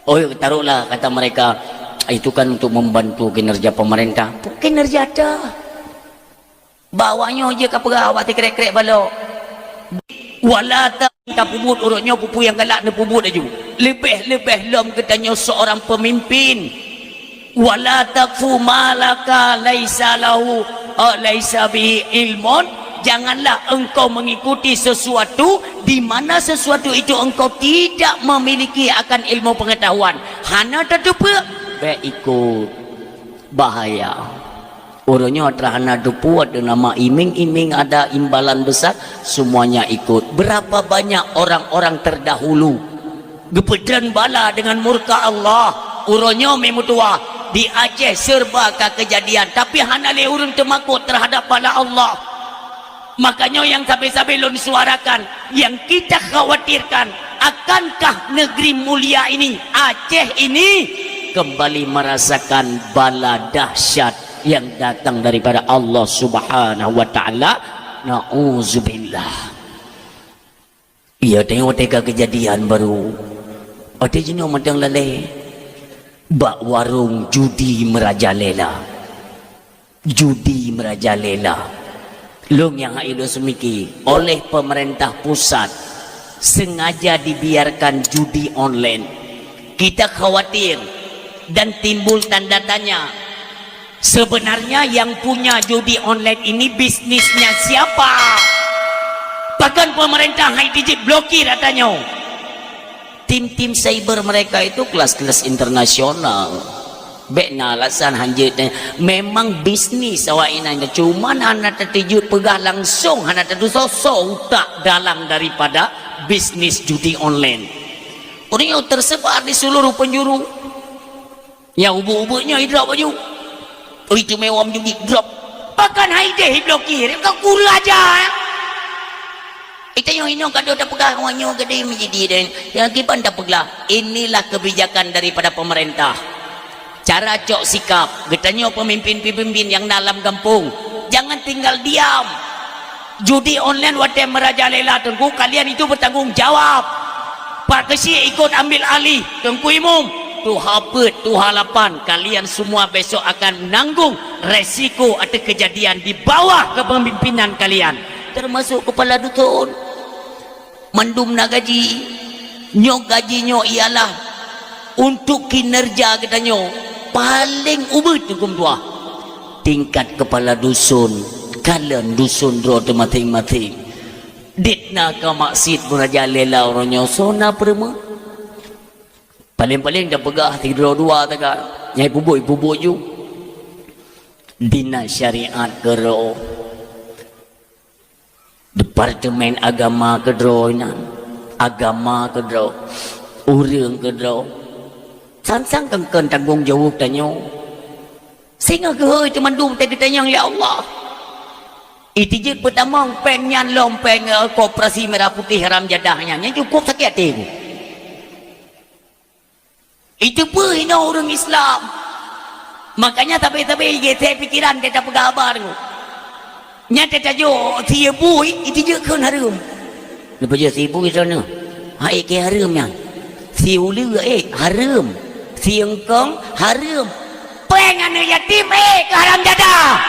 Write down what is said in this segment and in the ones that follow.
Oh taruhlah kata mereka itu kan untuk membantu kinerja pemerintah. Kinerja ada. Bawanya je ke perah awak kerek-kerek balok. Wala tak pubut urutnya pupu yang galak ni pubut aja. Lebih-lebih lom katanya seorang pemimpin. Wala takfu malaka laisa lahu laisa bihi ilmun. Janganlah engkau mengikuti sesuatu di mana sesuatu itu engkau tidak memiliki akan ilmu pengetahuan. Hana terdepa, baik ikut bahaya. Orangnya terhana depu ada nama iming-iming, ada imbalan besar, semuanya ikut. Berapa banyak orang-orang terdahulu gepedran bala dengan murka Allah. Orangnya memutua di Aceh serba kejadian, tapi hana le urang termakut terhadap bala Allah. Makanya yang sampai-sampai lon suarakan, yang kita khawatirkan, akankah negeri mulia ini, Aceh ini, kembali merasakan bala dahsyat yang datang daripada Allah Subhanahu wa taala. Nauzubillah. Ia tengok tega kejadian baru. Ada jenis madang lalai. Bak warung judi merajalela. Judi merajalela. Long yang haido semiki oleh pemerintah pusat sengaja dibiarkan judi online. Kita khawatir dan timbul tanda tanya, sebenarnya yang punya judi online ini bisnisnya siapa? Bahkan pemerintah hai digit blokir katanya. Tim-tim cyber mereka itu kelas-kelas internasional. Bekna alasan hanjit memang bisnis awak ini, cuman hana tertijut pegah langsung, hana tertusosok tak dalam daripada bisnis judi online. Orang yang tersebar di seluruh penjuru, yang ubu-ubunya drop baju, oh itu mewah judi drop, bahkan haideh blokir, kau kura aja. Itu yang ini kado tak pegah awaknya gede menjadi dan yang kipan tak pegah. Inilah kebijakan daripada pemerintah. Cara cok sikap katanya pemimpin-pemimpin yang dalam kampung, jangan tinggal diam. Judi online wate merajalela, tengku kalian itu bertanggung jawab. Pak Kesi ikut ambil alih, tengku imum tu hapet tu halapan, kalian semua besok akan menanggung resiko atau kejadian di bawah kepemimpinan kalian, termasuk kepala dusun. Mandum na gaji, nyok gajinya ialah untuk kinerja katanya paling ubud hukum tua tingkat kepala dusun, kalian dusun dro masing-masing ditna ka maksud merajalela orangnya sona perma paling-paling dah pegah tidur dua tagak nyai bubuk ju dina syariat kero departemen agama kedro agama kedro urang kedro sang kengken tanggung jawab tanya sehingga ke itu mandum tadi tanya ya Allah itu je pertama pengen lompeng koperasi merah putih haram jadahnya yang cukup sakit hati itu pun hina orang Islam. Makanya tapi saya pikiran kita pegabar nyata tajo si bui itu je kan harum lepas je si bui sana hai ke harumnya si ulu harum si engkong harum pengen yatim ke haram jadah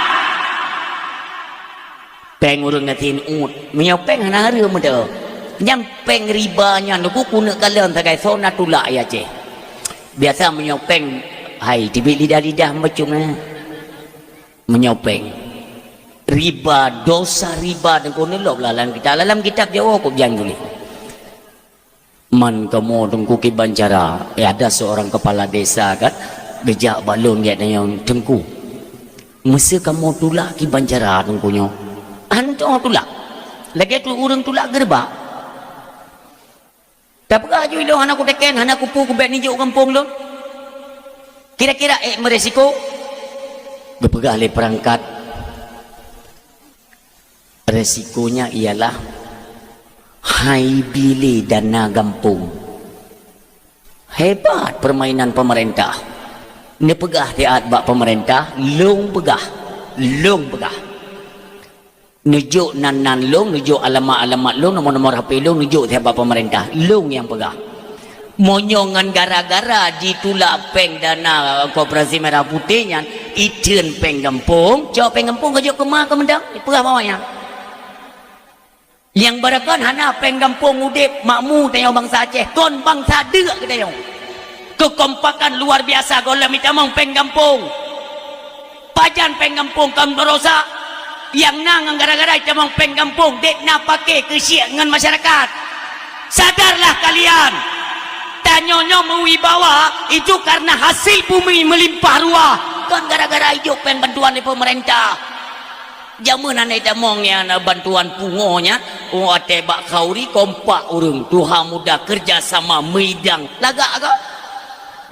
peng urang ngatin ut menyopeng hana harum dah yang peng ribanya nuku kuna kalian tagai sona tulak ya je biasa menyopeng hai tibik lidah-lidah macam menyopeng riba, dosa riba dan kau nelok dalam kitab Jawa kau jangan boleh man kamu tengku ki bancara ada seorang kepala desa kan gejak balon dia yang tengku mesti kamu tulak ki bancara tengkunya antu tulak lagi tu orang tulak gerba tak pernah ju lo anak aku teken anak kupu ku bet nijuk kampung lo kira-kira meresiko berpegah le perangkat resikonya ialah hai bili dana gampung hebat permainan pemerintah ni pegah tiat bak pemerintah long pegah nujuk nan long nujuk alamat long nomor HP long nujuk tiap bak pemerintah long yang pegah monyongan gara-gara ditulak peng dana Koperasi Merah Putihnya iten peng kampung jauh peng kampung ke kemah ke mendang perah bawahnya yang barakan hana peng kampung udip makmu tayong bangsa Aceh kon bangsa dek ke tayong kekompakan luar biasa gola minta mong peng kampung pajan peng kampung kan berosa yang nang gara-gara kita mong peng kampung dek na pakai kesiak dengan masyarakat sadarlah kalian tanyonyo mewibawa itu karena hasil bumi melimpah ruah kan gara-gara hidup pen bantuan dari pemerintah jaman ane tamongnya na bantuan pungonya ate bak kauri kompak urung Tuhan muda kerja sama meidang lagak agak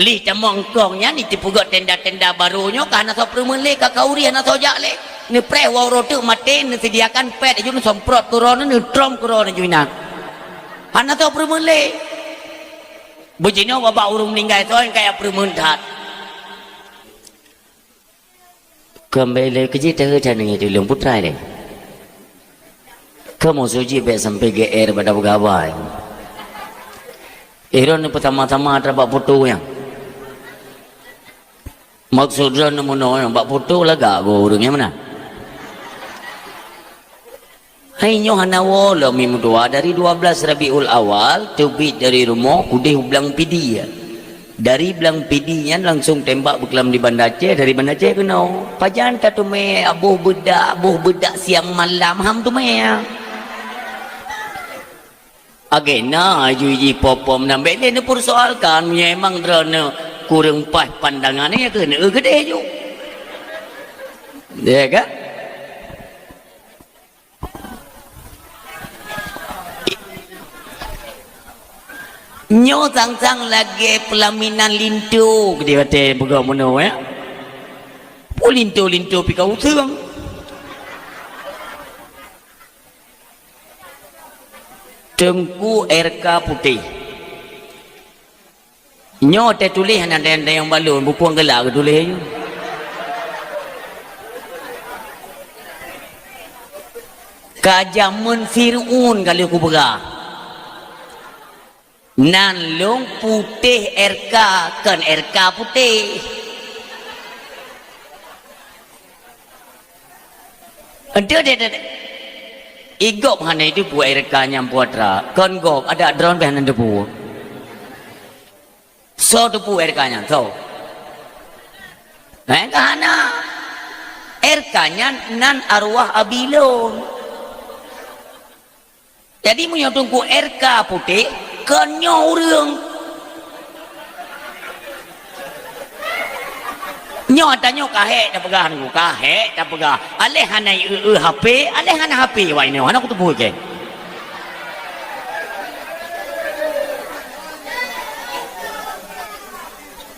li tamong kongnya ni tipugot tenda-tenda barunya karena so permele ka kauri ana so jakle ni pre worote mate ni sediakan pet ju somprot turun ni trom kurone juina ana so permele bujino bapak urung meninggal itu kayak permuntat kembali ke cerita jangan itu lung putra deh kamu suji be sampai GR pada pegawai iron pertama-tama ada bak foto yang maksudnya nomono yang bak foto laga go urungnya mana hai nyohana wala mimdua dari 12 Rabiul Awal terbit dari rumah udah belang pidi ya dari belang pidinya langsung tembak berkelam di Banda Aceh dari Banda Aceh kena pajan kata me abuh bedak siang malam ham tu me agena juji popom nambe ni persoalkan memang drone kurang pas pandangannya ya kena gede ju ya kan nyo sang lagi pelaminan lintu dia kata bagaimana ya lintu pika usang Tengku RK putih nyo te tulis ada yang balon bukuang gelak tulis kajamun Fir'un kali aku berah nan long putih RK kan RK putih ada igop hana itu buat RK nya puatra kan gop ada drone behanan debu so debu RK nya so hana RK nya nan arwah abilon jadi punya tunggu RK putih kenyo urang nyo atanyo kahe dah pegah nu kahe dah pegah aleh hanai HP aleh hana HP wai ne hana kutu ke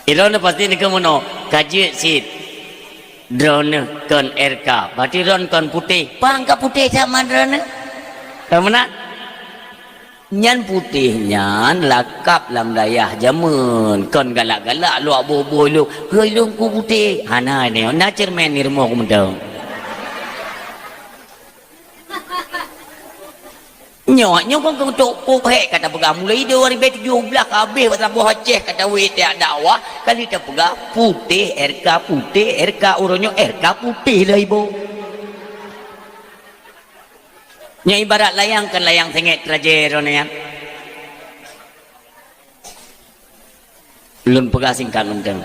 irone pasti ni kemono kaji sit drone kon RK berarti drone kon putih pangka putih sama drone mana nyan putih nyan lakap lam dayah jamun kon galak-galak luak boboh lu hei lu ku putih hana ni na cermen ni rumah ku mendang nyo kon untuk pohek kata pegah mulai 2017 habis pasal buah Aceh kata we tiak dakwah kali tak pegah putih RK uronyo RK putih lah ibu nya ibarat layang kan layang sengit trajer ya lun pegah singkat menteng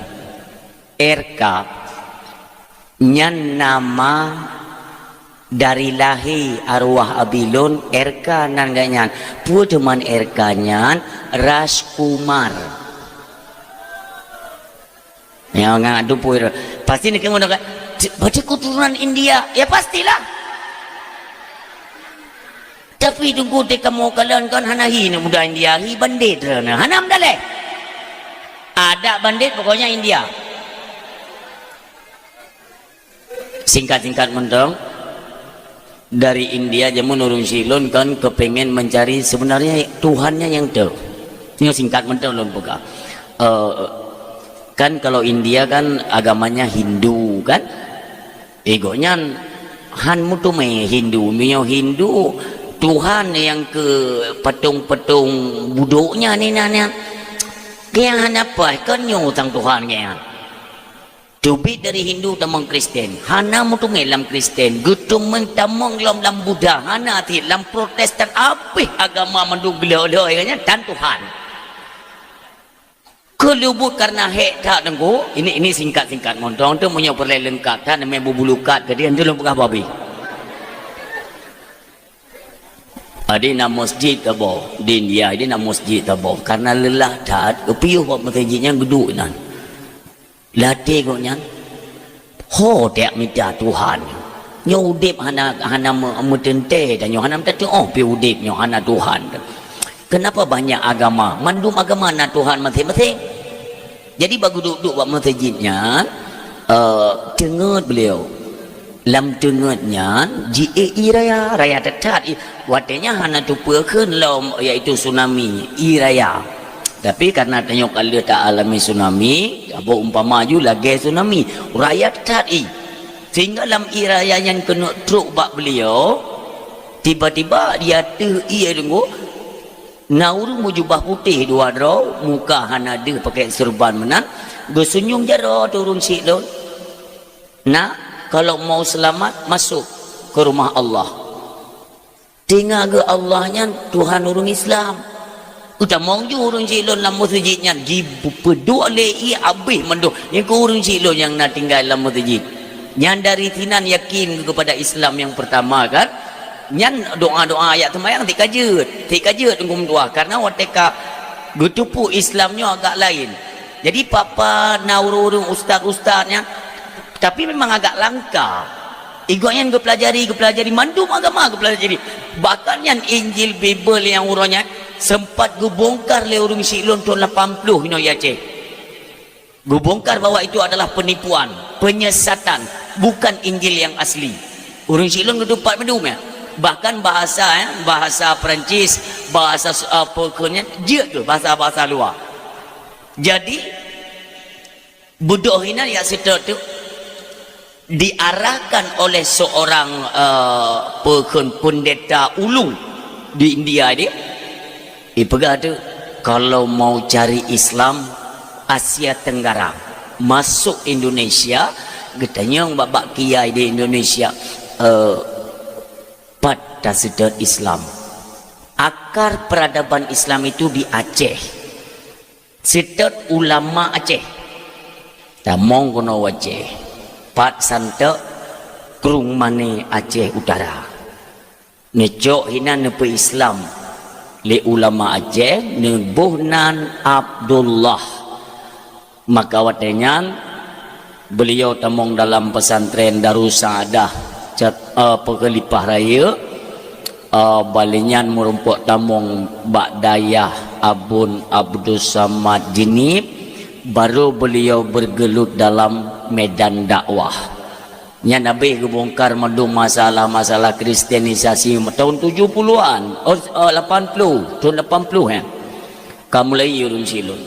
RK nyan nama dari lahir arwah abilun RK nan ganyan pu teman RK nyan Raskumar ya ngadu pu pasti ni kena baca keturunan India ya pastilah tapi tunggu teka mau kalian kan hana hi ni muda India hi bandit rana hanam dale ada bandit pokoknya India singkat-singkat mentong dari India jamun urung silon kan kepengen mencari sebenarnya Tuhannya yang tahu ini singkat mentong lon buka kan kalau India kan agamanya Hindu kan egonya han mutu me Hindu mio Hindu Tuhan yang ke petung-petung buduknya ni nanya Kaya hanapa kan nyo tang Tuhan kaya. Tubit dari Hindu tamang Kristen, hana mo tungelam Kristen, gutom meng tamang lam Buddha, hana ti lam Protestan, apa agama manduglo-lo kaya dan Tuhan. Kelubut karena hek tak nengko, ini singkat-singkat montong tu punya perle lengkap tak namanya bubulukat tadi antu lu buka babi. Adi nak masjid tabo, di India adi nak masjid tabo karena lelah tak, kepiuh buat masjidnya geduk nan. Latih kau nyan, ho tak minta Tuhan. Nyo udip hana metente dan nyo hana minta oh pi udip nyo hana Tuhan. Kenapa banyak agama? Mandum agama na Tuhan masing-masing. Jadi bagu duduk buat masjidnya, cengut beliau. Lam tengutnya raya tetat watenya hana tu peukun lom iaitu tsunami raya. Tapi karena tanyok Allah tak alami tsunami, apa umpama ju lagi tsunami raya tetat sehingga dalam raya yang kena truk bak beliau tiba-tiba dia dengo nauru mujubah putih dua dro muka hana ada pakai serban menang bersenyum jaro turun silon nak kalau mau selamat masuk ke rumah Allah. Tinggal ke Allahnya Tuhan urung Islam. Udah mau ju urung silon dalam masjidnya peduk lei habis mendo. Yang urung silon yang nak tinggal dalam masjid. Yang dari tinan yakin kepada Islam yang pertama kan. Yang doa-doa ayat temayang tik kajut ngum doa karena wateka getupu Islamnya agak lain. Jadi papa naurung ustaz-ustaznya tapi memang agak langka. Igoknya pelajari mandum agama pelajari. Bahkan yang Injil Bible yang urangnya sempat gubongkar le urung silon tahun 80 no ya ceh. Gubongkar bahwa itu adalah penipuan, penyesatan, bukan Injil yang asli. Urung silon ketupat medum ya. Bahkan bahasa Perancis, bahasa pokoknya je tu bahasa luar. Jadi budohina ya situ tu diarahkan oleh seorang pendeta ulung di India dia. Ipegada kalau mau cari Islam Asia Tenggara masuk Indonesia, getanya babak kiai di Indonesia pada sedot Islam. Akar peradaban Islam itu di Aceh. Sedot ulama Aceh. Tamong kono Aceh. Pat santak kerung mane Aceh Utara. Necok hina nepe Islam le ulama Aceh nebuhnan Abdullah. Maka watenya beliau tamong dalam pesantren Darussaadah Pekelipah Raya balinyan merumpuk tamong Bak Dayah Abun Abdul Samad Jinib. Baru beliau bergelut dalam medan dakwah. Nya Nabi kebongkar madu masalah kristenisasi tahun 70-an, 80, tahun 80 ya. Kamu lagi urun silun.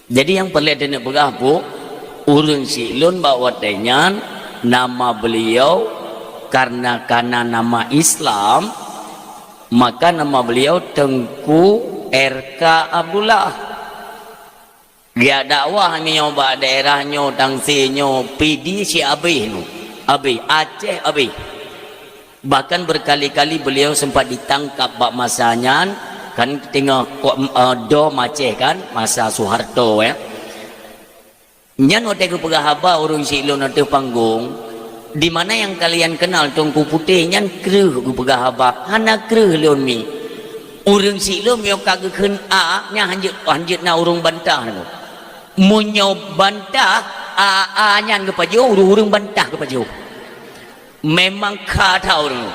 Jadi yang perlu ada nak berapa urun silun bawa dengan nama beliau karena nama Islam maka nama beliau Tengku RK Abdullah. Dia dakwah nyo ba daerah nyo tangsi nyo PD si Abi Aceh Abi. Bahkan berkali-kali beliau sempat ditangkap bak masanya kan tengah do Aceh kan masa Soeharto ya. Nyan wote ku pegahaba urung silon ate panggung di mana yang kalian kenal Tungku Putih nyan kreuh ku pegahaba hana kreuh leon mi. Urung silon yo kagekeun nya hanjeut na urung bantah nu. Munyo bantah nyan ke pajau urung bantah ke pajau memang kata orang.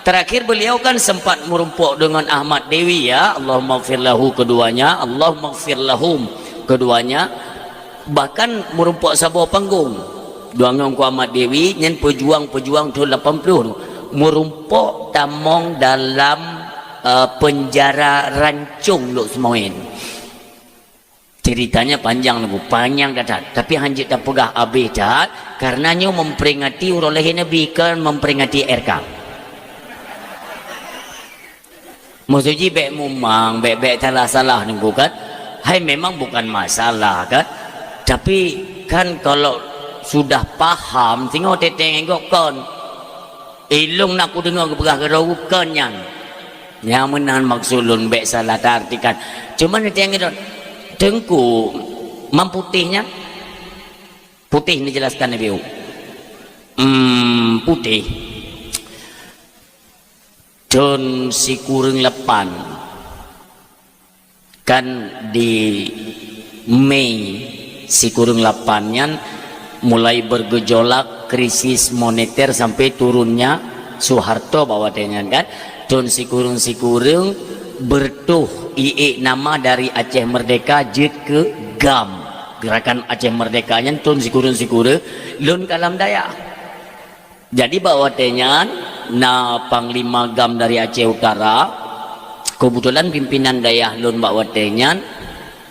Terakhir beliau kan sempat merumpuk dengan Ahmad Dewi ya, Allahumma gfirlahu keduanya, Allahumma gfirlahum keduanya, bahkan merumpuk sabuah panggung duangan ku Ahmad Dewi nyan pejuang tahun 80 merumpuk tamong dalam penjara Rancung Lok Semoen. Ceritanya panjang datat tapi hanjit tak pegah abih dat karena nyo memperingati oleh Nabi kan memperingati RK maksudnya bek mumang bek salah nunggu kan Hai memang bukan masalah kan, tapi kan kalau sudah paham tengok teteng engkau kon ilung nak ku dengar berah kerau kenyan yang menahan maksud lun baik salah tak artikan cuman teteng engkau tengku mamputihnya putih ni jelaskan Nabi putih John si kurang lepan kan di Mei si kurang lapannya mulai bergejolak krisis moneter sampai turunnya Soeharto bawa dengan kan John si kurang bertuh IE nama dari Aceh Merdeka jet ke GAM gerakan Aceh Merdekanya John si kurang lun kalam daya jadi bawa dengan na Panglima GAM dari Aceh Utara kebetulan pimpinan daya lun bawa dengan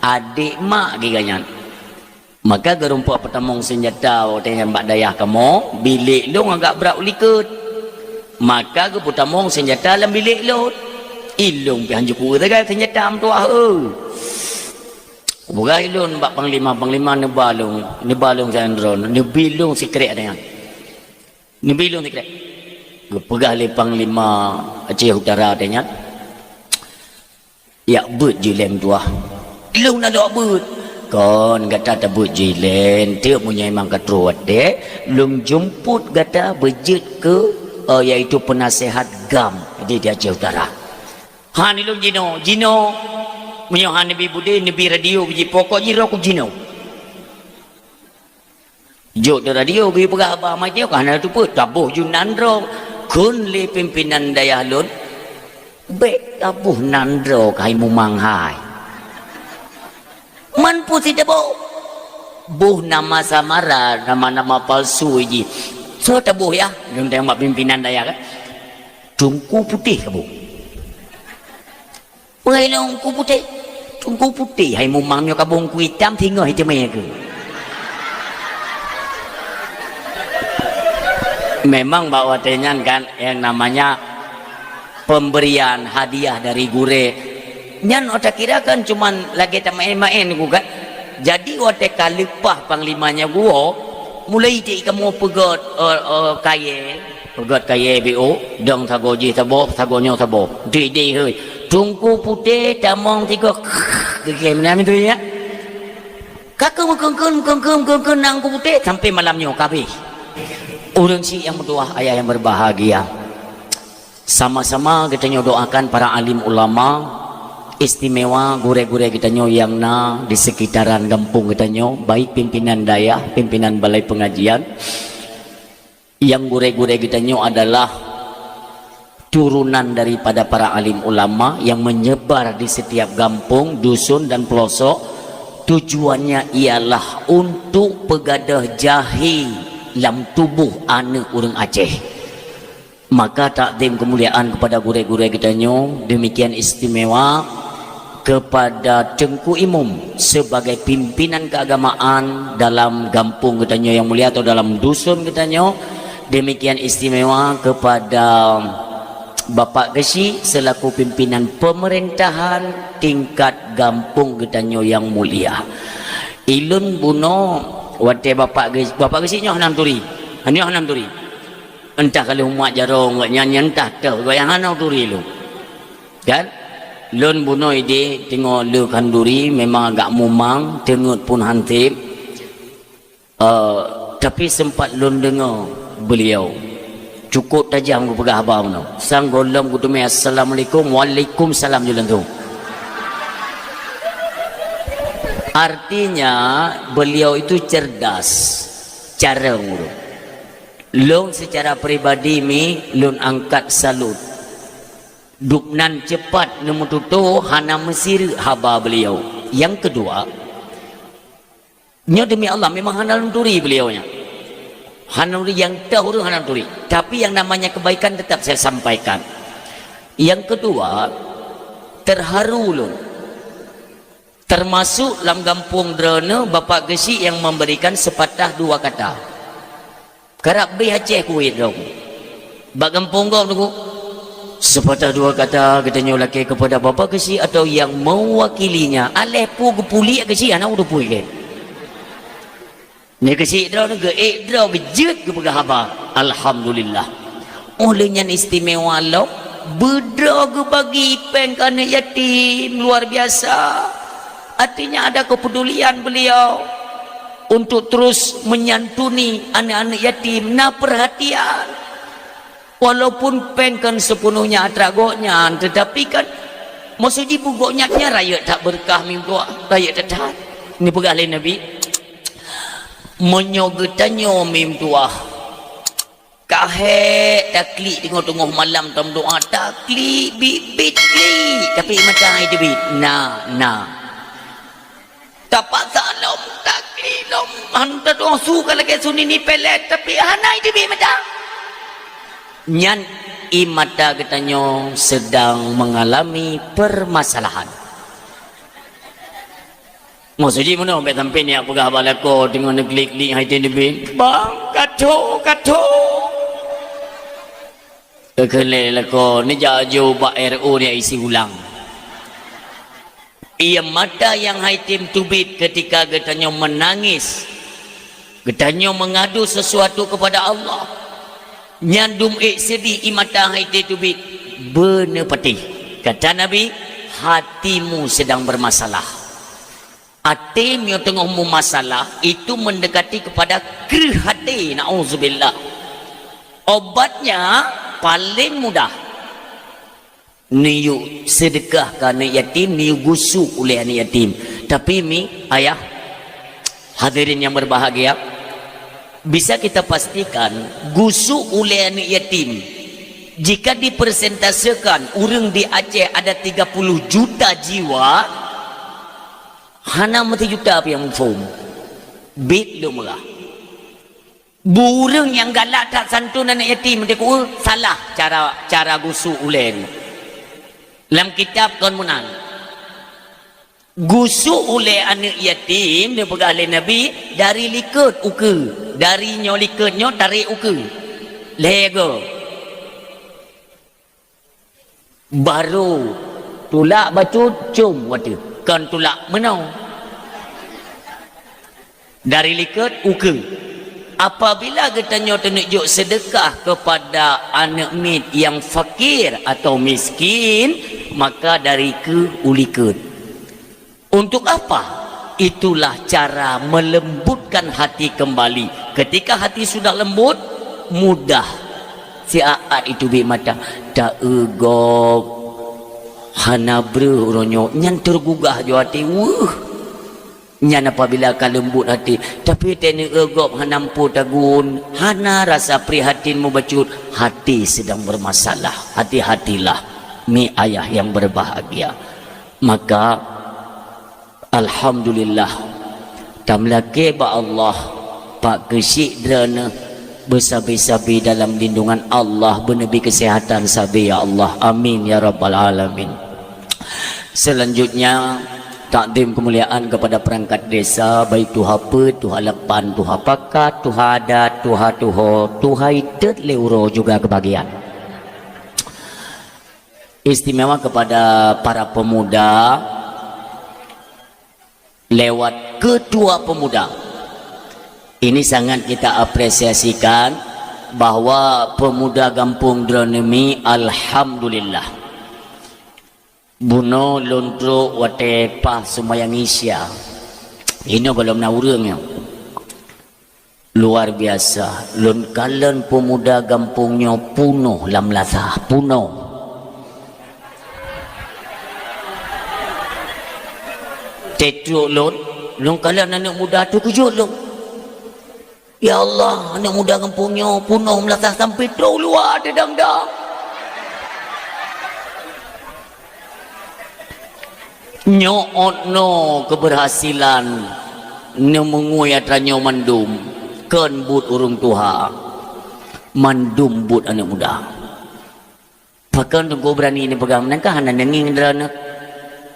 adik mak giganya maka gerumpuk petamong senjata dengan mbak dayah kamu bilik lu agak berat ulikut maka ke petamong senjata dalam bilik lu ilung pihan juku tegal senjata amtuah bukan ilung mbak panglima nebalung sandron nebilung sekret dengan nebilung sekret pegah le Panglima Aceh Utara dengan ya bet je lem tuah ilung nak dok bet kon kata tabut jilen tiap punya memang ketruat dek lum jemput kata bejit ke yaitu penasehat GAM di Aceh Utara han ilum jino punya han nabi bude nabi radio biji pokok jiro ku jino jok de radio bi pegah ba mai kan tu put tabuh junan ro kun le pimpinan daya lun be tabuh nandro kai mumanghai man putih debo buh nama samara nama palsu ji so tabuh ya yang tembak pimpinan daya kan tungku putih kabu pelong ku putih tungku putih hai mumangnya kabung ku hitam tinggal itu mereka memang bawa tenyan kan yang namanya pemberian hadiah dari gure nyan otak kira kan cuman lagi tak main-main juga jadi otak kalipah panglimanya gua mulai ti kamu pegot kaya BO dong tagoji tabo tagonyo tabo di heuy tungku putih tamong tiga game nam itu ya kakak kengkeng nang putih sampai malamnya kabeh urang si yang berdoa ayah yang berbahagia sama-sama kita doakan para alim ulama istimewa gure-gure kita yang na di sekitaran kampung kita baik pimpinan daya pimpinan balai pengajian yang gure-gure kita adalah turunan daripada para alim ulama yang menyebar di setiap kampung dusun dan pelosok tujuannya ialah untuk pegadah jahi dalam tubuh anak orang Aceh maka takdim kemuliaan kepada gure-gure kita demikian istimewa kepada Tengku Imum sebagai pimpinan keagamaan dalam kampung katanya yang mulia atau dalam dusun katanya demikian istimewa kepada Bapak Gesi selaku pimpinan pemerintahan tingkat kampung katanya yang mulia ilun buno wate Bapak Gesi nyoh nam turi entah kalau umat jarong nyanyi entah tahu goyangan turi lu kan lun buno ide tengok le kanduri memang agak mumang tengut pun hantip tapi sempat lun dengar beliau cukup tajam ku pegah abang no sang golong ku tumi assalamualaikum waalaikumsalam julan tu artinya beliau itu cerdas cara ngurus lun secara pribadi mi lun angkat salut duknan cepat nemu tutu hana mesir haba beliau yang kedua nya demi Allah memang hana turi beliaunya hana turi yang tahu hana turi tapi yang namanya kebaikan tetap saya sampaikan yang kedua terharu loh termasuk dalam kampung Drone Bapak Gesi yang memberikan sepatah dua kata kerap beri Aceh kuit dong bak kampung kau tunggu Sepatah dua kata katanya laki kepada bapa kesi atau yang mewakilinya. Alepo gepuli kesi anak udah pui ke. Ni kesi draw ke draw gejet ke pegahaba. Alhamdulillah. Olehnya istimewa lo berdraw ke bagi pen kana yatim luar biasa. Artinya ada kepedulian beliau untuk terus menyantuni anak-anak yatim. Nah perhatian. Walaupun pen kan sepenuhnya atragoknya, tetapi kan maksudnya bugoknyatnya rakyat tak berkah minggu rakyat tetap. Ini pegalai Nabi menyogetanyo mim tuah kahe takli tengok-tengok malam tam doa takli bibit kli tapi macam itu bit nah tapak salam takli lom hantar doa suka lagi suni ni pelet tapi hana itu bit macam nyan imata katanya sedang mengalami permasalahan. Maksudnya mana sampai sampai ni apa khabar lako dengan klik-klik hai tin bang kato kekele lako ni jauh bak RO dia isi ulang. Ia mata yang hai tim tubit ketika katanya menangis, katanya mengadu sesuatu kepada Allah. Nyandum sedih imata haiti tubit bener peti kata Nabi hatimu sedang bermasalah. Hatimu yang tengah masalah itu mendekati kepada kerih hati. Na'udzubillah. Obatnya paling mudah niu sedekah kerana yatim, niu gusuk oleh anak yatim. Tapi mi ayah hadirin yang berbahagia, bisa kita pastikan gusuk oleh anak yatim jika dipresentasekan orang di Aceh ada 30 juta jiwa, hana mati juta apa yang mufum bit lu murah. Burung yang galak tak santun anak yatim dia salah cara gusuk oleh ni. Dalam kitab kan menang gusuk oleh anak yatim dia pegang oleh Nabi dari liket uke, dari nyoliketnya tarik uke lego baru tulak bacut cum wata kan tulak menau dari liket uke. Apabila katanya tunjuk sedekah kepada anak mit yang fakir atau miskin, maka dari ke uliket. Untuk apa? Itulah cara melembutkan hati kembali. Ketika hati sudah lembut, mudah si aat itu bi mata tak egok hana bre ronyo nyan tergugah jo hati nyan apabila akan lembut hati tapi teni egok hanampu tagun hana rasa prihatin mubacut hati sedang bermasalah. Hati-hatilah mi ayah yang berbahagia. Maka alhamdulillah tamlake ba Allah pak kesik drana bersabi-sabi dalam lindungan Allah benebi kesehatan sabi ya Allah amin ya rabbal alamin. Selanjutnya takdim kemuliaan kepada perangkat desa baik tuha pe tuha lepan tuha pakat tuha adat tuha tuho tuhai tet leuro juga kebagian istimewa kepada para pemuda lewat ketua pemuda. Ini sangat kita apresiasikan bahwa pemuda Kampung Dronemi alhamdulillah buno lontro wate pah sumayang isya ini belum naurangnya luar biasa. Lon kalen pemuda kampungnya puno lam lasah puno tetruk lon kalen anak muda tu kejut lon. Ya Allah, anak muda kampungnya puno melasah sampai terlalu luar dedang-dang. Nyootno keberhasilan nemenguyatranyo mandum ken but urung tuha mandum but anak muda pakan tunggu berani ini pegang nangkah hana nanging derana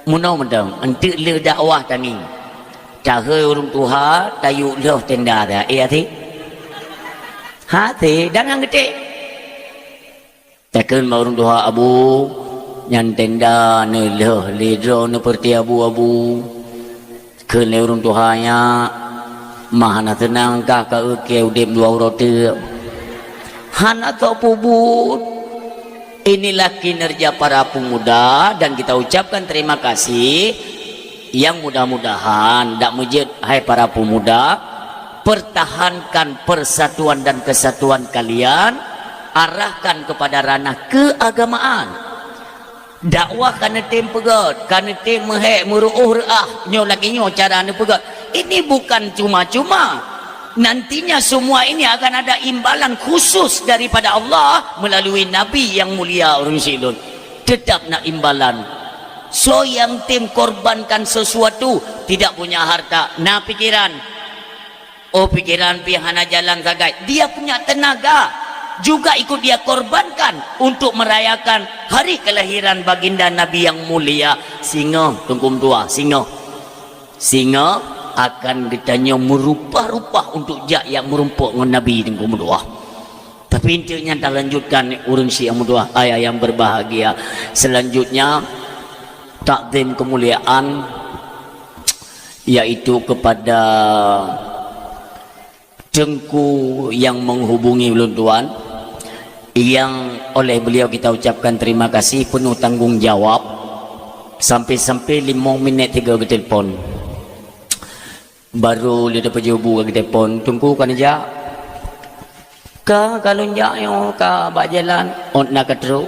munau mendang entik le dakwah tani cahe urung tuha tayu leh tenda dah hati dan yang gede Takkan baru doa abu nyan tenda ne leh ledro ne perti abu-abu ke leurun tuhanya mahana tenang ka ka ke udem dua rote hana to pubut. Inilah kinerja para pemuda dan kita ucapkan terima kasih yang mudah-mudahan dak mujid hai para pemuda pertahankan persatuan dan kesatuan kalian, arahkan kepada ranah keagamaan. Dakwah kana tem pegat, kana tem mehek muruh reah, nyo lagi nyo cara ne pegat. Ini bukan cuma-cuma. Nantinya semua ini akan ada imbalan khusus daripada Allah melalui Nabi yang mulia urang silun. Tetap nak imbalan. So yang tim korbankan sesuatu, tidak punya harta, nah pikiran. Oh pikiran pihana jalan sagai. Dia punya tenaga juga ikut dia korbankan untuk merayakan hari kelahiran baginda Nabi yang mulia. Singa tungkum tua, singa akan ditanya merupah-rupah untuk jak yang merumpuk dengan Nabi tungkum tua. Tapi intinya tak lanjutkan urun si yang muda ayah yang berbahagia. Selanjutnya takdim kemuliaan yaitu kepada Tengku yang menghubungi ulun tuan, yang oleh beliau kita ucapkan terima kasih penuh tanggung jawab. Sampai-sampai 5 minit 3 ke telefon baru dia dapat jawabu ke telefon. Tunggu kan aja ka kalau jak yo ka bak jalan on nak teruk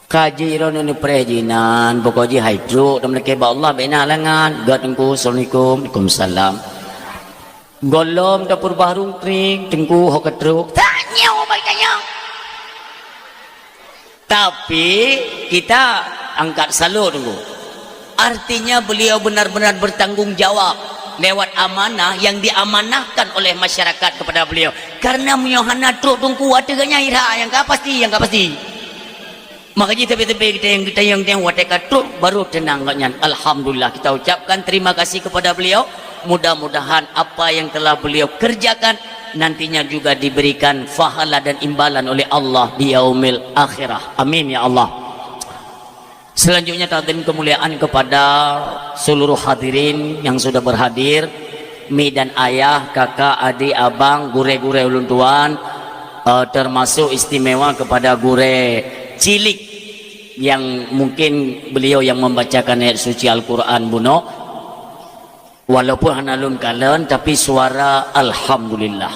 kaji rono ni prejinan pokok ji hydro dan mereka ba Allah bena langan gatengku assalamualaikum waalaikumsalam golom dapur barung tring tengku hok teruk tanya baik tanya. Tapi kita angkat salut tunggu. Artinya beliau benar-benar bertanggung jawab lewat amanah yang diamanahkan oleh masyarakat kepada beliau. Karena menyohana truk tungku wateganya ira yang ka pasti makanya tepi-tepi kita yang watekat truk baru tenang katnya. Alhamdulillah kita ucapkan terima kasih kepada beliau. Mudah-mudahan apa yang telah beliau kerjakan nantinya juga diberikan fahala dan imbalan oleh Allah di yaumil akhirah. Amin ya Allah. Selanjutnya takdim kemuliaan kepada seluruh hadirin yang sudah berhadir, mi dan ayah, kakak, adik, abang, gure-gure ulun tuan, termasuk istimewa kepada gure cilik yang mungkin beliau yang membacakan ayat suci Al-Quran buno. Walaupun hanalun kalen tapi suara alhamdulillah.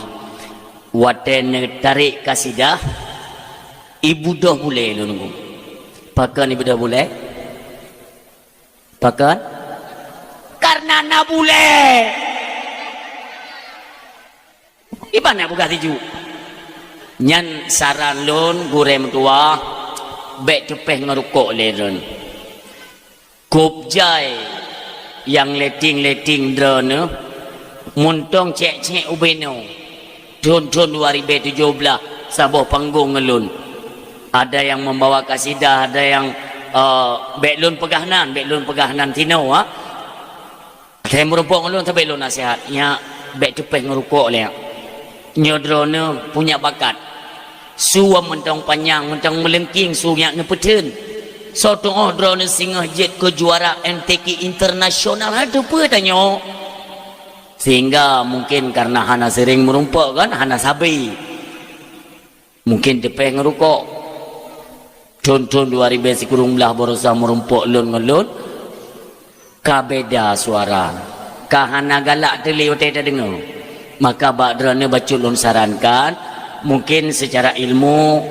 Waten tarik kasidah ibu dah boleh nunggu. Pakan ibu dah boleh? Pakan? Karena na boleh. Ibana buka tiju. Nyan saran lun gurem tua bek cepeh ngerukok leren. Kopjai yang leting drone muntong cek ubeno drone 2017 sabuh panggung ngelun. Ada yang membawa kasidah, ada yang beklun pegahnan tino ha. Saya merupakan ngelun sampai lun nasihat nya bek cepeh ngerukok le. Nyo drone punya bakat. Suam mentong panjang, mentong melengking sunya ngepeten. Satu drone singa jet kejuaraan MTQ internasional ada apa tanya. Sehingga mungkin karena hana sering merumpak kan, hana sabi. Mungkin depe ngerukok. Contoh 2000 sikurung belah berusaha merumpak lun-ngelun. Kabeda suara. Kahana galak teli ote tak dengar. Maka bak drone baca lun sarankan. Mungkin secara ilmu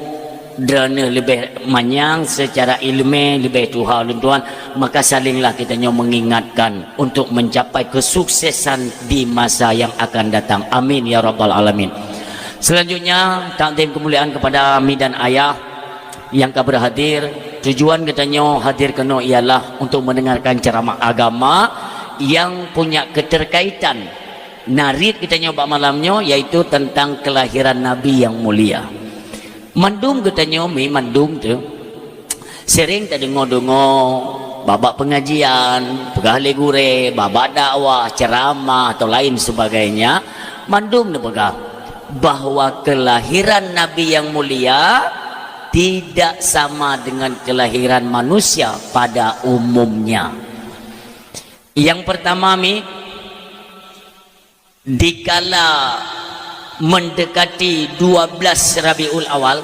drone lebih manyang, secara ilmu lebih tuhan tuan, maka salinglah kita mengingatkan untuk mencapai kesuksesan di masa yang akan datang. Amin ya rabbal alamin. Selanjutnya takdim kemuliaan kepada mi dan ayah yang berhadir. Tujuan kita hadir kena ialah untuk mendengarkan ceramah agama yang punya keterkaitan narid kita nyoba malamnya, yaitu tentang kelahiran Nabi yang mulia. Mandum kita nyomi mandum tu sering tak dengar babak pengajian, pegahli gure, babak dakwah, ceramah atau lain sebagainya. Mandum dia pegang. bahwa kelahiran Nabi yang mulia tidak sama dengan kelahiran manusia pada umumnya. Yang pertama, dikala mendekati 12 Rabiul Awal,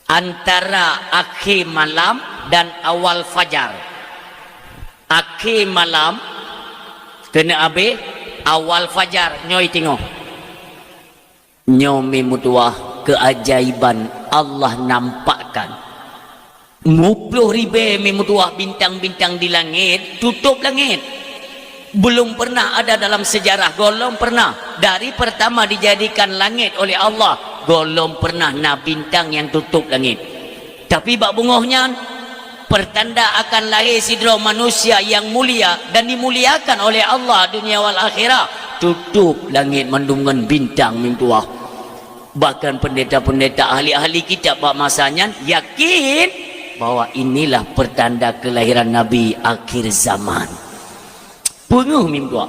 antara akhir malam dan awal fajar. Akhir malam kena habis, awal fajar nyoi tengok. Nyomi mutuah keajaiban Allah nampakkan. 50,000 mutuah bintang-bintang di langit, tutup langit. Belum pernah ada dalam sejarah, golong pernah. Dari pertama dijadikan langit oleh Allah, golong pernah na bintang yang tutup langit. Tapi bak bungohnya, pertanda akan lahir sidra manusia yang mulia dan dimuliakan oleh Allah dunia wal akhirah. Tutup langit mendungan bintang mintuah. Bahkan pendeta-pendeta ahli-ahli kitab bak masanya yakin bahwa inilah pertanda kelahiran Nabi akhir zaman. Penguh mintuah.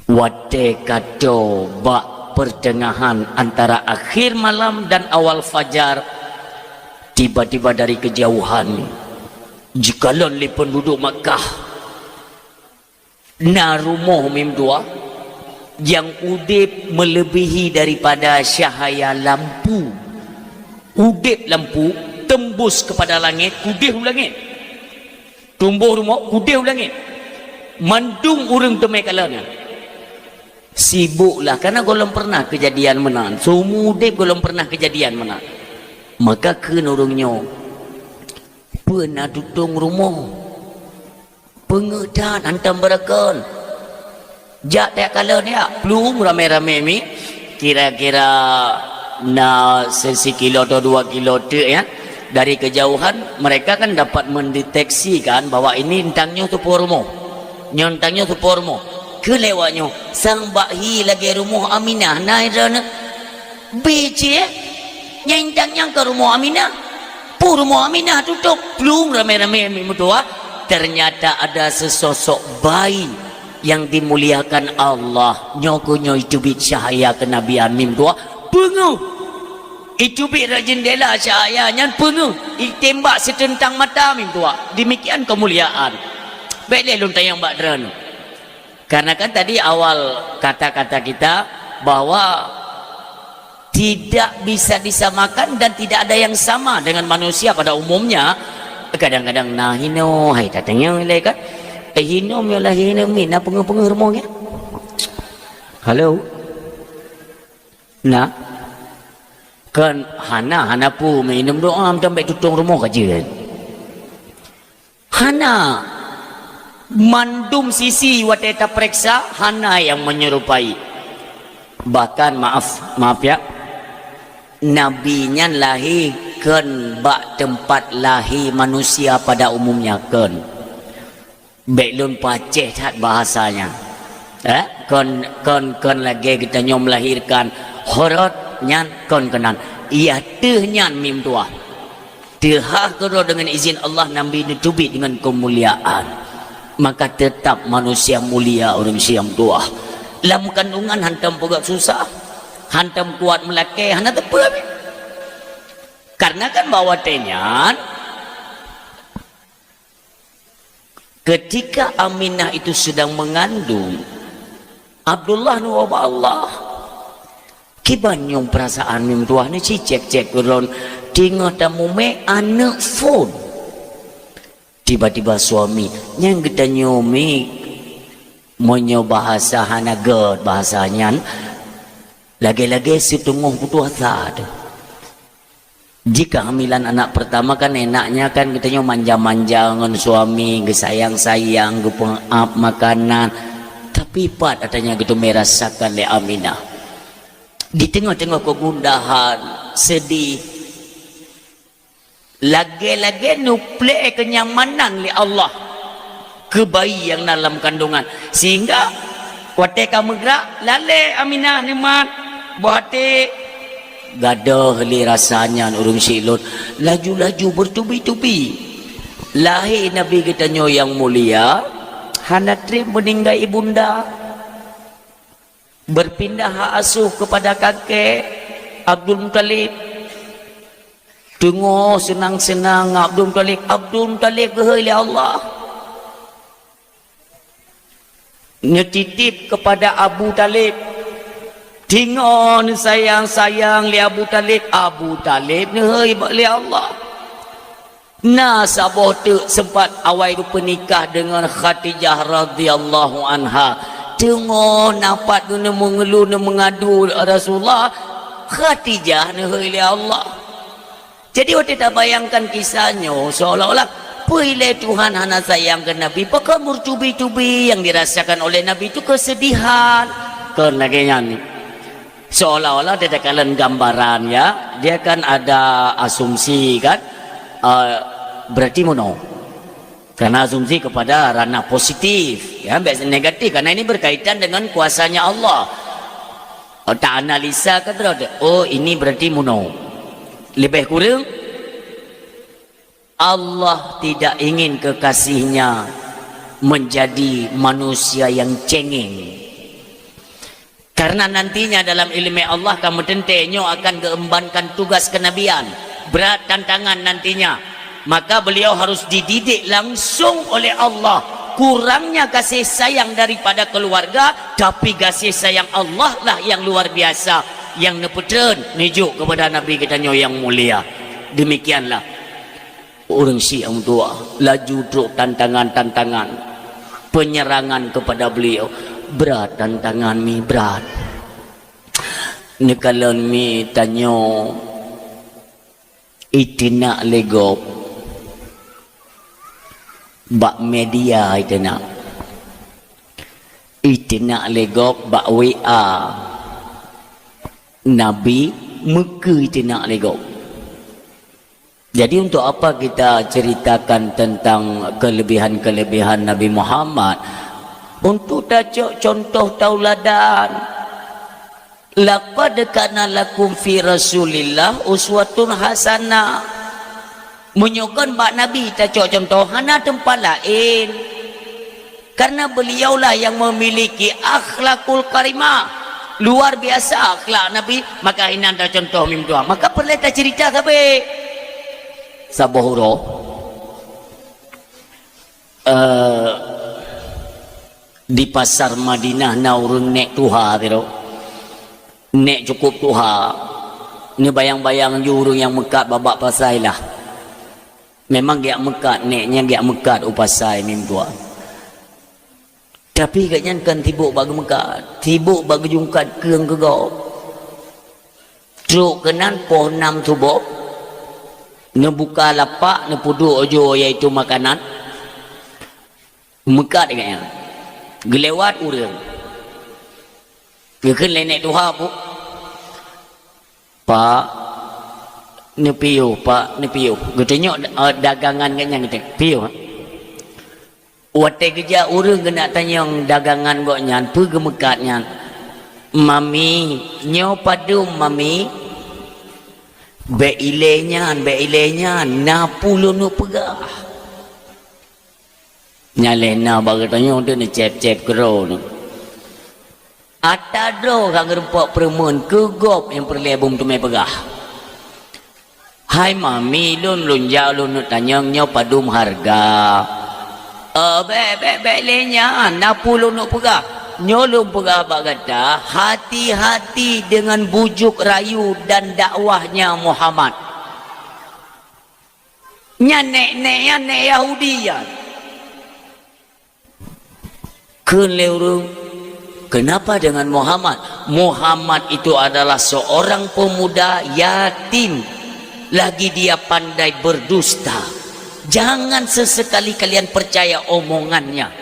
Wate kato bak pertengahan antara akhir malam dan awal fajar, tiba-tiba dari kejauhan, jikalau lipun duduk Makkah, na rumah mimdua yang udip melebihi daripada cahaya lampu. Udip lampu tembus kepada langit, kudih langit. Tumbuh rumah, kudih langit. Mandung urang temai kalanya. Sibuklah karena golong pernah kejadian menan. Semua udip golong pernah kejadian menan. Maka kena orangnya pernah tutung rumah, pengedan hantam berakan. Jak tak kala dia belum ramai-ramai mi, kira-kira na sekilo atau 2 kilo tu ya. Dari kejauhan mereka kan dapat mendeteksikan bahwa ini entangnya tu pormo, nyontangnya tu pormo. Kelewatnya sang bahi lagi rumah Aminah nairana bece nyentangnya ke rumah Aminah. Pur rumah Aminah tutup belum ramai-ramai mi mutua. Ternyata ada sesosok bayi yang dimuliakan Allah, nyokonyo itu bit cahaya kenabian mim tua penguh itu bit jendela cahayanya penguh ditembak setentang mata mim tua. Demikian kemuliaan. Baiklah lontar yang bakdran, karena kan tadi awal kata-kata kita bahwa tidak bisa disamakan dan tidak ada yang sama dengan manusia pada umumnya. Kadang-kadang nah hino hai tatanya nilai kan hino miolah hino mina pengu-pengu rumahnya. Halo. Nah. Kan hana pu minum doa sampai tutung rumah kaje kan. Hana mandum sisi wateta periksa hana yang menyerupai. Bahkan maaf ya. Nabinya lahir kan bak tempat lahir manusia pada umumnya kan. Belum paceh tak bahasanya. Kon lagi kita nyom melahirkan horot nyan kon kenan. Ia teh nyan mim tua. Tehah kero dengan izin Allah Nabi ditubi dengan kemuliaan. Maka tetap manusia mulia orang siam tua. Dalam kandungan hantam pegak susah. Hantam kuat melakai hana tepa. Karena kan bawa tenyan ketika Aminah itu sedang mengandung Abdullah nuwaba Allah kibanyong perasaan mim tuah ni cek ron tinggal tamu me anak phone. Tiba-tiba suami yang kita nyomi monyo bahasa hanagot bahasanya lagi-lagi setengah putus asa. Jika hamilan anak pertama kan enaknya kan kita manja-manja dengan suami, sayang-sayang, pengap makanan. Tapi pat katanya gitu merasakan le Aminah. Di tengah-tengah kegundahan, sedih. Lagi-lagi nuple kenyamanan le Allah ke bayi yang dalam kandungan. Sehingga wateka megrak lale Aminah nikmat buati gadah li rasanya urung silot laju-laju bertubi-tubi lahir Nabi kita yang mulia hana trip meninggal ibunda berpindah hak asuh kepada kakek Abdul Muttalib. Tengok senang-senang Abdul Muttalib oleh Allah nyetitip kepada Abu Talib. Tengok sayang-sayang li Abu Talib ni oleh Allah. Nah saboh tu sempat awal tu pernikah dengan Khadijah radhiyallahu anha. Tengok nampak guna mengeluh dan mengadu Rasulullah. Khadijah ni oleh Allah. Jadi waktu tak bayangkan kisahnya seolah-olah pilih Tuhan hanya sayang ke Nabi. Pakai bertubi-tubi yang dirasakan oleh Nabi itu kesedihan. Kenaganya ni seolah-olah dia kalian gambaran ya. Dia kan ada asumsi kan. Berarti mono. Karena asumsi kepada ranah positif ya, biasa negatif karena ini berkaitan dengan kuasanya Allah. Tak analisa kata oh ini berarti mono. Lebih kurang Allah tidak ingin kekasihnya menjadi manusia yang cengeng. Karena nantinya dalam ilmu Allah kamu tentunya akan keembankan tugas kenabian. Berat tantangan nantinya. Maka beliau harus dididik langsung oleh Allah. Kurangnya kasih sayang daripada keluarga, tapi kasih sayang Allah lah yang luar biasa. Yang nepeten nijuk kepada Nabi kita yang mulia. Demikianlah orang Syiah tua laju truk tantangan-tantangan penyerangan kepada beliau. Berat tantangan mi berat. Ni kalau mi tanya itina legop bak media itina legop bak WA Nabi Mekah itina legop. Jadi untuk apa kita ceritakan tentang kelebihan-kelebihan Nabi Muhammad? Untuk tajuk contoh tauladan. Laqad kana lakum fi Rasulillah uswatun hasanah. Menyokon bak Nabi tajuk contoh hana tempat lain. Karena beliaulah yang memiliki akhlakul karimah. Luar biasa akhlak Nabi, maka ini anda contoh mimdua. Maka perlu kita cerita sampai Sabohuro di pasar Madinah naurun nek tuha tiro nek cukup tuha ni bayang-bayang jurung yang mekat babak pasai lah. Memang giak mekat neknya giak mekat upasai mimdua. Tapi katnya kan tibuk bagi mekat, tibuk bagi jungkat keung kegop. Truk kenan poh 6 tubok. Nebuka lapak, nepuduk ojo iaitu makanan. Mekat katnya. Gelewat urang. Gekan lenek tuha bu. Pak nepiu, pak nepiu. Getanya dagangan katnya kita. Piu. Wate kerja urang kena tanya dagangan goknya, pergi mekatnya. Mami, nyo padu mami. Be ilenya, napulu nu pegah. Nyalena bagi tanya tu ni cep-cep kero tu. Atadro kang rempok perempuan kegop yang perlebum tu mai pegah. Hai mami, lun jauh lun tanya nyo padum harga. Be lenya napulu nu pegah. Nyolong pegah bak kata hati-hati dengan bujuk rayu dan dakwahnya Muhammad. Nek Yahudi ya. Kenapa dengan Muhammad? Muhammad itu adalah seorang pemuda yatim. Lagi dia pandai berdusta. Jangan sesekali kalian percaya omongannya.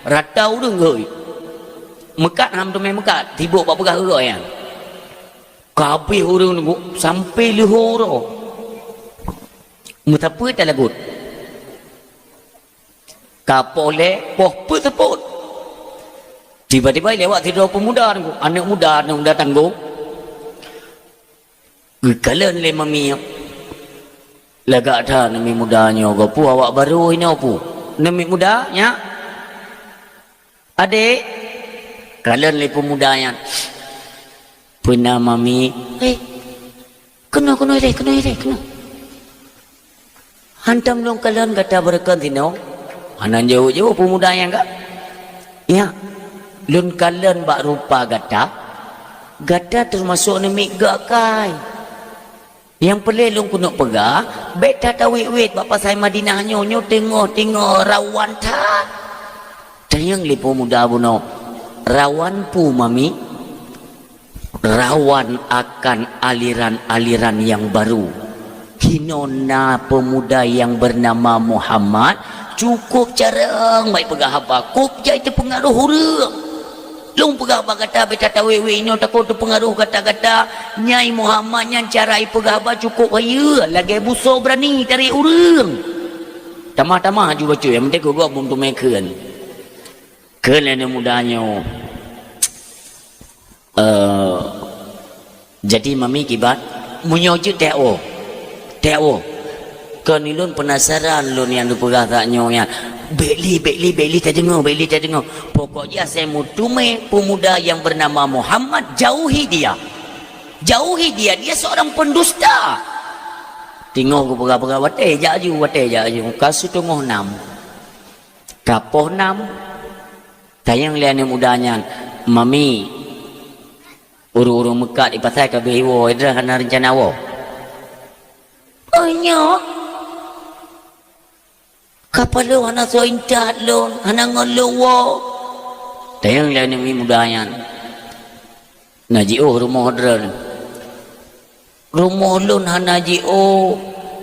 Ratau dengar. Mekat ham tu main mekat. Tibuk bak pegah gerak ya. Kabeh orang nunggu sampai lehoro. Mutapa tak lagut. Kapole poh peteput. Tiba-tiba lewat tidur pemuda nunggu. Anak muda tanggung. Gekalan le mami. Lagak dah nami mudanya gopu awak baru ini opu. Nami mudanya. Adik Kalian le pemuda yang pernah mami, kena. Hantam long kalian kata berkan tino, anan jauh pemuda yang kak, ya, lun kalian bak rupa gata termasuk nemik gak kai. Yang pelih long kunuk pegah, beta tawik bapa saya Madinah nyo tengok rawan ta. Tayang le pemuda buno, rawan pu mami. Rawan akan aliran-aliran yang baru. Hinona pemuda yang bernama Muhammad cukup jarang baik pegah apa. Kup jai terpengaruh orang. Long pegah apa kata beta tawewe ini takut terpengaruh kata-kata Nyai Muhammad yang carai pegah apa cukup raya. Lagi buso berani tarik orang. Tamah-tamah juga cuy. Yang penting gua buntu meken. Kena mudanya. Jadi mami kibat menyojut teo kan ilun penasaran lun yang lupa katanya yang beli tak dengar pokoknya saya mutume pemuda yang bernama Muhammad jauhi dia dia seorang pendusta tengok ke pegah wate jaju kasu tengok nam kapoh nam tayang lian mudanya mami uru-uru Mekah di pasai ke bewo ida hana rencana wo nya kapal lo hana so intat lo hana ngolo wo tayang lain mi mudayan naji rumah lun hana ji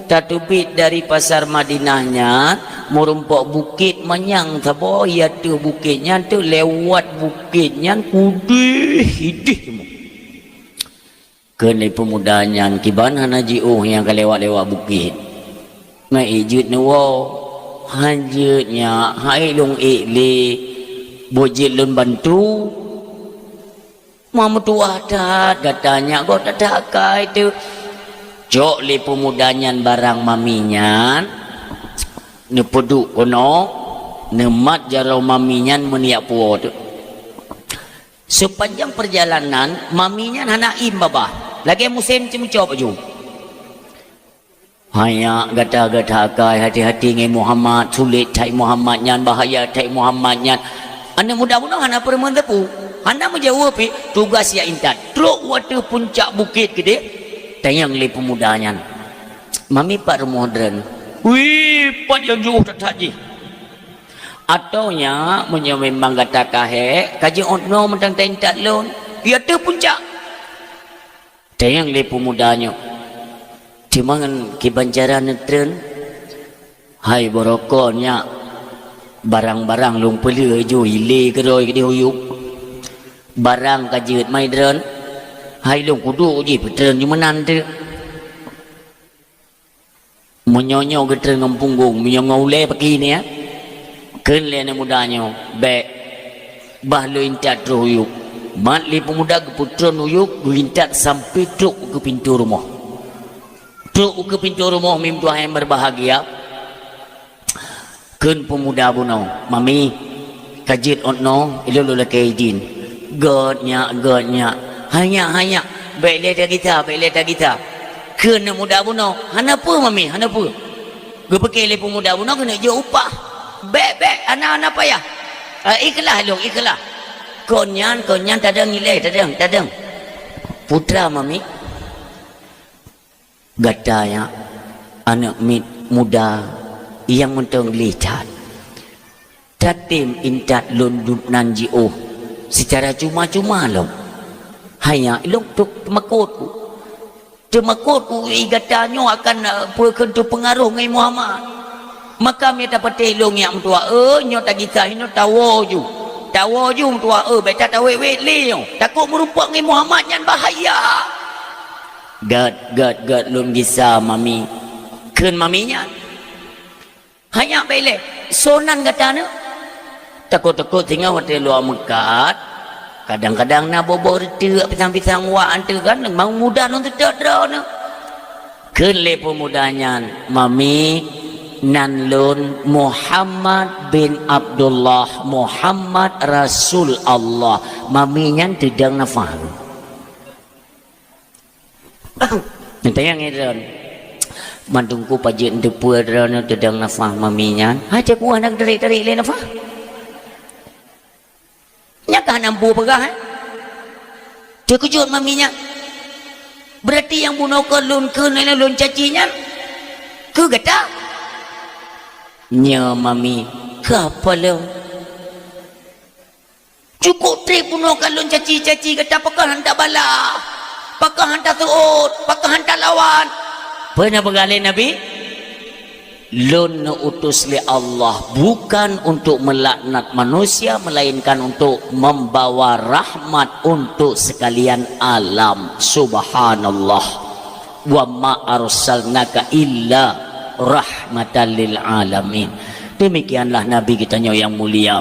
tatubit dari pasar Madinahnya merumpok bukit manyang sabo ya tu bukitnya tu lewat bukitnya kudih hidih kena pemudanya kiban hana jiu yang kelewat-lewat bukit mai ijut nuwo hajutnya hai long ikli bojit lun bantu mamu tua dah katanya kau tak kai tu jok le pemudanya barang maminya ne peduk kono ne mat jarau maminya meniak puo tu sepanjang perjalanan maminya hana im babah lagi musim cuma coba baju hanya gata-gata kai hati-hati ngai Muhammad sulit cai Muhammad nyan bahaya cai Muhammad nyan anda mudah-mudahan hana perempuan tepu hana menjawab tugas ya intan truk waktu puncak bukit gede tayang le pemudanya mami pak modern wih pak yang jauh tak haji atau nya memang kata kahe kaji ono mentang tentat lon dia tu puncak tayang le pemudanya cimangan kibanjaran netren hai borokonya barang-barang long peli jo ile keroi ke huyup barang kajiut mai dren hai long kudu ji petren ni menan tu menyonyo getren ngam punggung menyongo le pagi ni ya ken le ne mudanya be bah lo intat huyup mat li pemuda ke putron huyup intat sampai truk ke pintu rumah mim Tuhan yang berbahagia ken pemuda buno mami kajit onno ilulu lakaidin godnya hanya baik kita ken pemuda buno hanapu mami hanapu gue pakai le pemuda buno kena je upah bek anak-anak payah ikhlas konyan tadang nilai tadang putra mami gatanya anak muda yang mentong lihat tatim intat lundut nanji secara cuma-cuma lo hanya ilok tuk temakutku gatanya akan berkentu pengaruh ngai Muhammad maka dia dapat telong yang tua nyo tak kita ino tawo ju tua beta tawe leo takut merupak ngai Muhammad yang bahaya Gad lun gisa mami ken maminya hanya bele sonan katana takut tinggal hotel luar Mekat kadang-kadang na bobo rete pisang-pisang wa ante kan mau muda non tidak drone ken le pemudanya mami nan lun Muhammad bin Abdullah Muhammad Rasul Allah mami nyan tidak nafah nanti yang itu mandungku pajak depu ada tidak nafah mami nyan aja ku anak dari le nafah nyakah nampu pegah dia kejut mami nyan berarti yang bunuh ke lun cacinya ke gata nya mami kapalo cukup tri puno kalon caci kata pakah hantar bala pakah hantar tuut pakah hantar lawan pernah bergalih Nabi lun utus li Allah bukan untuk melaknat manusia melainkan untuk membawa rahmat untuk sekalian alam subhanallah wa ma arsalnaka illa rahmatan lil alamin. Demikianlah Nabi kita yang mulia.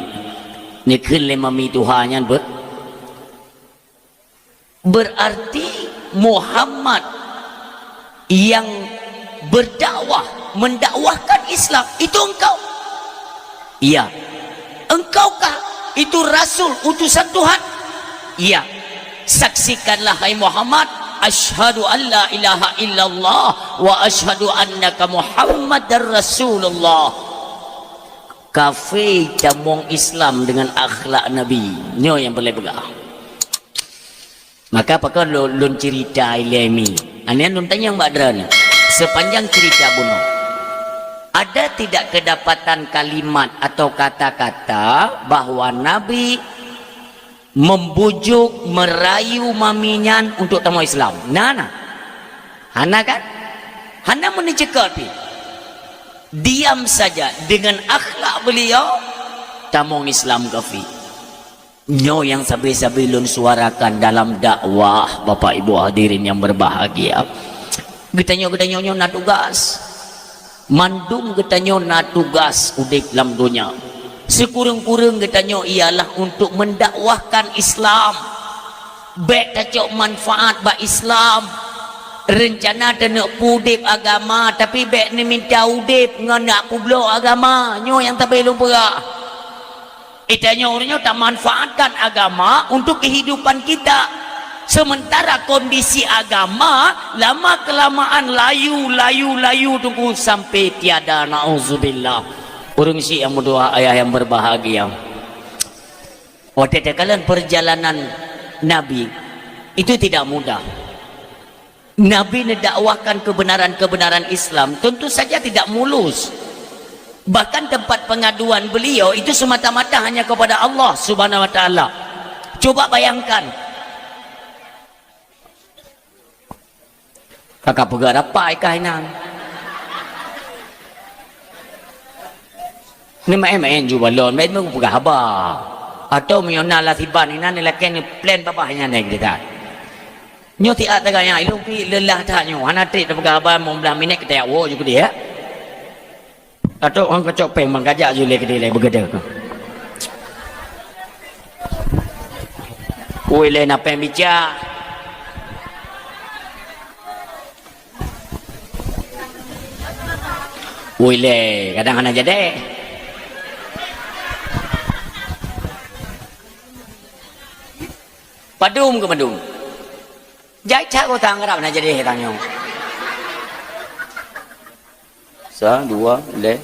Ni kelima mi Tuhannya berarti Muhammad yang berdakwah mendakwahkan Islam itu engkau. Iya. Engkaukah itu rasul utusan Tuhan? Iya. Saksikanlah hai Muhammad asyhadu an la ilaha illallah wa asyhadu annaka muhammadar rasulullah kafe jamong Islam dengan akhlak Nabi nyo yang boleh pegang maka apakah lun cerita ilmi anian lun tanya mbak Dran sepanjang cerita bunuh ada tidak kedapatan kalimat atau kata-kata bahwa Nabi membujuk merayu maminyan untuk tamu Islam. Nana, Hana kan? Hana mencekal pi. Diam saja dengan akhlak beliau tamu Islam kafi. Nyo yang sabi-sabi lun suarakan dalam dakwah Bapak Ibu hadirin yang berbahagia. Kita nyo na tugas. Mandum kita nyo na tugas udik dalam dunia. Sekurang-kurang katanya ialah untuk mendakwahkan Islam baik tacok manfaat ba Islam rencana dan pudip agama tapi baik ni minta udip nganak kublo agama nyo yang tak belum pera itanya orangnya tak manfaatkan agama untuk kehidupan kita sementara kondisi agama lama kelamaan layu tunggu sampai tiada na'udzubillah. Orang si yang berdoa ayah yang berbahagia. Waktu kalian perjalanan Nabi itu tidak mudah. Nabi mendakwahkan kebenaran Islam tentu saja tidak mulus. Bahkan tempat pengaduan beliau itu semata-mata hanya kepada Allah Subhanahu wa taala. Coba bayangkan. Kakak pegar apa ikainan? Ni main juga lon, main pegah haba. Atau miona la tiban ina ni laken plan bapa hanya naik kita. Nyo ti ataganya ilung pi lelah ta nyo, hana tri pegah haba mom belah minit kita wo juga dia. Atau orang kecok peng mangkajak jule ke dia begede. Oi le na peng bica. Oi le kadang hana jadi. Padum ke padum. Jai cak ko tang rap na jadi tangyo. 1 2 le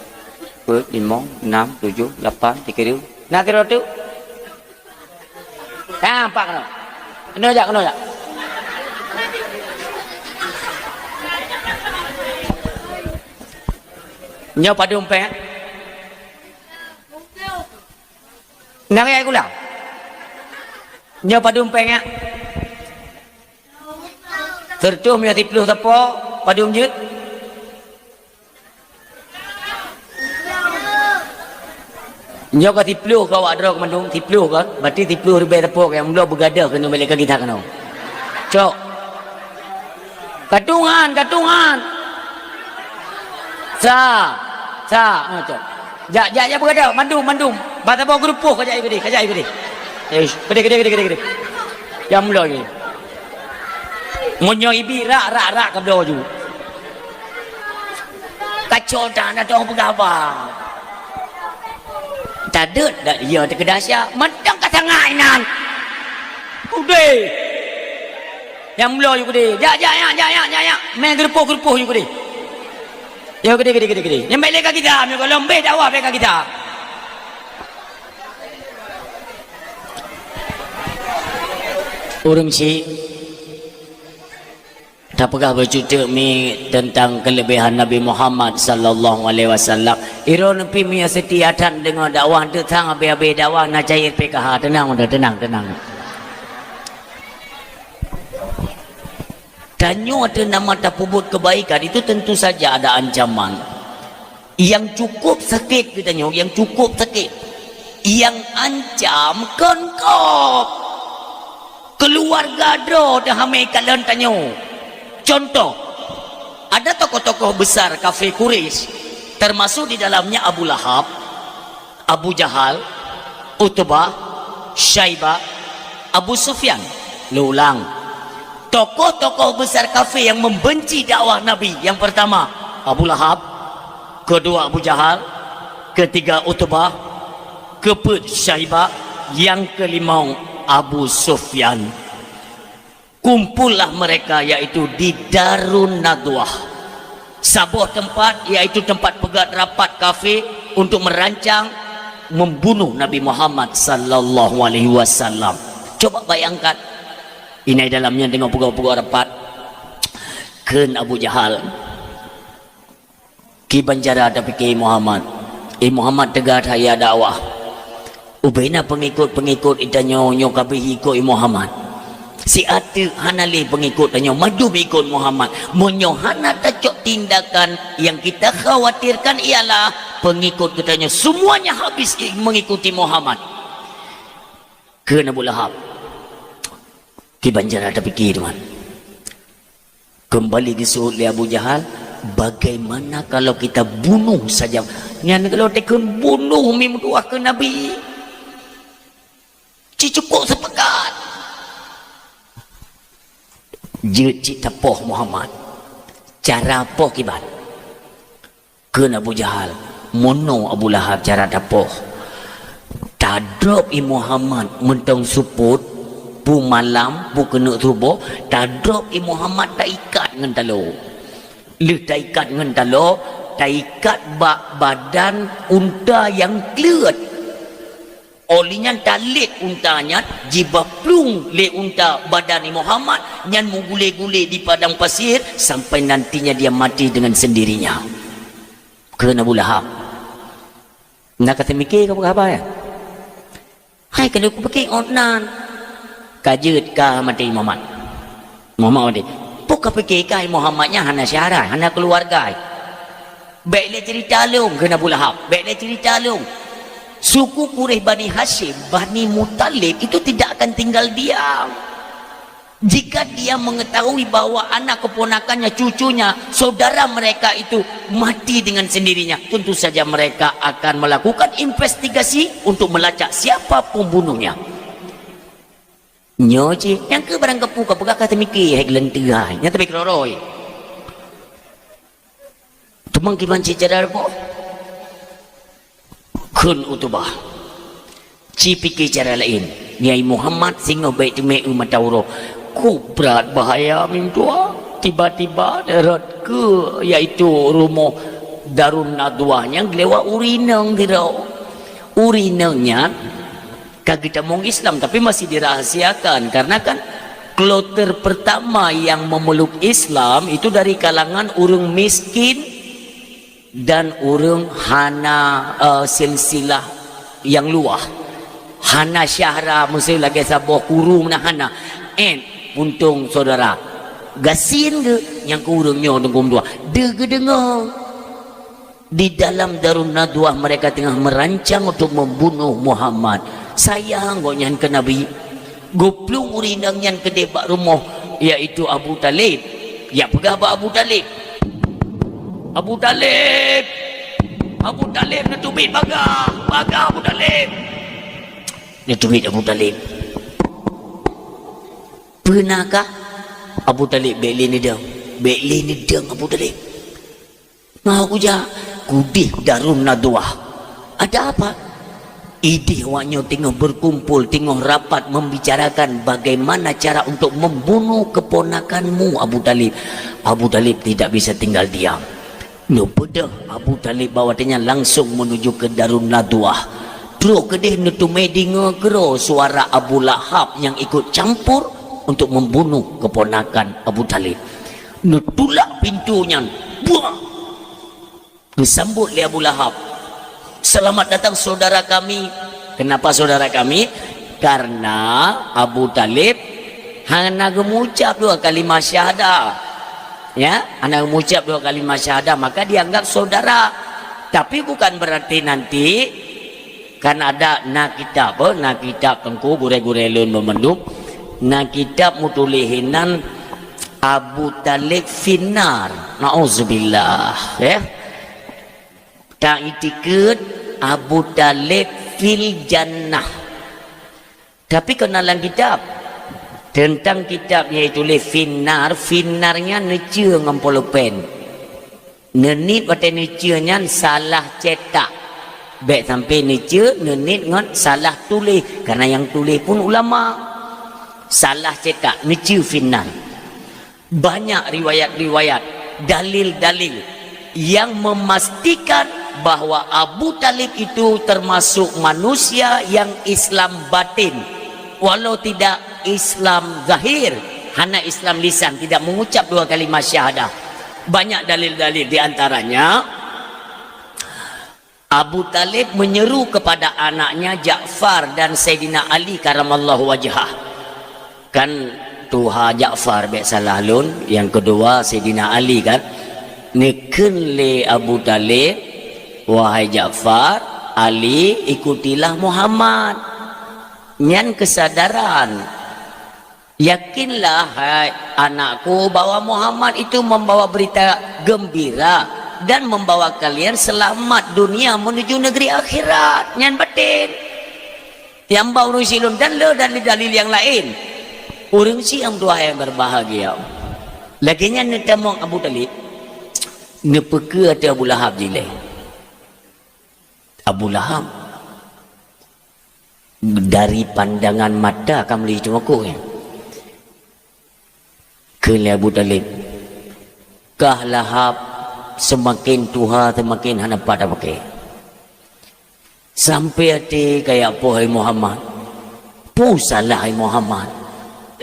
4 5 6 7 8 3. Nak kira tu. Nampak no. Kena jak. Nyo padum pe. Nak ai kula. Nyo padum pengak tertuh mia tipluh tapo padum jut nyo ka tipluh ka wak drok mandung tipluh ka berarti tipluh ribe tapo yang mula begadah kena balik kita kena cok katungan sa cok ja begadah mandum batapo grupuh kajai gede gede jam lo ni munyo ibi rak kabdo ju kacau tak nak tahu bergabar. Tak ada dak dia terkedasya medang kat tangan nan. Kude. Yang mula you kude. Ja. Main gerupuh you kude. Ya gede. Yang baik leka kita, mereka lembih dakwah mereka kita. Orang si tak pernah bercerita tentang kelebihan Nabi Muhammad sallallahu alaihi wasallam. Iron pi mi setiatan dengan dakwah tentang habis dakwah nak cair PKH. Tenang. Tanya ada nama tak pubut kebaikan itu tentu saja ada ancaman. Yang cukup sakit kita tanya, yang cukup sakit. Yang ancam konkop. Keluarga do dah hamil kalian tanya. Contoh, ada tokoh-tokoh besar kafir Quraisy, termasuk di dalamnya Abu Lahab, Abu Jahal, Utbah, Syaibah, Abu Sufyan. Ulang. Tokoh-tokoh besar kafir yang membenci dakwah Nabi. Yang pertama, Abu Lahab, kedua Abu Jahal, ketiga Utbah, keempat Syaibah, yang kelima Abu Sufyan. Kumpullah mereka yaitu di Darun Nadwah, sebuah tempat yaitu tempat pegat rapat kafir untuk merancang membunuh Nabi Muhammad sallallahu alaihi wasallam. Coba bayangkan, ini dalamnya tengok pegat rapat ken Abu Jahal ki banjara tapi ki Muhammad Muhammad tegar saya dakwah ubena pengikut itanyo nyo kabeh ikut Muhammad. Si ati hanali pengikut tanya maju ikut Muhammad. Monyo hana tacok tindakan yang kita khawatirkan ialah pengikut katanya semuanya habis mengikuti Muhammad. Ke Abu Lahab. Ki banjara ada fikir tuan. Kembali disuruh oleh Abu Jahal, bagaimana kalau kita bunuh saja? Yang kalau tekun bunuh mimduah ke Nabi. Cukup sepekat. Cik tepoh Muhammad cara poh kibat ke Abu Jahal mono Abu Lahab cara tepoh tadrop Muhammad mentong suput pu malam pu kena tubuh tadrop Muhammad tak ikat dengan talo le tak ikat dengan talo tak ikat badan unta yang kelut. Olinya talit untanya jibah plung le unta badan Muhammad nyan menggule-gule di padang pasir sampai nantinya dia mati dengan sendirinya. Kerana Abu Lahab nak kata mikir apa ya? Hai kalau aku pakai onan kajut ka mati Muhammad mati pok pakai kai Muhammadnya hana syarat hana keluarga baiklah cerita long kerana Abu Lahab baiklah cerita long. Suku Quraisy Bani Hashim, Bani Muttalib itu tidak akan tinggal diam. Jika dia mengetahui bahwa anak keponakannya, cucunya, saudara mereka itu mati dengan sendirinya, tentu saja mereka akan melakukan investigasi untuk melacak siapa pembunuhnya. Nyoji, yang ke barang kepu kata mikir hek lenterai, yang tapi keroroi. Tumang kiban cicara po. Kun Utbah cipiki cara lain Nyai Muhammad singo baik teme umatawro ku berat bahaya mintua tiba-tiba darat ke yaitu rumah Darun Nadwah yang lewat urinang dirau urinangnya kagita mong Islam tapi masih dirahasiakan karena kan kloter pertama yang memeluk Islam itu dari kalangan orang miskin dan urung hana silsilah yang luah hana syahra mesti lagi sabuh kurung na hana puntung saudara gasin ke yang kurungnya tengkum dua dengar di dalam Darun Nadwah mereka tengah merancang untuk membunuh Muhammad. Sayang gonyan ke Nabi goplung urinang yang ke debak rumah yaitu Abu Talib ya pegah Abu Talib netubit baga Abu Talib netubit Abu Talib pernahkah Abu Talib beli ni dong Abu Talib Mau kuja kudih Darun Nadwah. Ada apa? Ide awaknya tengah berkumpul, tengah rapat membicarakan bagaimana cara untuk membunuh keponakanmu Abu Talib. Abu Talib tidak bisa tinggal diam. Nupada Abu Talib bawatnya langsung menuju ke Darun Nadwah. Dro kedih nutumai dengar gero suara Abu Lahab yang ikut campur untuk membunuh keponakan Abu Talib. Nutulak pintunya. Buang. Disambut oleh Abu Lahab. Selamat datang saudara kami. Kenapa saudara kami? Karena Abu Talib hanya mengucap 2 kalimat syahadah. Ya, hanya mengucap 2 kalimat syahadah, maka dianggap saudara. Tapi bukan berarti nanti kan ada nak kitab tengku gure-gure leun memenduk. Nak kitab mutulihinan Abu Talib finar. Nauzubillah, ya. Tak itikut Abu Talib fil jannah. Tapi kenalan kitab tentang kitab yaitu finar, finarnya necia ngampolopen. Nenit pada necianya salah cetak. Baik sampai necia nenit ngan salah tulis, karena yang tulis pun ulama. Salah cetak, necia finar. Banyak riwayat-riwayat, dalil-dalil yang memastikan bahwa Abu Talib itu termasuk manusia yang Islam batin, walau tidak Islam zahir, hanya Islam lisan, tidak mengucap 2 kalimat syahadah. Banyak dalil-dalil, di antaranya Abu Talib menyeru kepada anaknya Ja'far dan Sayyidina Ali karamallahu wajhah. Kan Tuha Ja'far baik salah lun, yang kedua Sayyidina Ali kan. Neken le Abu Talib, wahai Ja'far, Ali ikutilah Muhammad. Nyan kesadaran. Yakinlah hai anakku bahwa Muhammad itu membawa berita gembira dan membawa kalian selamat dunia menuju negeri akhirat. Nyan batin. Yang bau silun dan le dalil-dalil yang lain. Orang siam dua yang berbahagia. Laginya netamong Abu Talib. Nepeka ada Abu Lahab jilai. Abu Lahab dari pandangan mata kamu lihat cuma aku ya. Kali Abu Talib kah Lahab semakin tuha semakin hana pada pakai sampai hati kayak apa hai Muhammad pusalah hai Muhammad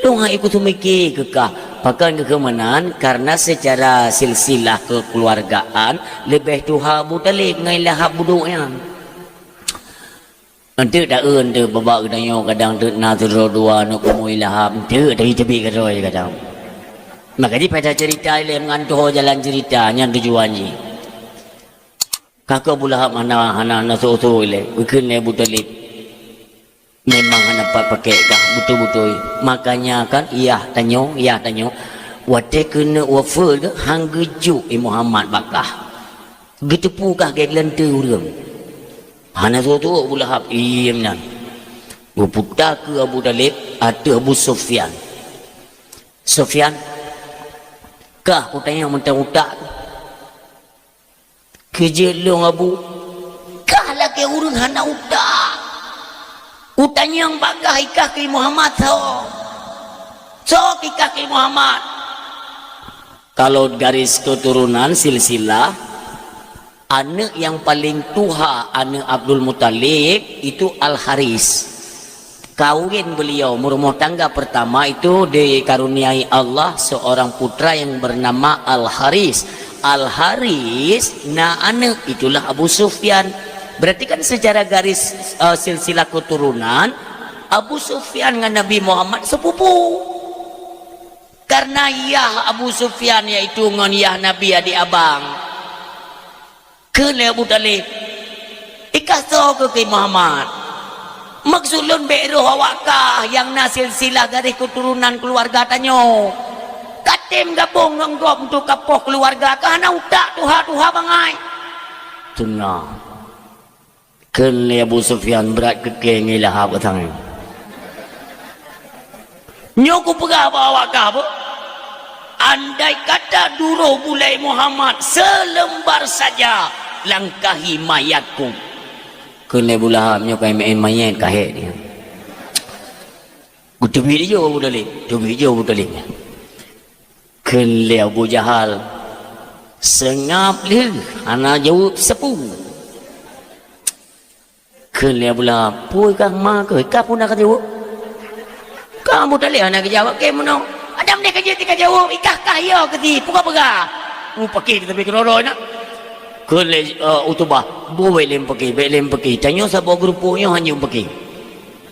lu nggak ikut mikir kekah pakai kekemenan karena secara silsilah kekeluargaan lebih tuha Abu Talib ngai Lahab buduknya. Nanti dah tu babak kadang kadang tu nak dua nak kumui Lahab tu dari tepi keroi kadang. Maka di pada cerita ile mengantuh jalan ceritanya tujuan ji. Kakak Abu Lahab hana so ile bikin Abu Talib. Memang hana pakai kah betul-betul. Makanya kan iya tanyo. Wate kena wafer ke hang gejuk Muhammad bakah. Getepu kah ke lente urang. Hana tu Abu Lahab iamnya. Berputar ke Abu Talib ada Abu Sufyan. Sufyan kah aku tanya mentang utak kejelong Abu kah lagi urun hana utak utanya yang bakah ikah ke Muhammad so ikah ke Muhammad. Kalau garis keturunan silsilah anak yang paling tuha anak Abdul Muttalib itu Al-Haris. Kawin beliau berumah tangga pertama itu dikaruniai Allah seorang putra yang bernama Al-Haris. Al-Haris na anak itulah Abu Sufyan. Berarti kan secara garis silsilah keturunan Abu Sufyan dengan Nabi Muhammad sepupu. Karena ya Abu Sufyan yaitu ngon ya Nabi adik abang. Kele Abu Talib ikaso ke Muhammad. Maksud lun beroh awakah yang nasil silah garis keturunan keluarga tanyo. Katim gabung ngonggop untuk kapoh keluarga kah na utak tuha bangai. Tengah. Kele Abu Sufyan berat keke ngi Lahab katang. Nyoku pegah awakah apa? andai kata duro bulai Muhammad selembar saja langkahi mayatku. Kena bulah nyokai main mayat kahek dia. Kutubi dia Abu Talib, tubi dia Abu Talib. Kena Abu Jahal sengap dia, anak jawab sepu. Kena bulah pui kang ma ke kapu nak jawab. Kamu Talib anak jawab ke mana? Ada mana kerja tika jawab ikah kaya ke ti pura-pura. Pakai tapi keroro nak. Kena Utubah boleh lem pakai tanya siapa grupnya hanya pakai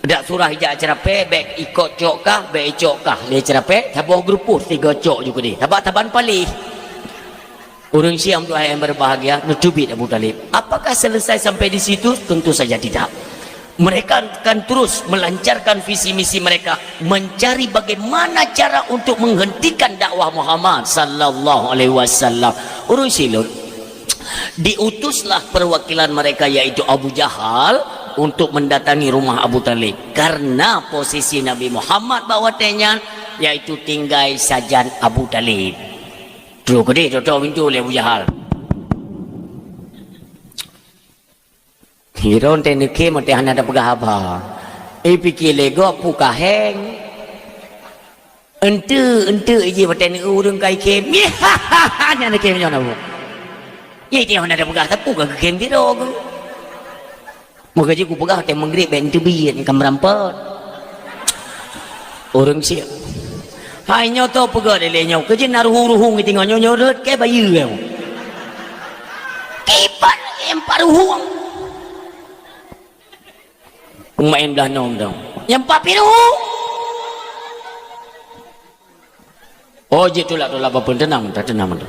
dak surah hijab cerape baik ikut cok kah baik cok kah le cerape siapa grup tiga cok juga ni taban palih orang Syiah untuk yang berbahagia nutubit Abu Talib. Apakah selesai sampai di situ? Tentu saja tidak. Mereka akan terus melancarkan visi misi mereka mencari bagaimana cara untuk menghentikan dakwah Muhammad sallallahu alaihi wasallam. Orang Syiah diutuslah perwakilan mereka yaitu Abu Jahal untuk mendatangi rumah Abu Talib karena posisi Nabi Muhammad bawa tenyan yaitu tinggal sajan Abu Talib. Terus gede tutup pintu oleh Abu Jahal. Hiron teneke mati hana ada pegah apa. Fikir lego puka heng. Ente ije paten urang kai kem. Hanya nak kem jana bu. Ye dia hana ada pegah tapu ke kem tiro ke. Moga je ku pegah tem mengrip ben tebi ni kamrampot. Orang Syiah. Hai nyo to pegah dele nyo ke je naruhung tinggal nyo ret ke bayu ke. Kipat empar ruhung. Main belah nom dong. Yang papi ruhung. Oh je tulak apa tenang tak tenang tu.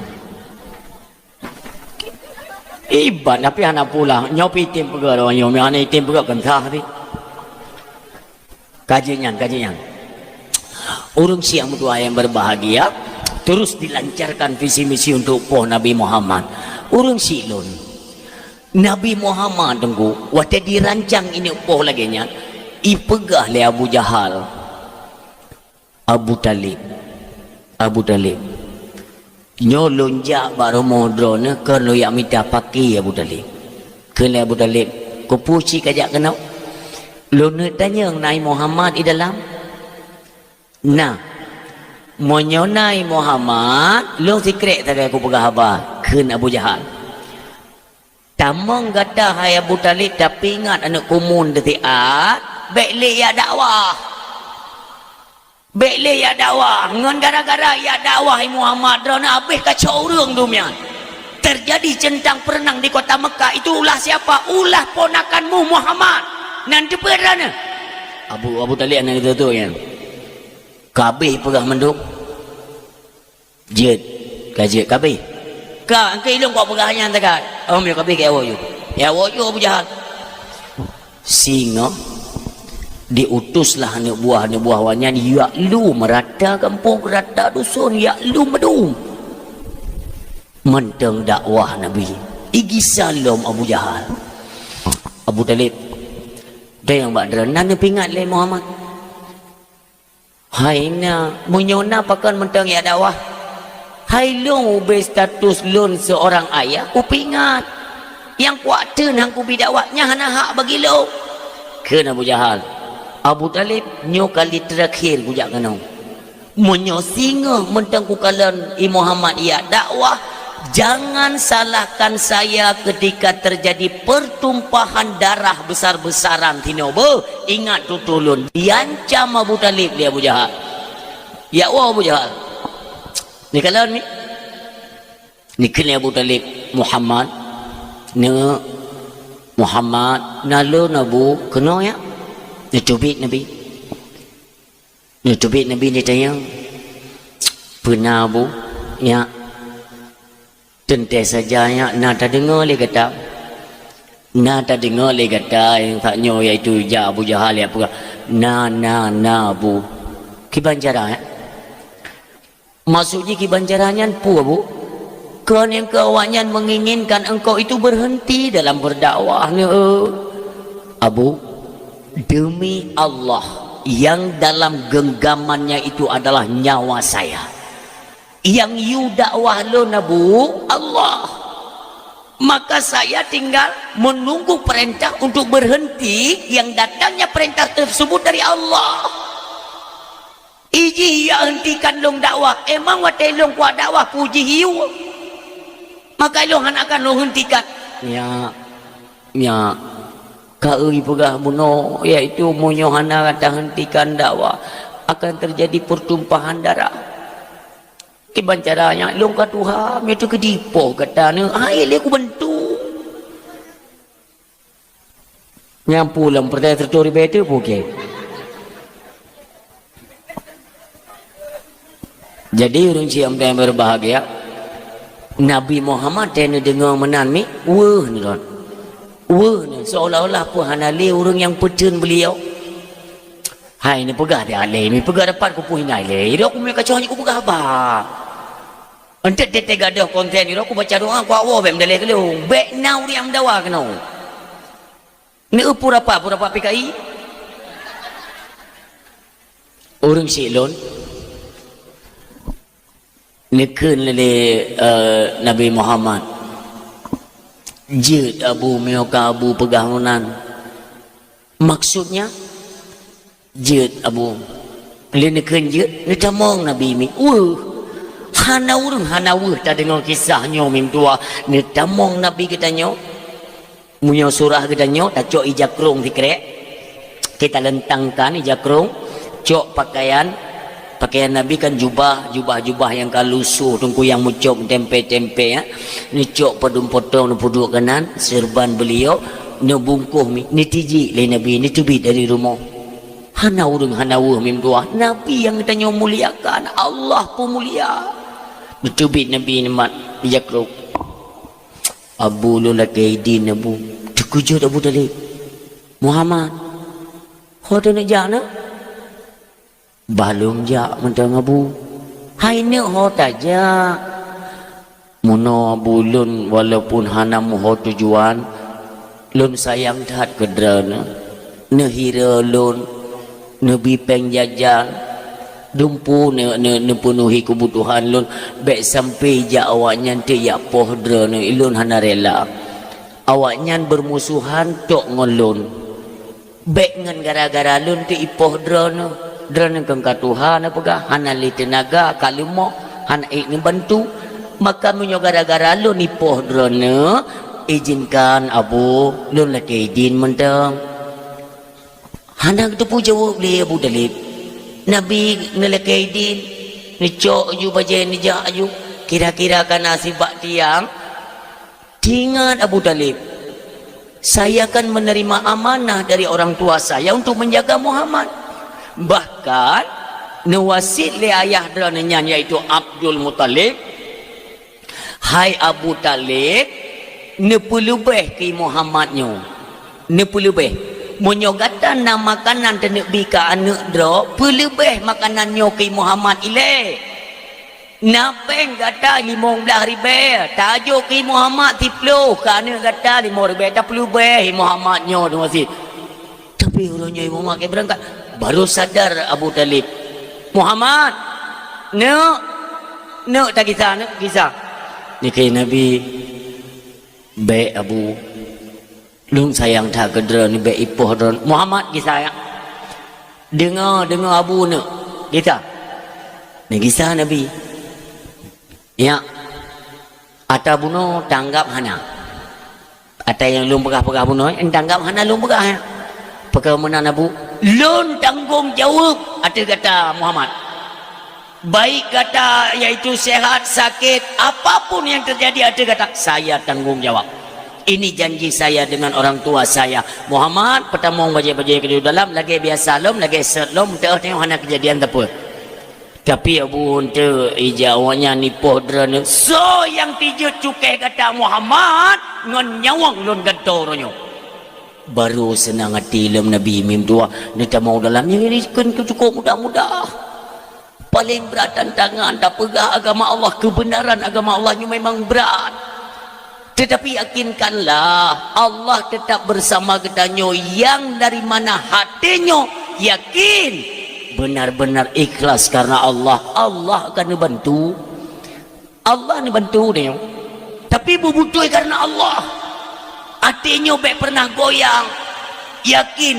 Iban tapi anak pula nyopi tim pegah orang nyomi anak tim pegah kentah tapi kajian orang Syiah berdua yang berbahagia terus dilancarkan visi misi untuk poh Nabi Muhammad. Orang Syiah Nabi Muhammad tunggu waktu dirancang ini poh lagi nya ipegah le Abu Jahal Abu Talib nyo lonjak baru modron ke lo yang minta pakai Abu Talib kena Abu Talib ko puci kajak kena lo nak tanya Nabi Muhammad di dalam nah menyonai Muhammad lo secret tak aku pegah apa kena Abu Jahal tamang kata hai Abu Talib tapi ingat anak kumun detiat baik le ya dakwah Bekle ya dakwah ngan gara-gara ya dakwah Muhammad drona habis kacau urang dunia. Terjadi centang perenang di kota Mekah itu ulah siapa? Ulah ponakanmu Muhammad. Nanti perana. Abu Talib anak itu tu kan. Kabeh pegah menduk. Jet kajet kabeh. Ka angke ilung kau pegahnya antakat. Yo kabeh ke awo yo. Ya awo yo Abu Jahal. Singa diutuslah anak buah wanya ya lu merata kampung merata dusun ya lu medum menteng dakwah Nabi igi salam Abu Jahal Abu Talib dia yang badran nana pingat le Muhammad hai na munyona pakan menteng ya dakwah hai lu be status lun seorang ayah ku pingat yang kuaten hang ku bidakwahnya hana hak bagi lu kena Abu Jahal Abu Talib nyo kali terakhir kujak kenau menyo singa mentang ku kalan Muhammad ya dakwah jangan salahkan saya ketika terjadi pertumpahan darah besar-besaran tinobo ingat tutulun diancam Abu Talib dia Abu Jahal ya Abu Jahal ni kalan ni kena Abu Talib Muhammad nalo nabu kena ya Nutubit Nabi ni tanya pernah bu ya tentu saja ya nak tak dengar le kata yang tak nyo iaitu ya Abu Jahal ya pula na bu kibanjara ya maksudnya kibanjaranya pu bu kan yang kawannya menginginkan engkau itu berhenti dalam berdakwah Abu demi Allah yang dalam genggamannya itu adalah nyawa saya yang you dakwah lo nabu Allah, maka saya tinggal menunggu perintah untuk berhenti yang datangnya perintah tersebut dari Allah. Iji ya hentikan long dakwah, emang watai long kuat dakwah puji hiu, maka long akan long hentikan ya kaui pegah buno, yaitu munyohana kata hentikan dakwah akan terjadi pertumpahan darah. Kiban caranya long ka Tuhan itu kedipo kata ni ai le ku bantu nyampulang pertanyaan tertori betul bukan. Jadi orang siam yang berbahagia Nabi Muhammad yang dengar menami wah ni kan wah ni seolah-olah pun hanali orang yang pecun beliau. Hai ni pegah dia alih ni pegah dapat ku puhin alih dia aku mereka cahaya ku pegah apa ente tete gadah konten ni aku baca doa ku awak bem dalih kelung back now dia mendawa kena ni pura apa PKI orang silon nekun lele Nabi Muhammad jid abu mioka abu pegah munan maksudnya jid abu lene kenjut ni tamong Nabi mi hanawur tak dengar kisahnya mim tua ni tamong Nabi katanya munyo surah katanya tak cok ijakrung dikrek kita lentangkan ijakrung cok pakaian Nabi kan jubah yang kalusuh tungku yang mucok tempe ya ni cok padum potong puduk kanan serban beliau ni bungkuh mi ni tiji le Nabi ni tubi dari rumah hanawur mim dua Nabi yang katanya muliakan Allah pun mulia betubit Nabi nimat yakruk Abu lu lakaidin Abu terkejut Abu Talib Muhammad hoda nak jana balum jak mentang Abu hai ne hoda jak muno Abu lun walaupun hanamu ho tujuan lun sayang tat kedrana nehira lun Nabi pengjajan dumpu ne penuhi kebutuhan lun baik sampai ja awaknya te ya pohdra ne ilun hana rela awaknya bermusuhan tok ngolun baik ngan gara-gara lun te ipohdra ne drana kang katuhan apa ga hana li tenaga kalumo hana ni bantu maka menyo gara-gara lun ipohdra ne izinkan Abu lun la kaidin mentang Hanak tu pun jawab boleh Abu Talib Nabi ngelakaidin ni cok ju baca ni jak ju kira-kira kan nasibak tiang ingat Abu Talib saya akan menerima amanah dari orang tua saya untuk menjaga Muhammad bahkan nawasid le ayah drananya yaitu Abdul Muttalib hai Abu Talib ne pelubeh ke Muhammadnya ne pelubeh menyogatan nama makanan tenek bika anak dro pelebih makanan nyoki Muhammad ile napeng kata 15 ribu tajuk ki Muhammad tipluh kerana kata 5 ribu tak pelebih Muhammad nyo tu masih tapi orangnya Muhammad ke berangkat baru sadar Abu Talib Muhammad ne tak kisah ni kaya Nabi baik Abu lung sayang tak kedra ni baik ipoh dron Muhammad kisah ya dengar Abu ne kisah ni kisah Nabi ya ata buno tanggap hana ata yang lung pegah buno tanggap hana lung pegah ya pegah menan Abu lun tanggung jawab ata kata Muhammad baik kata yaitu sehat sakit apapun yang terjadi ata kata saya tanggung jawab. Ini janji saya dengan orang tua saya Muhammad pertama baca-baca ke dalam lagi biasa lom lagi set lom tengok hana kejadian apa tapi Abu unta ijawanya ni pohdran so yang tiga cukai kata Muhammad ngon nyawang lon gantoronyo baru senang hati lem Nabi mim dua ni tak mau dalam yang ini kan cukup mudah-mudah paling berat tantangan tak pegah agama Allah kebenaran agama Allah memang berat. Tetapi yakinkanlah Allah tetap bersama ketanyo yang dari mana hatinya yakin benar-benar ikhlas karena Allah akan membantu Allah ni bantu dia. Tapi berbutuh karena Allah. Hatinya baik pernah goyang. Yakin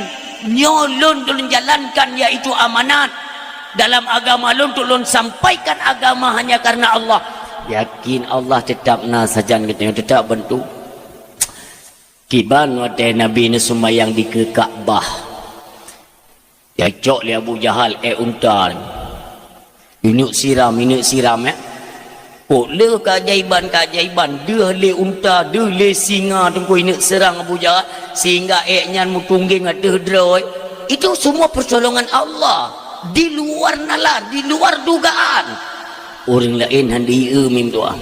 nyolon tulun jalankan iaitu amanat dalam agama lun tulun sampaikan agama hanya karena Allah. Yakin Allah tetap sajan kita tetap bantu. Kiban wate Nabi ni sembahyang di ke Kaabah. Ya cok li Abu Jahal unta. Minuk siram ya. Oh le keajaiban dia le unta dia le singa tunggu ini serang Abu Jahal sehingga nyan mutungging ada droi. Itu semua pertolongan Allah di luar nalar, di luar dugaan. Orang lain handi mim doa.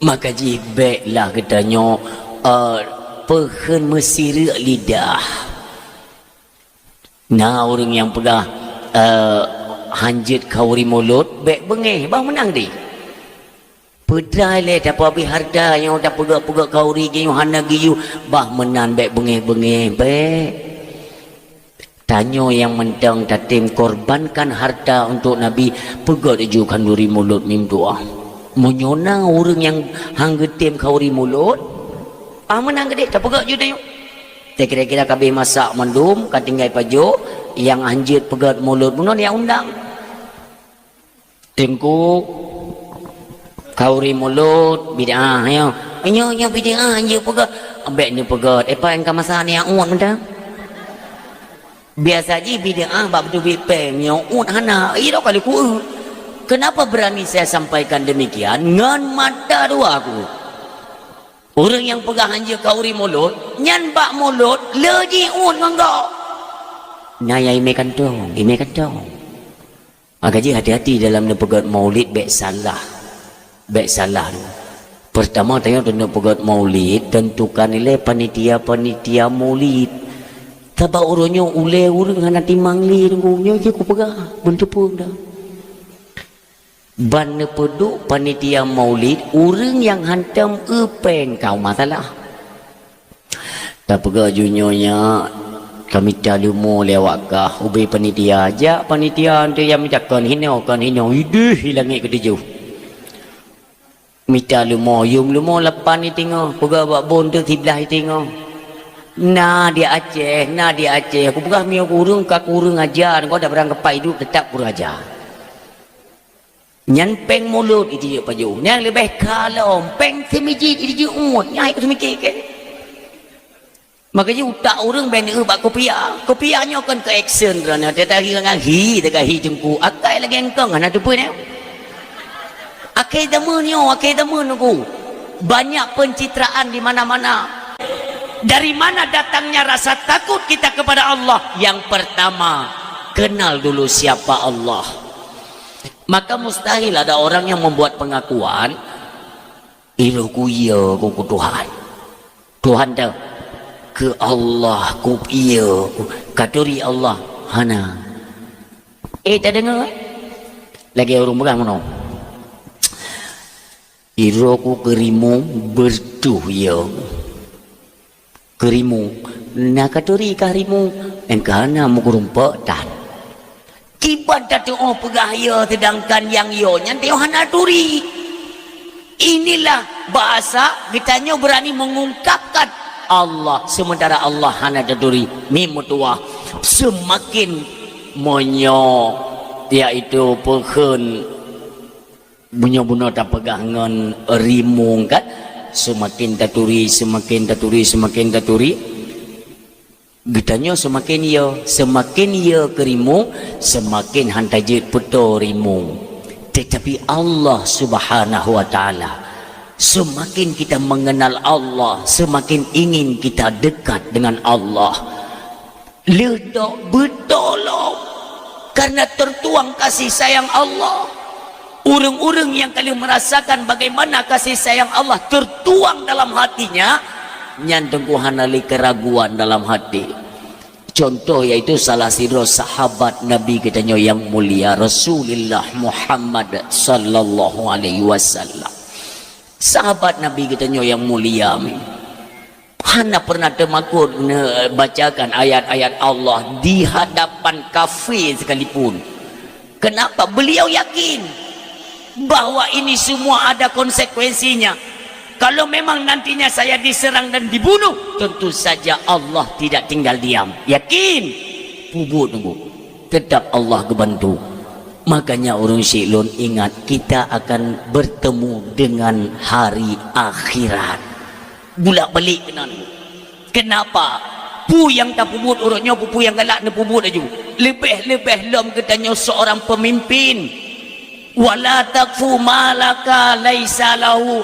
Maka jibeklah katanya pehen mesir lidah. Nah orang yang pegang hanjit kauri mulut bek bengeh bang menang di. Pedrai le dapat habis harta yang dapat pegak-pegak kauri giyu hana giyu bah menan bek bengeh-bengeh bek. Tanya yang mentang tatim korbankan harta untuk Nabi pegak dijukan duri mulut mim doa. Menyonang orang yang hanggetim kauri mulut menang gede tak pegak je tengok. Tak kira-kira kabeh masak mendum katinggai pajo yang anjit pegat mulut bunon yang undang. Tengku kauri mulut bid'ah ya. Yang bid'ah je pegat. Ambek ni pegat. Apa yang kau masak ni yang uat mentang? Biasa je bid'ah bab tu bipeng yang uat hana. Ira kali ku. Kenapa berani saya sampaikan demikian? Ngan mata dua aku. Orang yang pegang hanja kauri mulut, nyan bak mulut, leji uat nganggo. Naya ime kantong. Maka je hati-hati dalam pegat maulid baik salah. Pertama tengok tentang pegat maulid, tentukan nilai panitia maulid. Tabak orangnya ule orang hana timang li tunggunya je ku pegang bentuk pun dah. Ban peduk panitia maulid orang yang hantam epeng kau masalah. Tak pegang junyonya kami talumu lewakah ubi panitia aja panitia tu yang mintakan hinau idih hilangi ke tujuh. Mita lumo lepan ni tengok pegang bak bon tu tiblah tengok. Nah dia Aceh aku pegang mi kurung ajar kau dah berang kepai hidup tetap kurang ajar. Nyan peng mulut itu je paju. Yang lebih kalau peng semiji itu je nyai aku semikir kan. Makanya utak orang ben bak kopiahnya kan ke action kerana dia tak kira dengan hi jengku akai lagi engkang ana tu pun ya. Akai demen aku. Banyak pencitraan di mana-mana. Dari mana datangnya rasa takut kita kepada Allah? Yang pertama, kenal dulu siapa Allah. Maka mustahil ada orang yang membuat pengakuan iluku iya ku Tuhan. Tuhan dah ke Allah ku iya katuri Allah hana. Tak dengar lagi orang berang mana? Iroku kerimu bertuh ya. Kerimu nak katuri karimu engkana mukurumpak dan kibat datu pegaya sedangkan yang yo nyantai hana turi. Inilah bahasa kitanya berani mengungkapkan Allah sementara Allah hana turi mimutua semakin monyo yaitu pehen bunyo-bunyo tak pegangan rimung kan semakin taturi Getanya semakin ia kerimu semakin hantajit puto rimu. Tetapi Allah subhanahu wa ta'ala semakin kita mengenal Allah semakin ingin kita dekat dengan Allah. Ledak betul karena tertuang kasih sayang Allah. Orang-orang yang kalian merasakan bagaimana kasih sayang Allah tertuang dalam hatinya nyantengku hanali keraguan dalam hati. Contoh yaitu salah satu sahabat Nabi kitanya yang mulia Rasulullah Muhammad sallallahu alaihi wasallam. Sahabat Nabi kitanya yang mulia hana pernah termakut bacakan ayat-ayat Allah di hadapan kafir sekalipun. Kenapa? Beliau yakin bahwa ini semua ada konsekuensinya. Kalau memang nantinya saya diserang dan dibunuh, tentu saja Allah tidak tinggal diam. Yakin? Pubut tunggu. Tetap Allah kebantu. Makanya orang Syiklon ingat, kita akan bertemu dengan hari akhirat. Bulak balik kenan. Kenapa? Pu yang tak pubut orangnya, pu yang galak nak pubut aja. Lebih-lebih lom katanya seorang pemimpin. Wala takfu malaka laisa lahu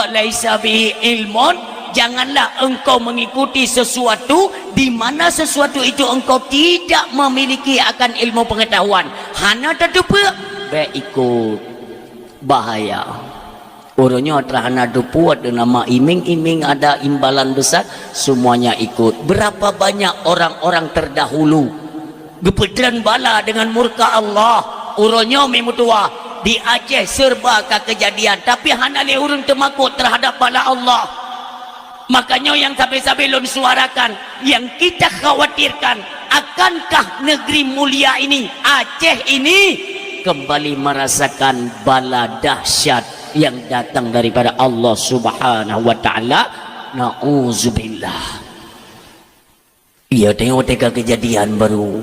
laisa bihi ilmun. Janganlah engkau mengikuti sesuatu di mana sesuatu itu engkau tidak memiliki akan ilmu pengetahuan. Hana terdupa baik ikut bahaya. Orangnya terhana dupu ada nama iming-iming, ada imbalan besar, semuanya ikut. Berapa banyak orang-orang terdahulu gepedran bala dengan murka Allah. Orangnya memutua di Aceh serba kejadian, tapi hana le urang termakut terhadap bala Allah. Makanya yang sampai-sampai lon suarakan, yang kita khawatirkan, akankah negeri mulia ini, Aceh ini, kembali merasakan bala dahsyat yang datang daripada Allah Subhanahu wa taala. Nauzubillah. Ia tengok kejadian baru.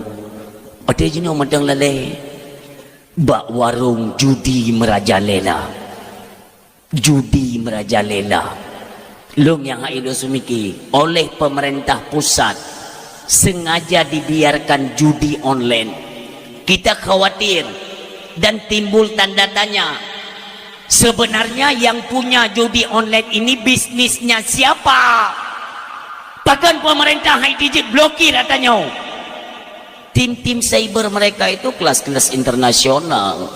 Ada jenis macam lalai. Bak warung judi merajalela. Judi merajalela. Long yang haido sumiki oleh pemerintah pusat sengaja dibiarkan judi online. Kita khawatir dan timbul tanda tanya. Sebenarnya yang punya judi online ini bisnisnya siapa? Bahkan pemerintah Haiti blokir katanya. Tim-tim cyber mereka itu kelas-kelas internasional.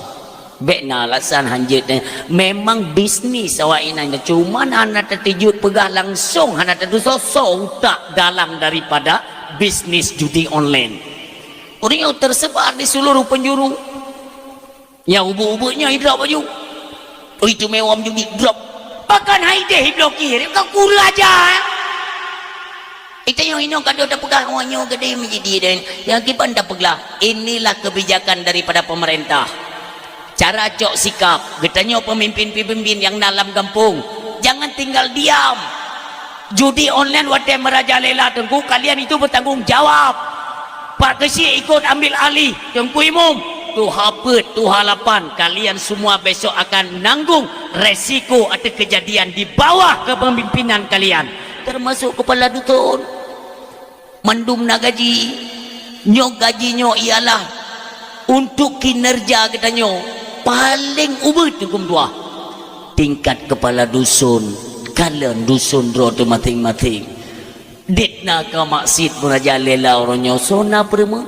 Bekna alasan hanjitnya memang bisnis awak ini, cuman anak tertijut pegah langsung anak tertusuk tak dalam daripada bisnis judi online. Orang yang tersebar di seluruh penjuru. Yang ubu-ubunya drop baju. Oh itu mewah judi drop. Bahkan Haideh blokir. Kau kurang aja. Itu yang ini kada ada pegang awaknya gede menjadi dan yang kita anda pegang. Inilah kebijakan daripada pemerintah. Cara cok sikap katanya pemimpin-pemimpin yang dalam kampung, jangan tinggal diam. Judi online wadah merajalela, tengku kalian itu bertanggung jawab. Pak Kesi ikut ambil alih, tengku imum tu hapet tu halapan, kalian semua besok akan menanggung resiko atau kejadian di bawah kepemimpinan kalian, termasuk kepala dusun. Mandum na gaji nyok gajinya ialah untuk kinerja katanya paling ubud hukum tua tingkat kepala dusun. Kalian dusun roda masing-masing ditna ka maksud merajalela orangnya sona perma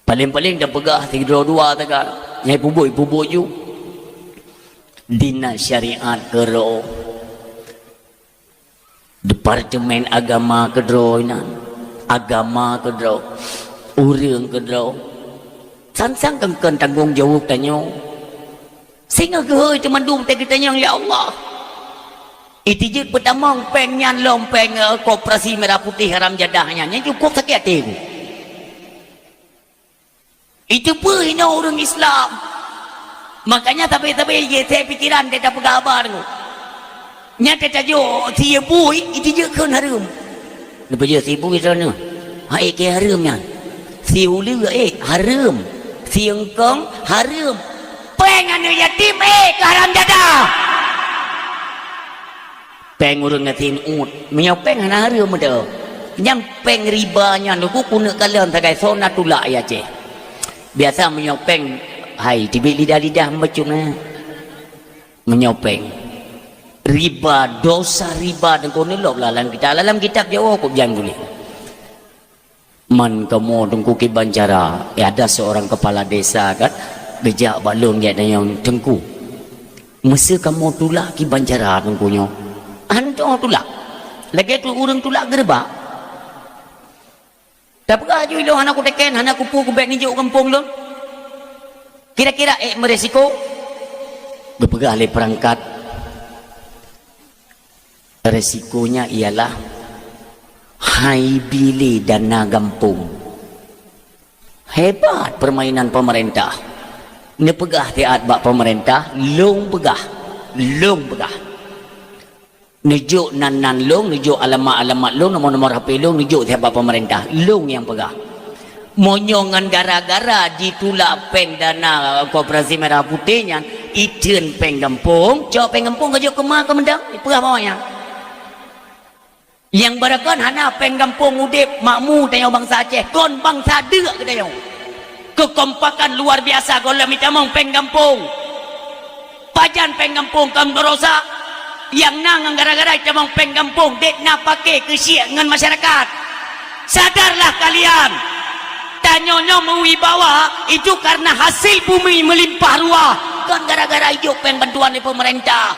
paling-paling dah pegah 3-2 tagak nyai pubuk you dina syariat kero Departemen Agama kedro inan, agama kedro, urang kedro, sansang kengken tanggung jawab tanyo. Sehingga ke itu mandum kita yang ya Allah. Itu je pertama pengyan lompeng Koperasi Merah Putih Haram Jadahnya, yang cukup sakit hati. Itu pun hina orang Islam. Makanya tapi saya pikiran kita pegabar tu. Nyata tajuk si bui itu je kan harum. Lepas je si bui sana. Hai ke harumnya. Si ulu harum. Si engkong harum. Peng anu yatim ke haram jadah. Peng urang ngatin ut. Menyopeng hana harum dah. Yang peng ribanya nu ku kuna kalian tagai sona tulak ya ce. Biasa menyopeng hai tibi lidah-lidah macam menyopeng. Riba, dosa riba dan kau nilok dalam kitab Jawa kau jangan boleh. Man kamu tengku ke Banjara, ada seorang kepala desa kan, bejak balung dia yang tengku. Masa kamu tulak ke Banjara tengkunya, antum tulak. Lagi tu orang tulak gerba. Tak pernah aja lo anak aku teken, anak aku pu baik ninjuk kampung lo. Kira-kira meresiko, berpegah oleh perangkat. Resikonya ialah hai bili dana gampung. Hebat permainan pemerintah. Ni pegah tiat bak pemerintah, long pegah. Nujuk nan long, nujuk alamat long, nomor HP long, nujuk tiap bak pemerintah. Long yang pegah. Monyongan gara-gara ditulak peng dana Koperasi Merah Putihnya, itun peng kampung, cok peng kampung kerja kemah ke mendang, pegah bawahnya. Yang berakan hana peng kampung udip makmu tayau bangsa Aceh, kon bangsa deuk ke tayau. Kekompakan luar biasa kalau minta mong peng kampung. Pajan peng kampung kam berosa yang nang gara-gara kita mong peng kampung dek na pakai kesiak dengan masyarakat. Sadarlah kalian. Tanyonyo mewibawa itu karena hasil bumi melimpah ruah. Kan gara-gara hidup peng bantuan dari pemerintah.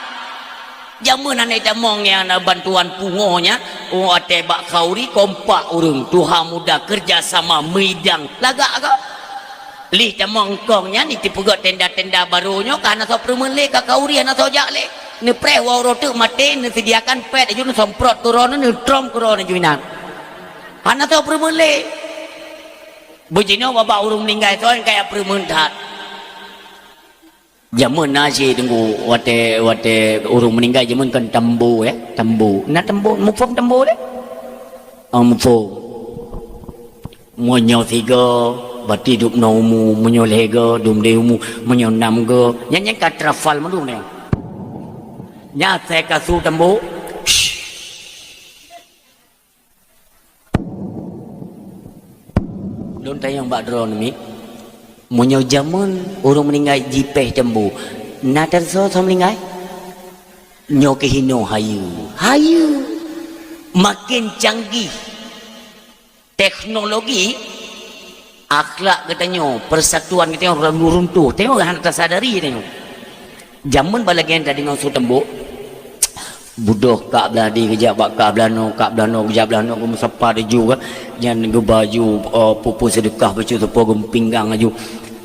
Jaman ane tamong yang bantuan pungonya, ate bak kauri kompak urung Tuhan muda kerja sama midang lagak ke? Lih tamong kongnya ni tipu got tenda-tenda barunya karena so permele ka kauri ana so jak le. Ni pre wa rotu mate ni sediakan pet aju ni somprot turun ni trom kurone juinan. Ana so permele. Bujino baba urung meninggal so kayak permentat. Jaman nasi tunggu wate urung meninggal jaman kan tambu ya, tambu. Na tambu mufom tambu deh. Mufom. Monyo tiga bati duk naumu menyolega dum deumu menyonam go nyanyi ka trafal madum ne nya saya kasu tambu don tayang bak drone mi monyo jaman urung meninggal jipeh tambu natar so meninggal nyo kehino hayu makin canggih teknologi akhlak katanya persatuan kita orang runtuh tengok hang tak sadari tengok zaman balagian tadi ngau sutembo budoh kak beladi kejap bak kak belano kejap belano ku mesapa dia juga jangan ke baju pupu sedekah baca tepo pinggang aju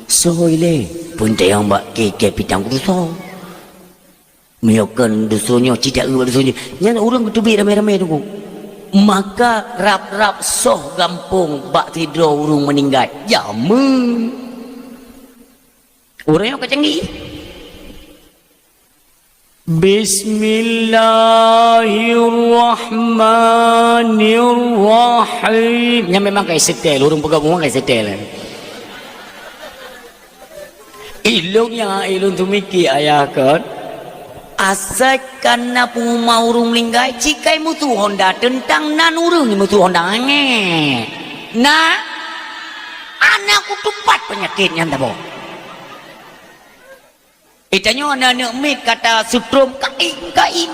soile pun tayang bak ke pitang kuso miokan dusunyo tidak dusunyo nyan urang ketubi ramai-ramai tunggu. Maka rap-rap soh gampung bak tidur urung meninggal jamu orang yang kecanggih Bismillahirrahmanirrahim yang memang kayak setel urung pegang kayak setel ilung tu mikir ayah kan asal karena mau urung linggai cikai mutu Honda tentang nan urung mutu Honda nge nah anakku tupat penyakitnya tabo itanya anak mit kata sutrum kain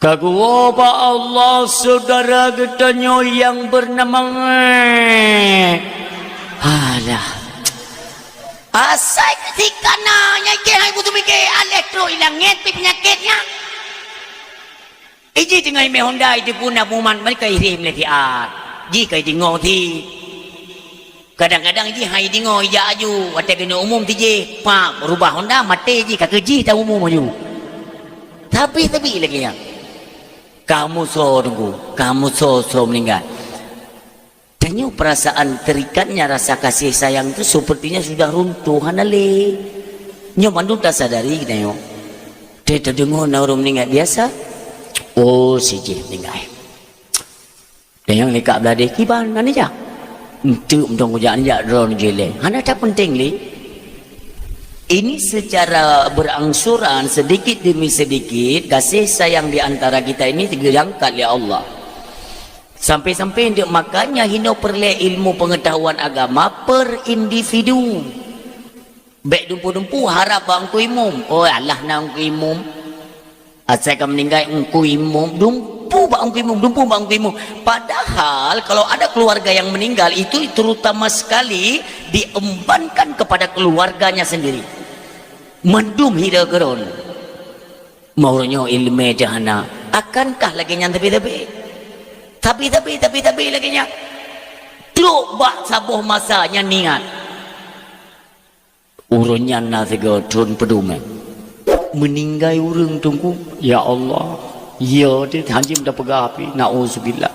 kagua Allah saudara getanya yang bernama alah asai ketika nanya jangan butuh mikir elektro hilang ngerti penyakitnya iji tinggal me Honda itu pun nabuman mereka irim letiat jika itu ngoti kadang-kadang iji hai di ngoi ja aju wate kena umum tije pak berubah Honda mate iji kakeji tak umum aju tapi lagi ya kamu so tunggu kamu so meninggal tanya perasaan terikatnya rasa kasih sayang itu sepertinya sudah runtuh hanale nyo mandung tak sadari kita nyo dia terdengar orang meninggal biasa oh si je meninggal dan yang lekak beladih kiban mana je untuk mendong ujak ni jak drone jele hana tak penting li ini secara berangsuran sedikit demi sedikit kasih sayang di antara kita ini diangkat oleh Allah sampai-sampai dia makanya hino perle ilmu pengetahuan agama per individu baik dumpu-dumpu harap bangku imum oh Allah nak angku imum asalkan meninggal angku imum dumpu bangku imum padahal kalau ada keluarga yang meninggal itu terutama sekali diembankan kepada keluarganya sendiri mendum hida geron maunya ilmu jahana akankah lagi yang tapi lagi nya truk bak sabuh masanya niat urunnya nasiga turun pedume meninggal urung tunggu ya Allah ya dia hanjim dah pegah api na'udzubillah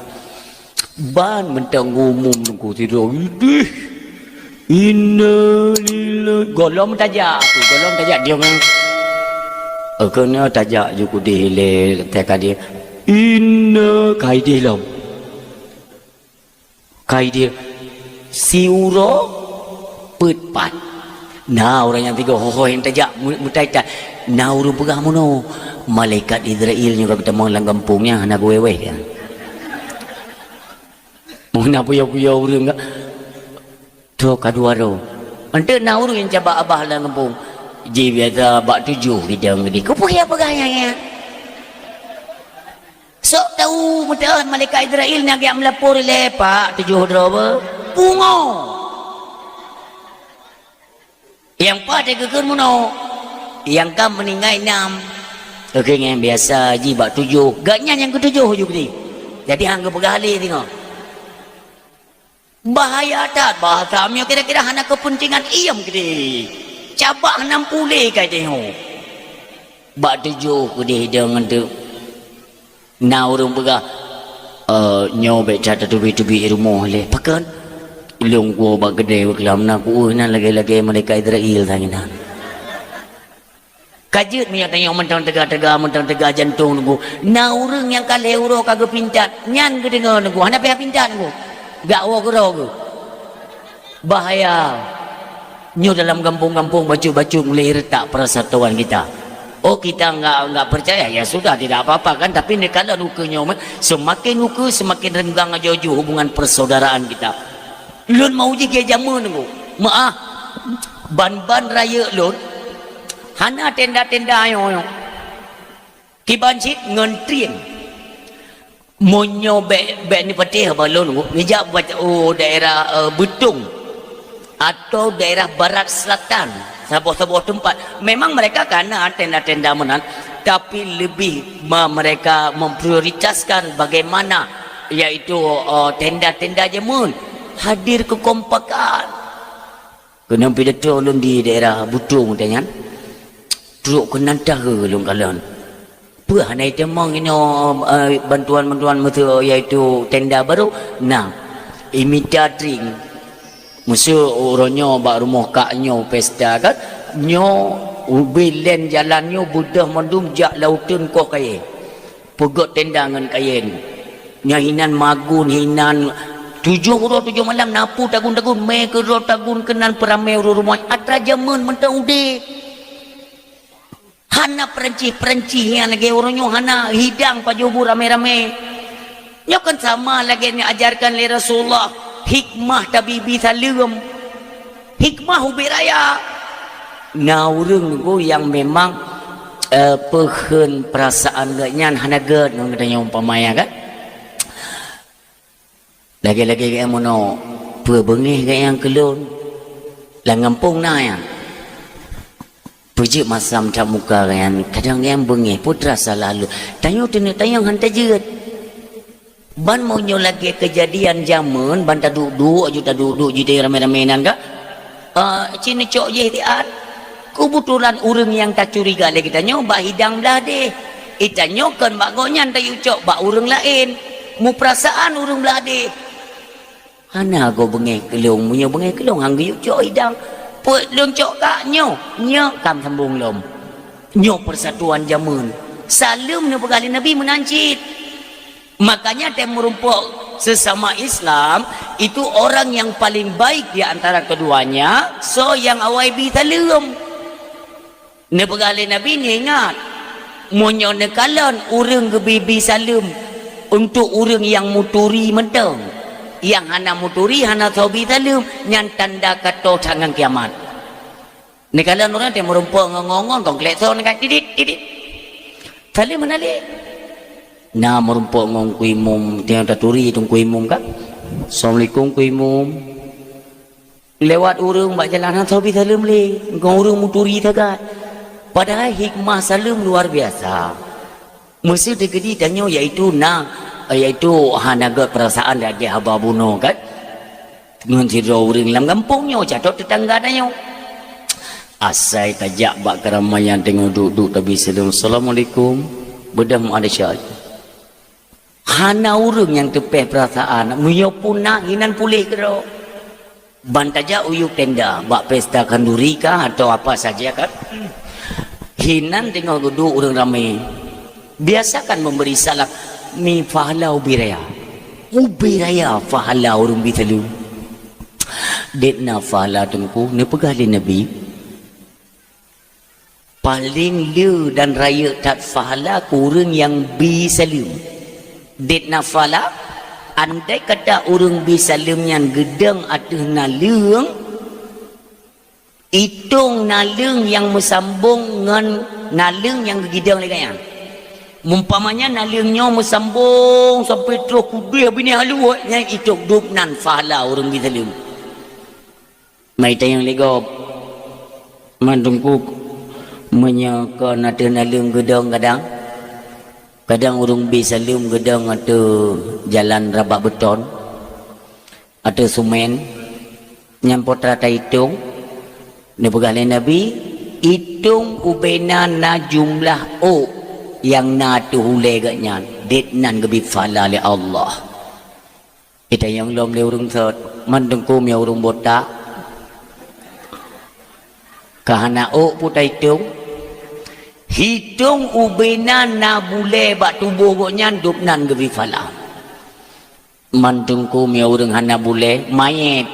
ban mentang umum tunggu tidur Inna lillahi golong tajak tu golong tajak dia memang kena tajak juga dia tekan dia inna kai dia lom kai dia siuro petpat nah orang yang tiga yang tajak mutai-tai nah urung pegah mono malaikat Israel juga kita mengelang kampungnya anak wewe dia mau nak puya-puya urung enggak tu kedua ro ante nah urung yang coba abah dalam kampung ji biasa bak 7 bidang ni kau punya pegahnya ya sok tahu mudah malaikat Israel nak yang melapor lepak 7 ro bungo yang pada keker muno yang kam meninggal 6 okey yang biasa ji bak 7 gaknya yang ke-7 juga ni jadi hang ke pegali tengok bahaya tak bahasa kami kira-kira hana kepentingan iam ke cabak 60 kai tengok bak 7 ke dia dengan tu na urung pegah nyobe cata tubi-tubi rumah le pakan ilung gua bak gede kelam na ku na lagi-lagi mereka Israel tanya kajut minyak tanya mentang tegak jantung nunggu na urang yang kale uro kagak pincat nyan ke dengar nunggu hana pihak pincat nunggu gak wo gero bahaya nyu dalam kampung-kampung baju-baju mulai retak persatuan kita oh kita enggak percaya ya sudah tidak apa-apa kan tapi ni kalau nukanya semakin nuka semakin renggang jauh hubungan persaudaraan kita lun mau je ke jaman nunggu maaf ban-ban raya lun hana tenda-tenda ayo kibancit ngentrien monyo be ni patih balon nunggu ngejak oh daerah Betung atau daerah barat selatan sebuah tempat memang mereka karena tenda-tenda menan tapi lebih mereka memprioritaskan bagaimana yaitu tenda-tenda jemun hadir kekompakan kena pidato ulun di daerah Butung dengan truk kena dah ulun kalian apa hanai temang ini bantuan-bantuan betul yaitu tenda baru nah imitating musuh orangnya bak rumah kaknya pesta kan nyo ubilen jalannya budah mandum jak lautan kau kaya pegot tendangan kaya ni hinan magun hinan 7 malam napu tagun-tagun me ke tagun kenan peramai rumah atra jaman mentang udik hana peranci yang lagi orangnya hana hidang pajubu rame-rame nyo kan sama lagi ni ajarkan oleh Rasulullah hikmah tabibi salam hikmah ubiraya naurung ku yang memang pehen perasaan gaknya hanagat ngadanya umpamanya kan lagi-lagi kayak mono perbengih kayak yang kelun lah ngampung na ya puji masam tak muka kan kadang yang bengih putra selalu tayang hantar jerat ban mau nyo lagi kejadian zaman ban tak duduk aja tak duduk jadi rame-ramenan kak cini cok je tiat kebetulan urang yang tak curiga lagi kita nyo bak hidang belah deh kita nyo kan bak gonyan tak cok bak urang lain mu perasaan urang belah deh hana go bengeh kelong munyo bengeh kelong hang yuk cok hidang put lung cok kak nyo kam sambung lom nyo persatuan zaman salam ni pegali nabi menancit makanya tem merumpuk sesama Islam itu orang yang paling baik di antara keduanya so yang awai bi talum ne pegali nabi ni ingat monyo ne kalon urang ke bibi salam untuk urang yang muturi menteng yang hana muturi hana thobi talum nyan tanda kato tangan kiamat ne kalon orang tem merumpuk ngongong tong klekson kat didit salim menalik na merumpuk ngong kuimum tiang taturi tung kuimum kan assalamualaikum kuimum lewat urung bak jalan hang sabi salam le ngong urung muturi takat padahal hikmah salam luar biasa mesti digedi tanyo yaitu yaitu hanaga perasaan lagi haba buno kan ngan siro urung lam kampungnya catot tetangga danyo asai tajak bak keramaian tengok duduk tapi salam assalamualaikum bedah mu ada syarat hana urung yang tepeh perasaan muyo punah hinan pulih kero bantaja uyuk tenda bak pesta kanduri kah atau apa saja kan, hinan tengok duduk orang ramai, biasakan memberi salam mi fahala ubiraya fahala orang bitalu detna fahala tengku ne pegali nabi paling le dan raya tak fahala kurang yang bisalim detna fahala. Andai kata orang bisa lemnyan gedang atau nalung, hitung nalung yang mesambung dengan nalung yang gedang lagi kan. Mumpamanya nalungnya mesambung sampai terus kudih bini halu, yang itu dubnan fahala orang bisa lem. Mai tayang lego, mandungku menyaka nada nalung gedang kadang. Kadang orang bisa lem gedang atau jalan rabak beton atau sumen nyampot rata hitung ni pegalai Nabi hitung ubena na jumlah o yang na tu hulai gaknya detnan gebi fala li Allah ita yang lom le urung sot mandengkum ya urung botak kahana o putai hitung hitung ubena na bule bak tubuh goknya dupnan gebi fala mantungku mia urang hana bule mayet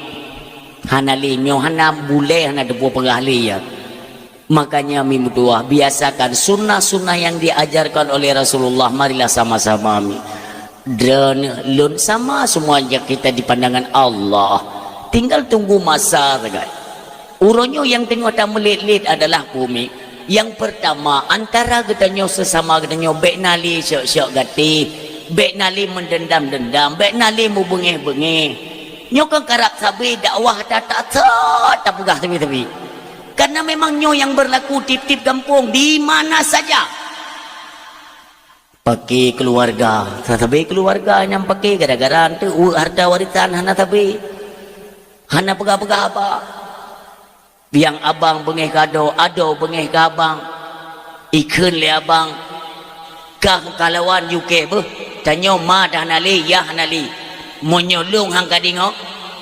hana li mia hana bule hana depu pengahli ya makanya mi mutuah biasakan sunnah-sunnah yang diajarkan oleh Rasulullah marilah sama-sama mi dan lun sama semuanya kita di pandangan Allah tinggal tunggu masa saja uronyo yang tengok tak melit-lit adalah bumi. Yang pertama antara katanya sesama katanya bek nali syok-syok gati bek nali mendendam-dendam bek nali mu bengeh-bengeh nyokang karak sabi dakwah tak pegah tepi-tepi karena memang nyo yang berlaku tip-tip kampung di mana saja pakai keluarga tapi keluarga yang pakai gara-gara tu harta warisan hana tapi hana pegah-pegah apa yang abang bengeh kado ado bengeh ke abang ikun le abang kah kalawan UK beh tanyo ma dah nali ya nali monyolong hang kadingo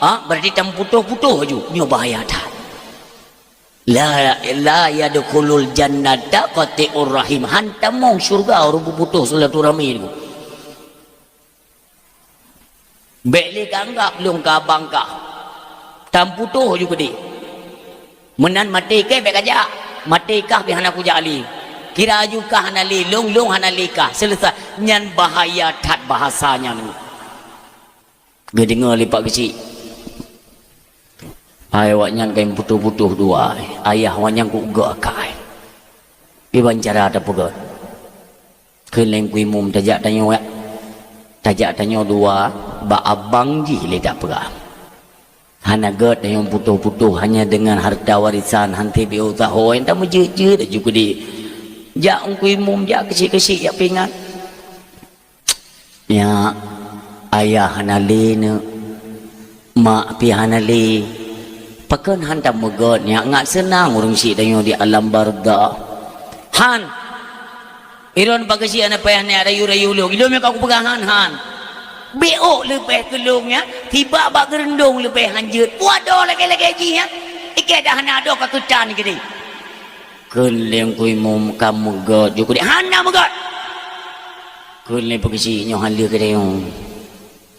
berarti tam putuh-putuh ju nyo bahaya dah la yadkhulul jannata qati'ur rahim hantamong syurga orang putuh silaturahmi itu beli kanggap lung ka abang kah tam putuh juga di menan mati ke bek aja mati kah bihana ku jali kira aju kah hanali lung hanali kah selesai nyan bahaya tat bahasanya ni gedengar lipat kecil ayah waknya kain putuh-putuh dua ayah waknya ku gak kai iban cara ada pegat keleng ku imum tajak tanya dua ba abang ji le tak pegang hana gad yang putuh-putuh hanya dengan harta warisan hanti bi utaho entah meje-je dah juga di jak ungku imum jak kecil-kecil ya pingat ya ayah hanali ne mak pi hanali pakan hanta megad nya ngat senang urang si dayo di alam barda han iron bagasi ana payah ne rayu-rayu lu gilo me ka ku pegangan han BO lebih kelungnya tiba bak gerendung lebih hanjut waduh lagi-lagi ji ya ikat dah nado ka ketan gini keleng ku imum kamu god juga di hana megad keleng pegisi nyo halir ke dia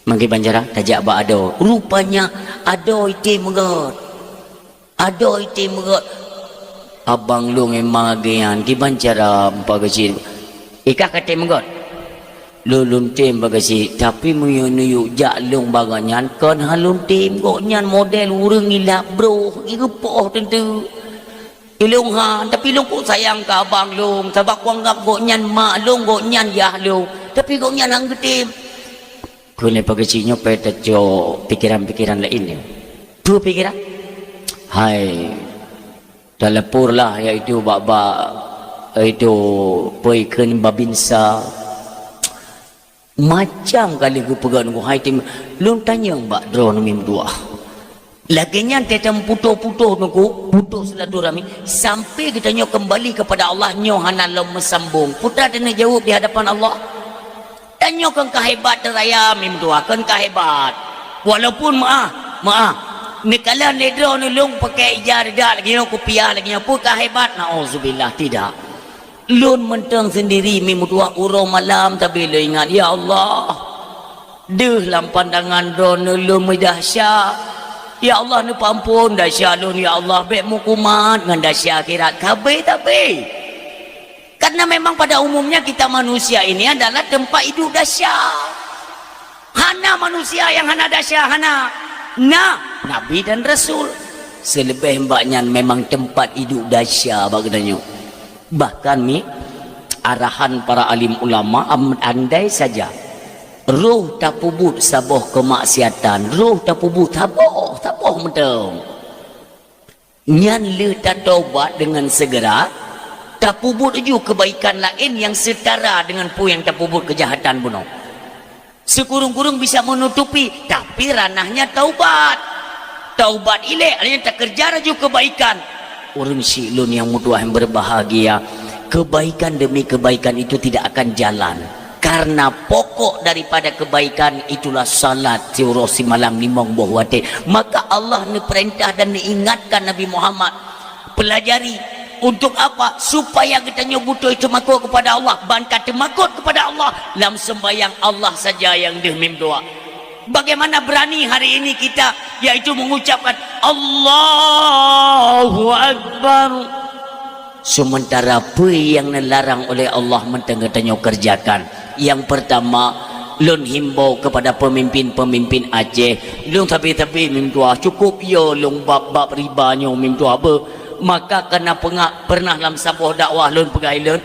mangki banjara tajak ba ado rupanya ado ite megad ado ite megad abang lu memang gian ki banjara pegisi ikak kate megad lulun tim bagasi tapi muyuk jak lung baganyan kan halun tim goknyan model urang ilap bro igepoh tentu ilung han tapi lung ku sayang ka abang lung sebab ku anggap goknyan mak lung goknyan yah lung tapi goknyan hang tim kune bagasi nyo peta jo pikiran-pikiran lain ni dua pikiran hai telepur lah iaitu baba itu poiken babinsa macam kali ku pegang ku hai tim lun tanya mbak drone mim dua laginya tetem putuh-putuh nuku putuh silaturahmi sampai kita nyo kembali kepada Allah nyo hana lom mesambung putra kena jawab di hadapan Allah dan nyo kan kehebat raya mim dua kan kehebat walaupun maaf Ni kala nedro nulung pakai ijar dak lagi no kopiah lagi apa kah hebat nauzubillah tidak. Lun menteng sendiri mi mutua urang malam tapi lo ingat ya Allah. Deh lam pandangan drone nulung dahsyat. Ya Allah ni pampun dahsyat lun ya Allah bek mu kumat ngan dahsyat akhirat kabeh tapi. Karena memang pada umumnya kita manusia ini adalah tempat hidup dahsyat. Hana manusia yang hana dahsyat hana. Nah, Nabi dan Rasul selebih mbaknya memang tempat hidup dahsyat bagdanya. Bahkan ni arahan para alim ulama andai saja roh tak pubut saboh kemaksiatan, roh tak pubut taboh mentang. Nyan le tak taubat dengan segera, tak pubut juga kebaikan lain yang setara dengan pu yang tak pubut kejahatan bunuh. Sekurung-kurung bisa menutupi, tapi ranahnya taubat. Taubat ilek, artinya tak kerja juga kebaikan. Orang silun yang mudah yang berbahagia, kebaikan demi kebaikan itu tidak akan jalan. Karena pokok daripada kebaikan itulah salat teorosi malam limang buah wate. Maka Allah ni perintah dan diingatkan Nabi Muhammad. Pelajari. Untuk apa? Supaya kita butuh itu makut kepada Allah. Bangkat makut kepada Allah. Dalam sembahyang Allah saja yang dihmim doa. Bagaimana berani hari ini kita yaitu mengucapkan Allahu Akbar. Sementara apa yang dilarang oleh Allah mentengah-tengah kerjakan. Yang pertama, lun himbau kepada pemimpin-pemimpin Aceh. Lun tapi mim doa cukup ya lun bab-bab ribanya mim doa apa. Maka kena pernah dalam sabuah dakwah lun pegai lun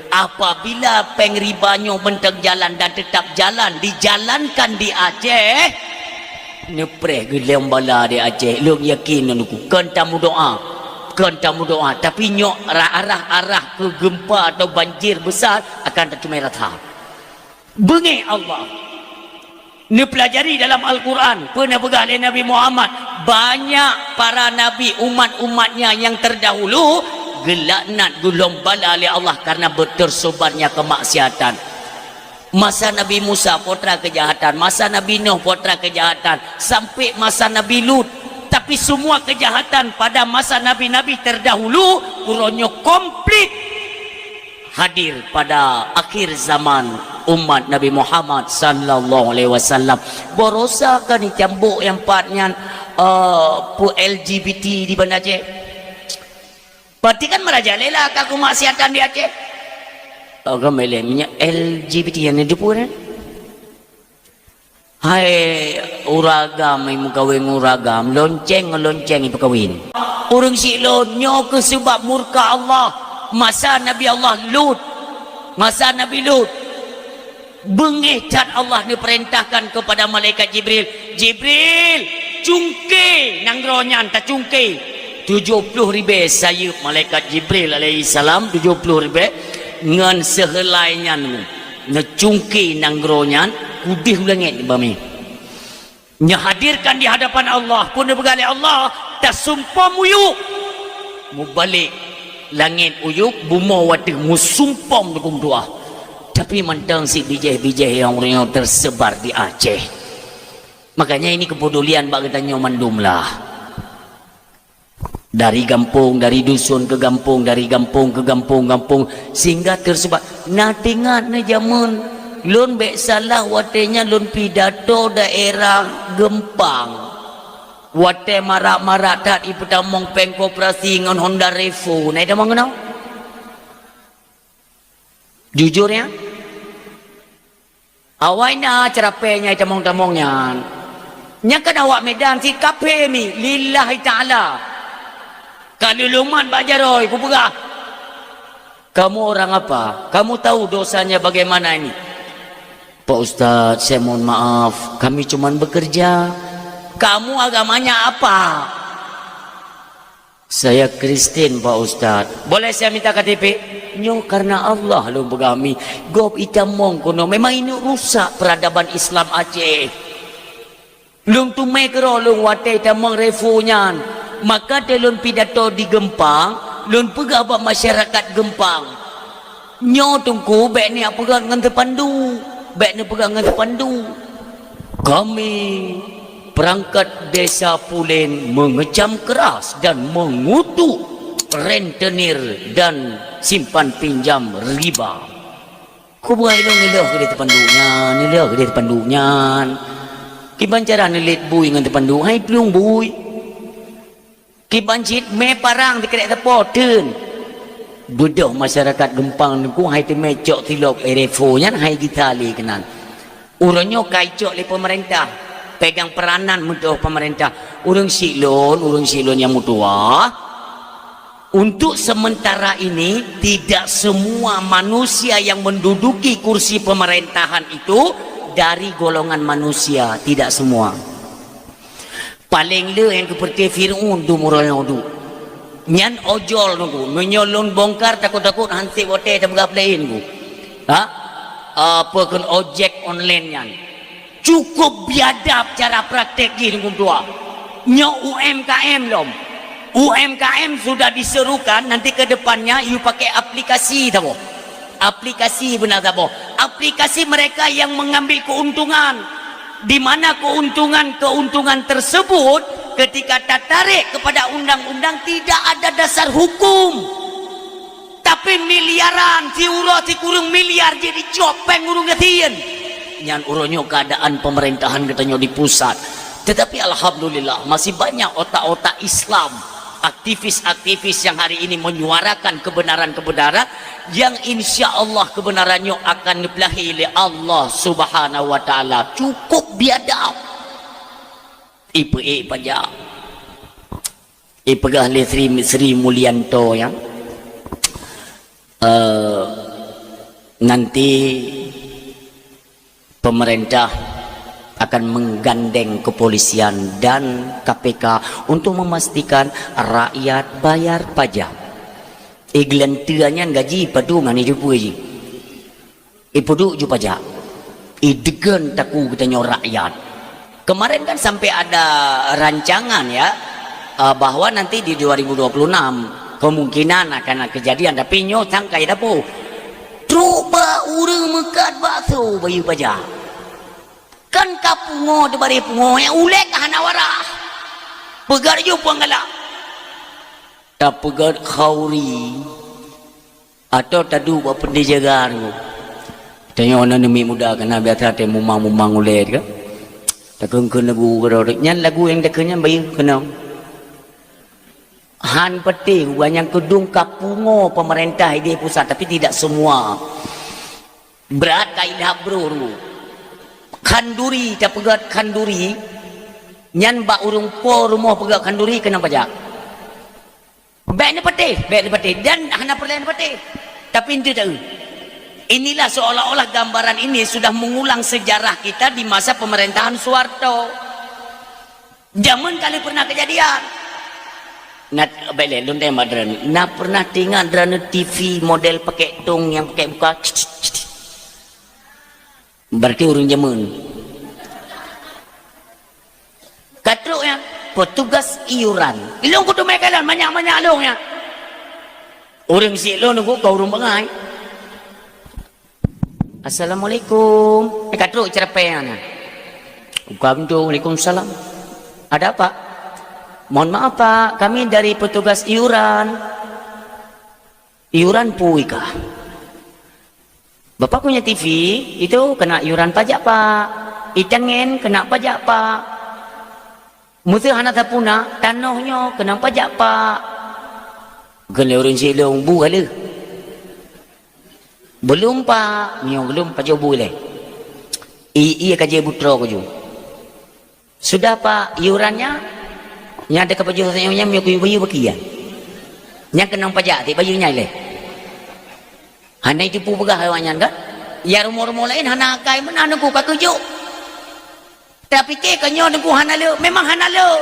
apabila pengribanya menteng jalan dan tetap jalan dijalankan di Aceh nepreh gelem bala di Aceh lun yakin nuku kan tamu doa tapi nyok arah ke gempa atau banjir besar akan tercemai rata bengi Allah. Ni pelajari dalam Al-Quran pernah pegang oleh Nabi Muhammad banyak para nabi umat-umatnya yang terdahulu gelaknat gulung bala oleh Allah karena bertersebarnya kemaksiatan. Masa Nabi Musa putra kejahatan, masa Nabi Nuh putra kejahatan, sampai masa Nabi Lut. Tapi semua kejahatan pada masa nabi-nabi terdahulu kurangnya komplit hadir pada akhir zaman umat Nabi Muhammad sallallahu alaihi wasallam. Borosa kan cambuk yang partnya LGBT di Banda Aceh. Berarti kan merajalela kaku maksiatan di Aceh. Agak melemnya LGBT yang hidup kan. Hai uragam yang kawin uragam lonceng itu kawin. Orang silonyo ke sebab murka Allah. Masa Nabi Lut bengih cat Allah diperintahkan kepada malaikat Jibril cungke nangronyan tak cungke 70 ribu sayup malaikat Jibril alaihi salam 70 ribu ngan sehelainya ngecungke nangronyan kudih langit bami nyahadirkan di hadapan Allah pun bergali Allah tak sumpah muyuk mubalik langit uyuk buma watih musumpam dukung doa tapi mentang si bijih-bijih yang orang tersebar di Aceh. Makanya ini kepedulian bagi tanya mandum lah. Dari kampung, dari dusun ke kampung, dari kampung ke kampung sehingga tersebar. Nah tingat na zaman lun bek salah watenya lun pidato daerah Gempang. Wate marak-marak tak iputamong pengkoperasi ngan Honda Revo. Nah, dah mengenal? Jujur ya? Awalnya cerapenya itamong-tamongnya. Nyakan awak medan si kape mi lillahi ta'ala. Kalau luman bajaroy ku pegah. Kamu orang apa? Kamu tahu dosanya bagaimana ini? Pak Ustaz, saya mohon maaf. Kami cuma bekerja. Kamu agamanya apa? Saya Kristen Pak Ustaz. Boleh saya minta KTP? Nyo karena Allah lu begami. Gob itamong kuno. Memang ini rusak peradaban Islam Aceh. Lung tumai kero lung wate itamong refunya. Maka telun pidato di Gempang, lun pegah buat masyarakat Gempang. Nyo tungku bek ni apa ngan terpandu. Bek ni pegang ngan terpandu. Kami perangkat desa Pulen mengecam keras dan mengutuk rentenir dan simpan pinjam riba. Kau buat nilah ke dia terpanduknya, nilah ke dia terpanduknya. Kiban cara nilit bui dengan terpanduk, hai pelung bui. Kiban cit me parang di kedai tepoten. Bedah masyarakat Gempang ni ku hai te mecok tilok erefo nya hai gitali kenan. Urangnya kaicok le pemerintah. Pegang peranan mudah pemerintah. Urang silon yang mutua. Untuk sementara ini tidak semua manusia yang menduduki kursi pemerintahan itu dari golongan manusia, tidak semua. Paling le yang seperti Fir'aun tu muralnya tu. Nyan ojol nunggu, menyolong bongkar takut-takut hansi wote tabgap lain ku. Ha? Apa kan ojek online nyan. Cukup biadab cara praktek ni nunggu tua. Nyo UMKM lom. UMKM sudah diserukan nanti ke depannya you pakai aplikasi tahu. Aplikasi benar tahu. Aplikasi mereka yang mengambil keuntungan. Di mana keuntungan tersebut ketika tertarik kepada undang-undang tidak ada dasar hukum. Tapi miliaran si urang si kurung miliar jadi copeng urung getien. Nyan uronyo keadaan pemerintahan katanya di pusat. Tetapi alhamdulillah masih banyak otak-otak Islam, aktivis-aktivis yang hari ini menyuarakan kebenaran-kebenaran yang insya Allah kebenarannya akan dipelahi oleh Allah Subhanahu wa taala. Cukup biadab. Ipe pajak. Ipegah le Sri Mulyanto yang nanti pemerintah akan menggandeng kepolisian dan KPK untuk memastikan rakyat bayar pajak. Iglantiannya gaji padungan ni jupu ji. Ipuduk ju pajak. Idegen taku katanya rakyat. Kemarin kan sampai ada rancangan ya bahwa nanti di 2026 kemungkinan akan ada kejadian, tapi nyo sangkai dapo. Coba urang mekat bakso bayu pajak. Kan kapungo de bari pungo yang ulek hana warah. Pegar ju panggala. Ta pegar khauri. Atau tadu ba pendijagan ku. Tanya ona nemi muda kana biasa te mumang ulet ka. Ta keun lagu ka nyan lagu yang dekenya bayu kena. Han penting banyak kedung kapungo pemerintah di pusat tapi tidak semua. Berat kaidah bro. Kanduri tak pegat kanduri nyan ba urung po rumah pegat kanduri kena pajak baik ni patih dan hana perlahan patih tapi itu tahu inilah seolah-olah gambaran ini sudah mengulang sejarah kita di masa pemerintahan Soeharto zaman kali pernah kejadian nak baik lontai madran nak pernah tinggal drama TV model pakai tong yang pakai buka berarti urung jaman katruk yang petugas iuran ilong kudu mereka dan banyak-banyak along ya urung si lo nunggu kau urung bangai Assalamualaikum katruk cerpen Waalaikumsalam ada apa mohon maaf pak kami dari petugas iuran pui kah Bapak punya TV itu kena iuran pajak pak, itangen kena pajak pak, musuh anak tapuna tanahnya kena pajak pak. Kena orang silong bu ada? Belum pak, miong belum pajak bu le. Iya kaji putra kaju. Sudah pak iurannya, yang ada kepajutannya yang miong bayu bagian, yang kena pajak ti bajunya le. Hana itu pu pegah hewannya kan? Ya rumah-rumah lain hana kai mana nunggu kakujuk. Tapi ke kanyo nunggu hana le, memang hana le.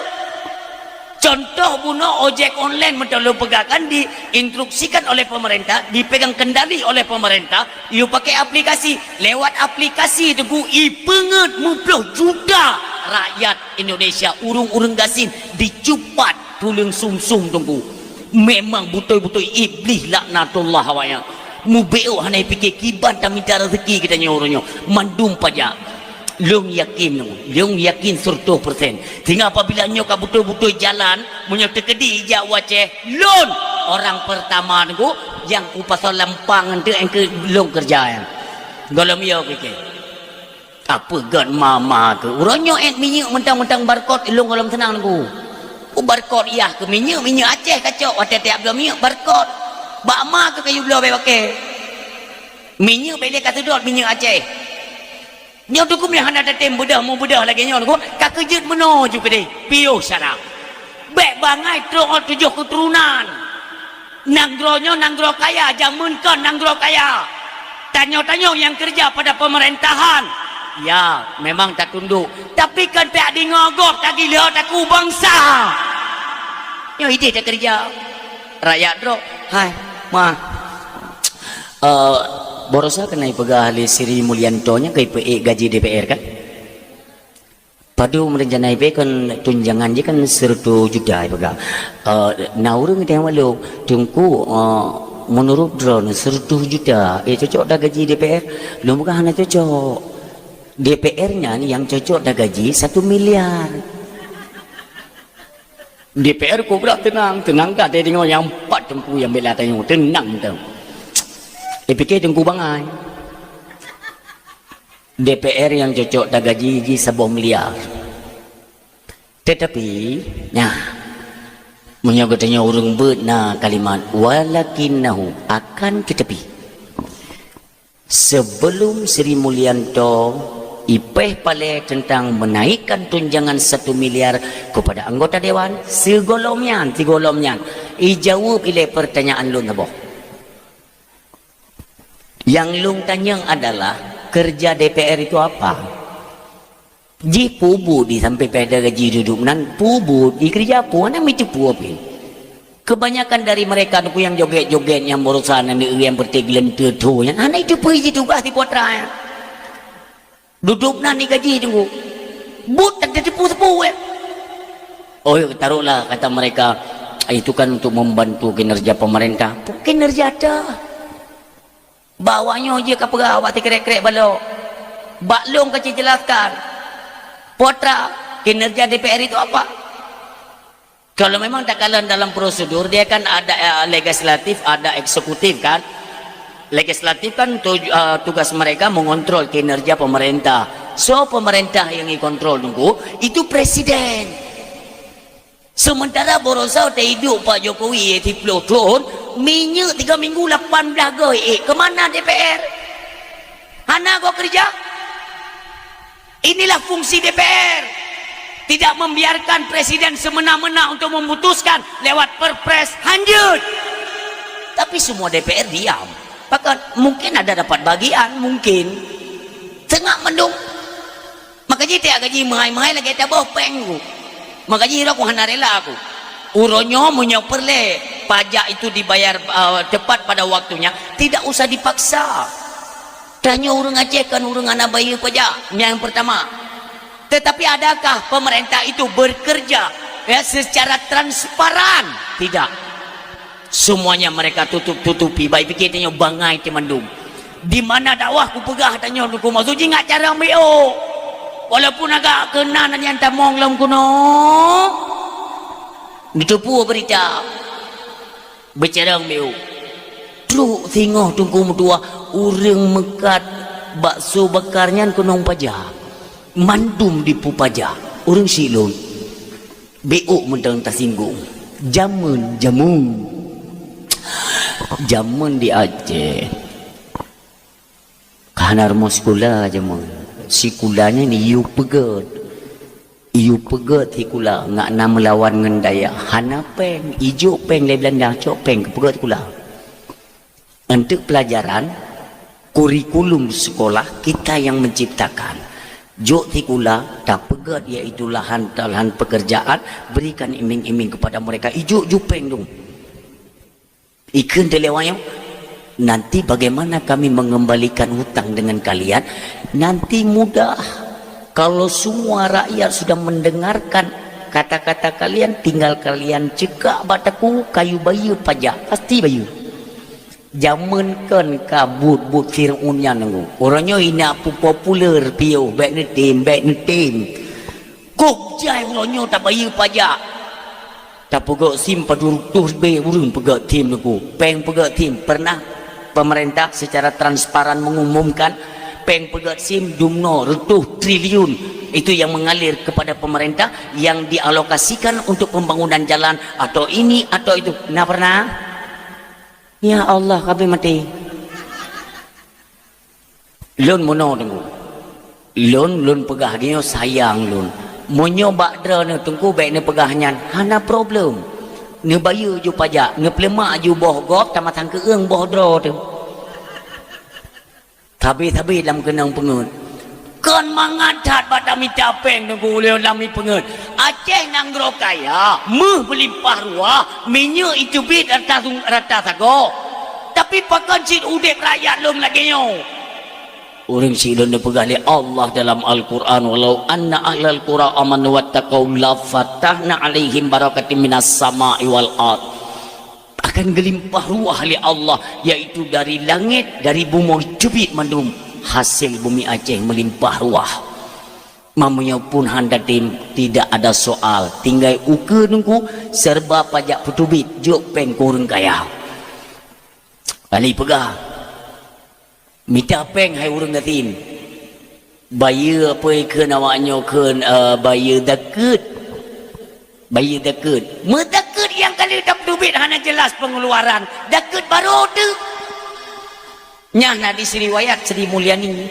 Contoh bunuh ojek online mentolo pegakan diinstruksikan oleh pemerintah, dipegang kendali oleh pemerintah, you pakai aplikasi, lewat aplikasi tunggu ipenget muploh juta rakyat Indonesia urung-urung gasin dicupat tulang sumsum tunggu. Memang betul-betul iblis laknatullah awaknya. Mubeo hanai fikir kiban tak minta rezeki kita nyorongnya mandum pajak Long yakin 100%. Tinggal apabila nyo ka betul-betul jalan, munyo terkedi ijak waceh, lon orang pertama tu yang ku pasal lampang tu yang ke long kerja yang. Kalau mio ke. Apa gan mama ke? Uronyo minyak mentang-mentang barcode long kalau tenang ku. Barcode iya ke minyak Aceh kacau. Wate tiap belah minyak barcode. Bak ma ke kayu belah pakai. Minyak beli kat sedot minyak Aceh. Nyo tu ku melihat ada tem bedah mau bedah lagi nyo ku kak kejut meno juga deh piuh sana bek bangai terus 7 keturunan nanggro kaya jamunkan nanggro kaya tanyo yang kerja pada pemerintahan ya memang tak tunduk tapi kan tak di ngogok tak dilihat aku bangsa nyo ide tak kerja rakyat bro hai ma Borosa kena pegah ahli Sri Mulyanto nya ke IPE gaji DPR kan padu merencana IPE kan tunjangan je kan 100 juta pegah naurung dia walau tungku menurut drone 100 juta cocok dah gaji DPR belum bukan hanya cocok DPR nya ni yang cocok dah gaji 1 miliar DPR ku berat tenang tak dia tengok yang 4 tengku yang bela tengok tenang tu fikir tengku bangai DPR yang cocok dah gaji 1 miliar tetapi nah menyebutnya orang benar kalimat walakinnahu akan tetapi sebelum Sri Mulyanto ipeh pale tentang menaikkan tunjangan 1 miliar kepada anggota dewan segolomnya ijawab ile pertanyaan lu nabo. Yang lung tanyang adalah kerja DPR itu apa? Ji pubu di sampai pada gaji duduk nan pubu di kerja apa? Mana itu pubu? Kebanyakan dari mereka tu yang joget-joget yang berusaha yang berteglen tu yang anak itu pergi tugas di potra ya. Duduk nan di gaji tunggu. But tak tipu-tipu ya. Oh taruhlah kata mereka itu kan untuk membantu kinerja pemerintah. Kinerja dah. Bawanya je ke pegawai awak kerek-kerek balok baklong kecil jelaskan potra kinerja DPR itu apa kalau memang tak kalah dalam prosedur dia kan ada legislatif ada eksekutif kan legislatif kan tugas mereka mengontrol kinerja pemerintah so pemerintah yang dikontrol tunggu itu presiden sementara Borosa hidup Pak Jokowi di pelotron minyak 3 minggu 18 goi kemana DPR hana kau kerja inilah fungsi DPR tidak membiarkan presiden semena-mena untuk memutuskan lewat perpres hanjut tapi semua DPR diam bahkan mungkin ada dapat bagian mungkin tengah mendung makanya tiap gaji mahal-mahal lagi tak bopeng makanya aku hana rela aku uronyo munyo perle pajak itu dibayar tepat pada waktunya tidak usah dipaksa tanya orang Aceh kan orang anak bayar pajak yang pertama tetapi adakah pemerintah itu bekerja ya secara transparan tidak semuanya mereka tutupi baik pikirnya bangai temandung di mana dakwah ku pegah tanya ku maksud ingat cara meo walaupun agak kena nanya tamong lam kuno ditipu berita bercerang meu truk tengok tunggu mutua urang mekat bakso bakarnya kunong pajak mandum di pupajak urang silon beuk mentang tersinggung jamun di Aceh kanar mau sekolah jamun sekolahnya ni you pegat hikula ngak na melawan ngan daya hana peng ijo peng le Belanda cok peng pegat hikula untuk pelajaran kurikulum sekolah kita yang menciptakan jok hikula tak pegat iaitu lahan pekerjaan berikan iming-iming kepada mereka ijo jupeng dong ikan telewanya nanti bagaimana kami mengembalikan hutang dengan kalian nanti mudah kalau semua rakyat sudah mendengarkan kata-kata kalian tinggal kalian cekak bataku kayu bayu pajak pasti bayu Zaman kan kabut but Fir'aunnya nunggu. Orangnya ina popular piu baik ni tim. Kok jai orangnya tak bayar pajak. Tak pegak sim paduruk tuh be urun pegak tim nunggu. Peng pegak tim pernah pemerintah secara transparan mengumumkan peng pegak sim dumno retuh triliun itu yang mengalir kepada pemerintah yang dialokasikan untuk pembangunan jalan atau ini atau itu. Nah pernah? Ya Allah kami mati. Lun mono tunggu. Lun pegah dia sayang lun. Monyo bakdra ne tunggu baik ne pegahnya. Hana problem. Ne bayar ju pajak, ne pelemak ju boh gop tamatan keung boh dra tu. Tapi dalam kenang pengut. Kon mangadat pada minta peng tunggu leu lami pengut. Aceh nang gro kaya, meh berlimpah ruah, minyak itu bit rata sago. Tapi pakan cik udip rakyat lum lagi nyo. Orang silun dia pegang Allah dalam Al-Quran, walau anna ahlal qura amanu wattaqau la fatahna alaihim barakatim minas sama'i wal ard. Akan gelimpah ruah li Allah, yaitu dari langit, dari bumi cubit mandum. Hasil bumi Aceh melimpah ruah. Mamanya pun handa tim tidak ada soal. Tinggal uke nunggu serba pajak putubit juk peng kurang kaya. Ali pegah. Minta peng hai urang datin. Bayar apa ke nawaknya ke bayar dakut. Bayar dakut. Medakut yang kali tak putubit hanya jelas pengeluaran. Dakut baru tu. Nyah nak disriwayat Sri Mulyani.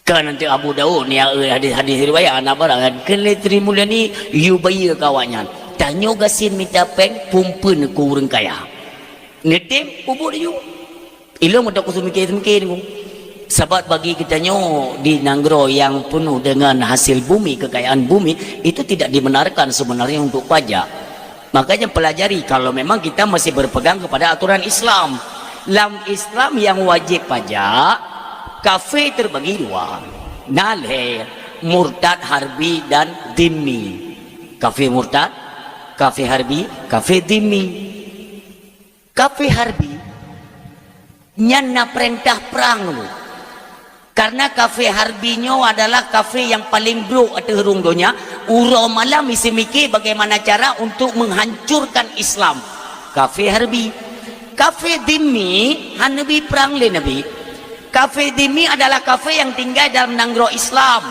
Kan nanti Abu Daud ni hadis riwayat anak barang kan Sri Mulyani you bayar kawannya. Tanya gasin minta peng pumpun ku urang kaya. Netem kubur you. Ilmu tak kusum mikir ni. Sebab bagi kita nyo di Nanggro yang penuh dengan hasil bumi, kekayaan bumi itu tidak dibenarkan sebenarnya untuk pajak. Makanya pelajari kalau memang kita masih berpegang kepada aturan Islam. Dalam Islam yang wajib pajak, kafe terbagi dua. Nalhe, murtad, harbi dan dhimmi. Kafe murtad, kafe harbi, kafe dhimmi. Kafe harbi nyana perintah perang lu. Karena kafe harbinyo adalah kafe yang paling buruk atau herungdonya. Uro malam isi mikir bagaimana cara untuk menghancurkan Islam. Kafe harbi. Kafe dhimmi Nabi perang le Nabi. Kafe dhimmi adalah kafe yang tinggal dalam Nanggro Islam.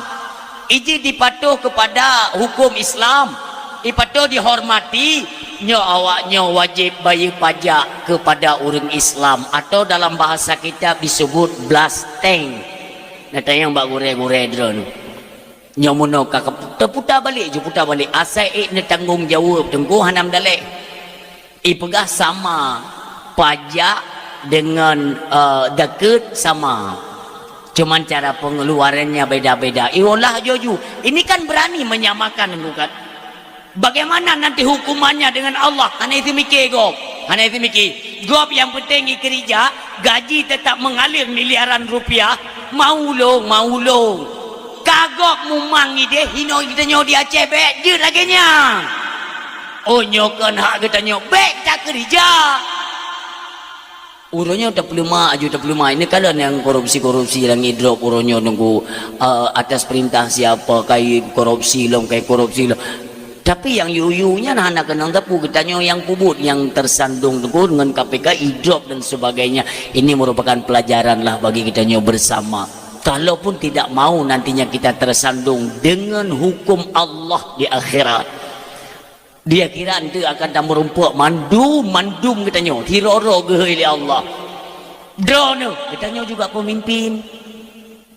Iji dipatuh kepada hukum Islam. Dipatuh dihormati. Nyo awaknya wajib bayar pajak kepada orang Islam atau dalam bahasa kita disebut blasteng. Nata yang bak gure-gure drone. Nyo mono kakak terputar balik je putar balik. Asai ne tanggung jawab tengku hanam dalek. Pegah sama. Pajak dengan dakut sama. Cuman cara pengeluarannya beda-beda. Iolah joju. Ini kan berani menyamakan bukan? Bagaimana nanti hukumannya dengan Allah? Hanya itu mikir gop. Hanya itu mikir. Gop yang penting kerja, gaji tetap mengalir miliaran rupiah. Mau long. Kagok mumang ide hino kita nyo dia cebek je lagi nya. Oh nyokan hak kita nyo bek tak kerja. Uronya tak perlu mak aja tak perlu mak. Ini kalian yang korupsi yang drop uronya nunggu atas perintah siapa kayak korupsi long. Tapi yang yuyunya anak kenang tapu katanya yang kubut yang tersandung tunggu dengan KPK idrop dan sebagainya. Ini merupakan pelajaran lah bagi kita bersama. Kalaupun tidak mau nantinya kita tersandung dengan hukum Allah di akhirat. Dia kira nanti akan tambah rumput mandum katanya tiroro gehili Allah. Drone katanya juga pemimpin.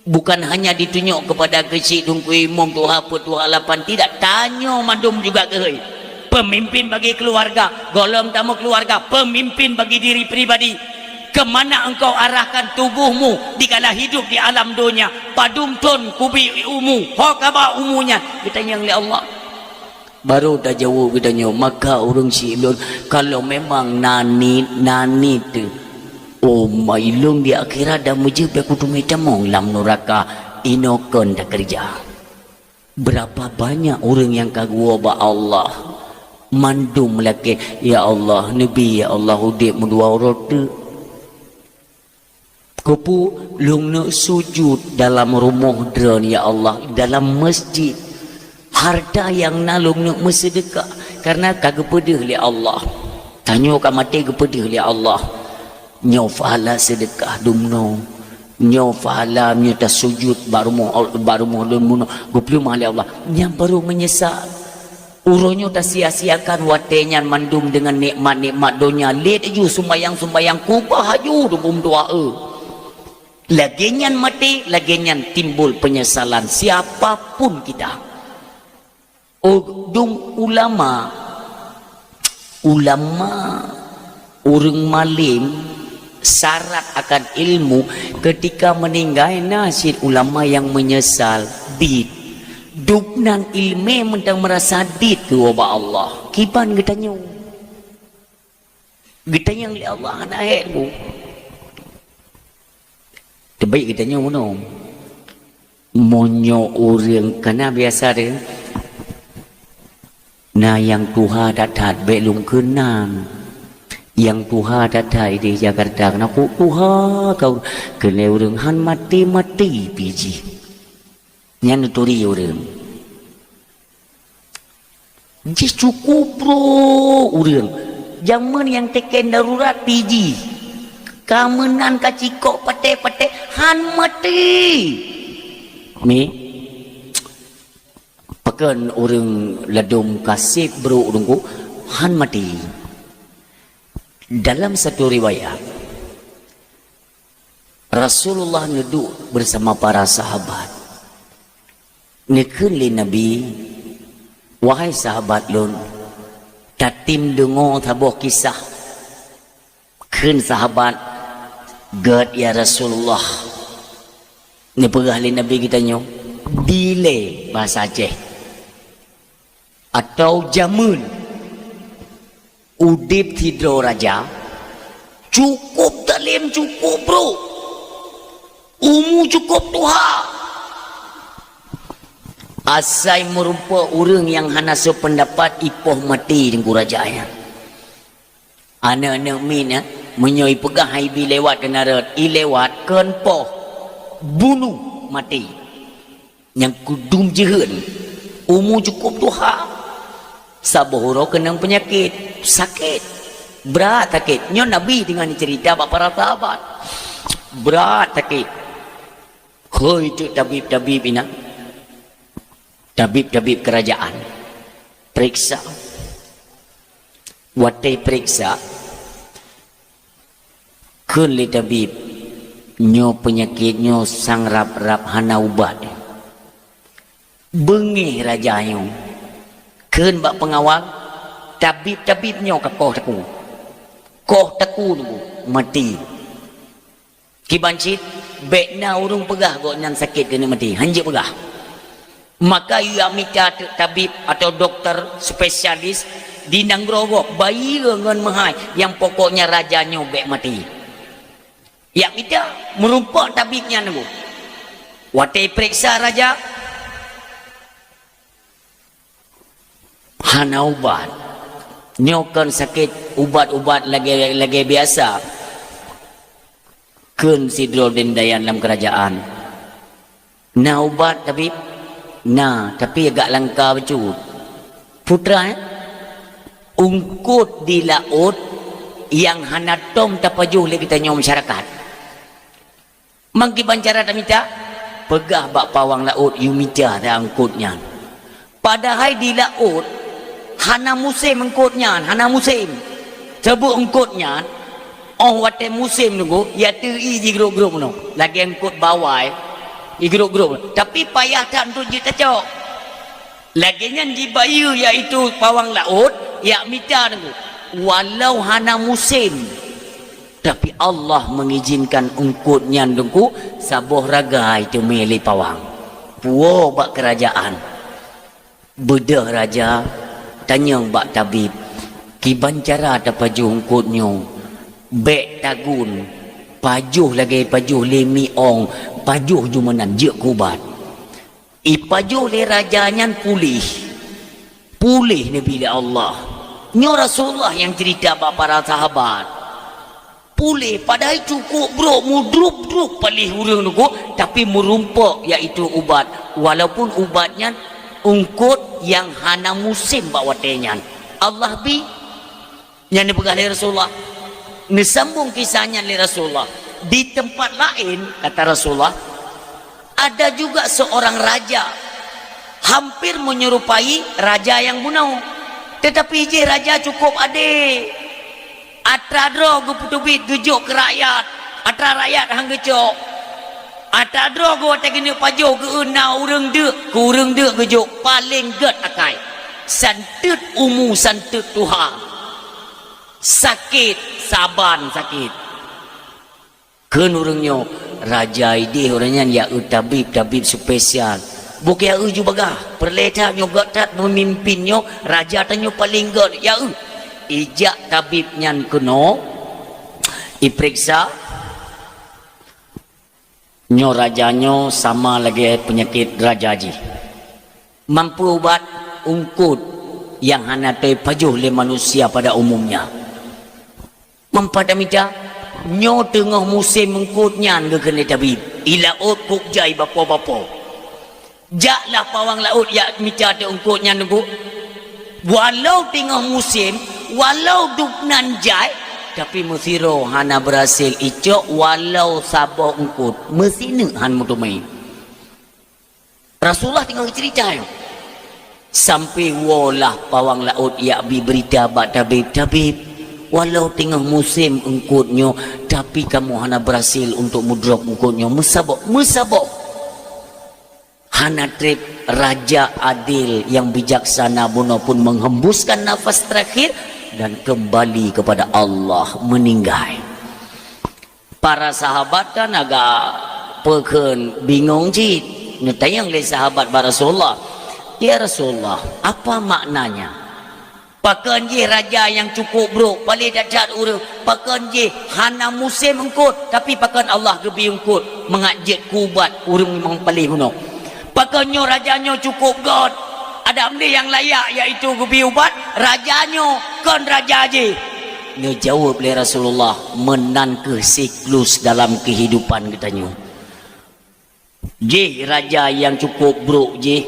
Bukan hanya ditunjuk kepada kecil dungku imam tuha putua alapan, tidak, tanya mandum juga gehili. Pemimpin bagi keluarga, golong tamu keluarga, pemimpin bagi diri pribadi. Kemana engkau arahkan tubuhmu dikala hidup di alam dunia? Padum ton kubi umu, hokaba umunya. Ditanya oleh Allah. Baru dah jawab katanya, maka orang silun kalau memang nani tu oh mailung di akhirat dah mujib aku tu metamong lam neraka inokon dah kerja. Berapa banyak orang yang kagua ba Allah mandum laki ya Allah nabi ya Allah udip mendua roda kupu lung nak sujud dalam rumah dran ya Allah dalam masjid harta yang nalung nak bersedekah karena kagak pedih li Allah tanya kat mati kepedih li Allah nyo fahala sedekah dumno nyo fahala nyo tasujud baru lun guplu mahli Allah yang baru menyesal uronyo tak sia-siakan watenyan mandum dengan nikmat-nikmat dunia let ju sembayang kubah ju dum doa lagian mati lagian timbul penyesalan siapapun kita dum ulama orang malim syarat akan ilmu ketika meninggal nasib ulama yang menyesal bid dupnan ilmu mentang merasa dit ke wabah Allah kipan getanya li Allah anak ilmu terbaik getanya mana monyo orang kena biasa dia nah yang Tuhan datat belum kenang yang Tuhan datat di Jakarta kena Tuhan kau kena orang han mati biji yang nuturi orang jadi cukup bro orang zaman yang teken darurat biji kamenan kacikok pate han mati mi pakan orang ladum kasih bro dungku han mati dalam satu riwayat Rasulullah duduk bersama para sahabat nekeli Nabi wahai sahabat lun tatim dengo tabuh kisah kun sahabat gad ya Rasulullah ni perahli Nabi kita nyo delay bahasa Aceh atau jamun udip tidro raja cukup talim cukup bro cukup Tuhan asai merupa orang yang hana sependapat ipoh mati dengan kerajaan anak-anak mina menyoi pegah haibi lewat kenarat lewat kenpoh bunuh mati yang kudum jehun cukup Tuhan sabohoro kenang penyakit sakit berat sakit nyo Nabi dengan cerita para sahabat berat sakit hoi tu tabib ina tabib kerajaan periksa watai periksa kun li tabib nyo penyakit nyo sang rap hana ubat bengih raja nyo kun bak pengawal tabib nyo ke koh taku nunggu mati kibancit bekna urung pegah kok nan sakit kena mati hanje pegah maka ia minta tabib atau dokter spesialis di Nangrogok bayi dengan mahai yang pokoknya rajanya bek mati yang minta merumpak tabibnya nunggu watai periksa raja hana ubat nyokan sakit ubat-ubat lagi biasa kun sidro dendayan dalam kerajaan nah ubat tabib nah tapi agak langka becut putra ungkut di laut yang hana tom tapajuh lagi kita nyom masyarakat mangki bancara tak minta pegah bak pawang laut you minta dah angkutnya padahal di laut hana musim engkutnya hana musim sebut engkutnya wate musim nunggu ya teri di grup-grup no lagi engkut bawai di grup-grup tapi payah tak untuk kita cok lagi yang di bayu iaitu pawang laut ya minta nunggu walau hana musim tapi Allah mengizinkan engkutnya nunggu sabuh ragai itu milih pawang puo bak kerajaan bedah raja tanya bak tabib kiban cara ada pajuh ungkutnya bek tagun pajuh lagi pajuh lemi ong pajuh jumanan je kubat pajuh le rajanya pulih ni bila Allah Nyo Rasulullah yang cerita para sahabat. Pulih padahal cukup bro mudruk-druk palih hurung nuku tapi merumpok iaitu ubat walaupun ubatnya ungkut yang hana musim bawatenyan. Allah bi yang dipegang Rasulullah. Nisambung kisahnya oleh Rasulullah. Di tempat lain kata Rasulullah ada juga seorang raja hampir menyerupai raja yang bunuh. Tetapi je raja cukup adik. Atra dro guputubit tujuk ke rakyat. Atra rakyat hang gecok. Atra dro go tegene pajo ke una urang de, ke urang de gejok paling get akai. Santut umu santut Tuhan. Sakit saban sakit. Keun urangnya raja ide orangnya ya tabib spesial. Bukan ya juga perleta nyo gatat memimpinnya raja tanyo paling god ya ijak tabib nyan kuno iperiksa nyo rajanyo sama lagi penyakit rajaji mampu ubat ungkut yang hana te pajuh le manusia pada umumnya mempadamida nyo tengah musim ungkut nyan ke kena tabib ilaut kuk jai bapa-bapa jaklah pawang laut ya mica te ungkutnya nunggu walau tengah musim walau duknan jai tapi mesiro hana berhasil icok walau sabah ungkut mesti han mutumai Rasulullah tinggal cerita yo sampai walah pawang laut ya bi berita bak tabib walau tengah musim ungkutnya tapi kamu hana berhasil untuk mudrok ungkutnya mesabok hana trip raja adil yang bijaksana bunuh pun menghembuskan nafas terakhir dan kembali kepada Allah meninggal. Para sahabat kan agak peken bingung cit netayang le sahabat Rasulullah ya Rasulullah apa maknanya pakan je raja yang cukup bro paling dacat urang pakan je hana musim engkut tapi pakan Allah gebi engkut mengajak kubat urang memang paling bunuh pakannya rajanyo cukup god ada ambil yang layak iaitu gubi ubat rajanyo kan raja je ngejawab oleh Rasulullah menan ke siklus dalam kehidupan katanya je raja yang cukup buruk je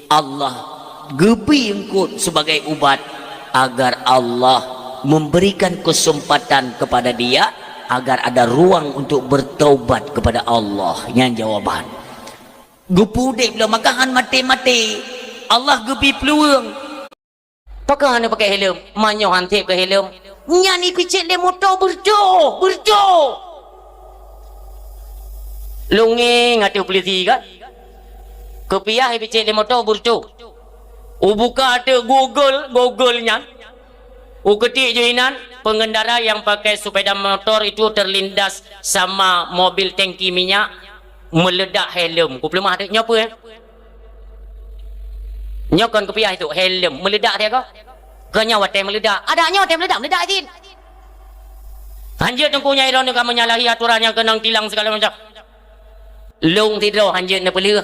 Allah gebi engkut sebagai ubat agar Allah memberikan kesempatan kepada dia agar ada ruang untuk bertaubat kepada Allah yang jawaban gupudek belum makahan mati-mati Allah gebi peluang pakai hanya pakai helm manyo hantip ke helm nyani picit le motor berjo lungi ngatu polisi kan kepiah picit le motor berjo buka ada Google nya ketik joinan pengendara yang pakai sepeda motor itu terlindas sama mobil tangki minyak meledak helm ku belum ada nyopa nyokon kepiah itu helm meledak dia kau kenya watai meledak ada nyotai meledak izin hanjir tengkunya iron kamu menyalahi aturannya kenang tilang segala macam long tidur hanjir nak pelih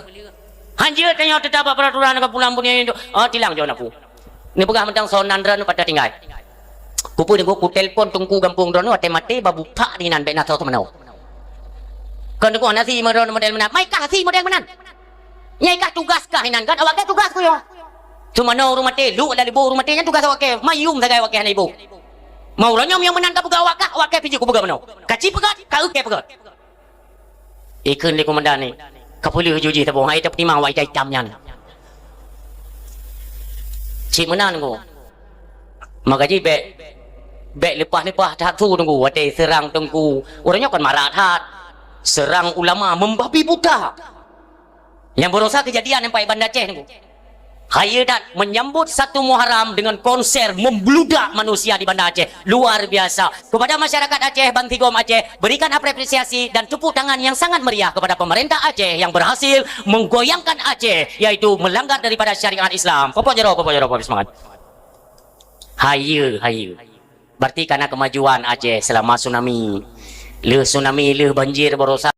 hanjir tanya tetap peraturan ke pulang punya itu tilang jauh napu ni pegah mentang sonandran pada tinggal kupu ni ku telpon tungku kampung drone watai mati babu pak ni nan bena tahu temanau kan aku nasi model mana mai kah si model mana nyai kah tugas kah hinan kan awak tugas ku yo cuma no rumah teh lu ada ibu rumah tehnya tugas awak ke mayum sagai awak ke ibu mau ro nyom yang menan ka pegawai awak ke piji ku pegawai mano kaci pegat ka ke pegat ikun le komandan ni kapuli hujuji tabo hai tap timang wai cai camnya cik menan ku maka ji be lepas tak tu tunggu wate serang tengku orangnya kan marah hat serang ulama membabi buta yang berusaha kejadian yang Pak Banda Aceh ni Hayadat menyambut 1 Muharram dengan konser membludak manusia di Banda Aceh luar biasa. Kepada masyarakat Aceh, Bantigom Aceh, berikan apresiasi dan tepuk tangan yang sangat meriah kepada pemerintah Aceh yang berhasil menggoyangkan Aceh, yaitu melanggar daripada syariat Islam. Pokok jero semangat. Hayu berarti karena kemajuan Aceh selama tsunami, banjir berusaha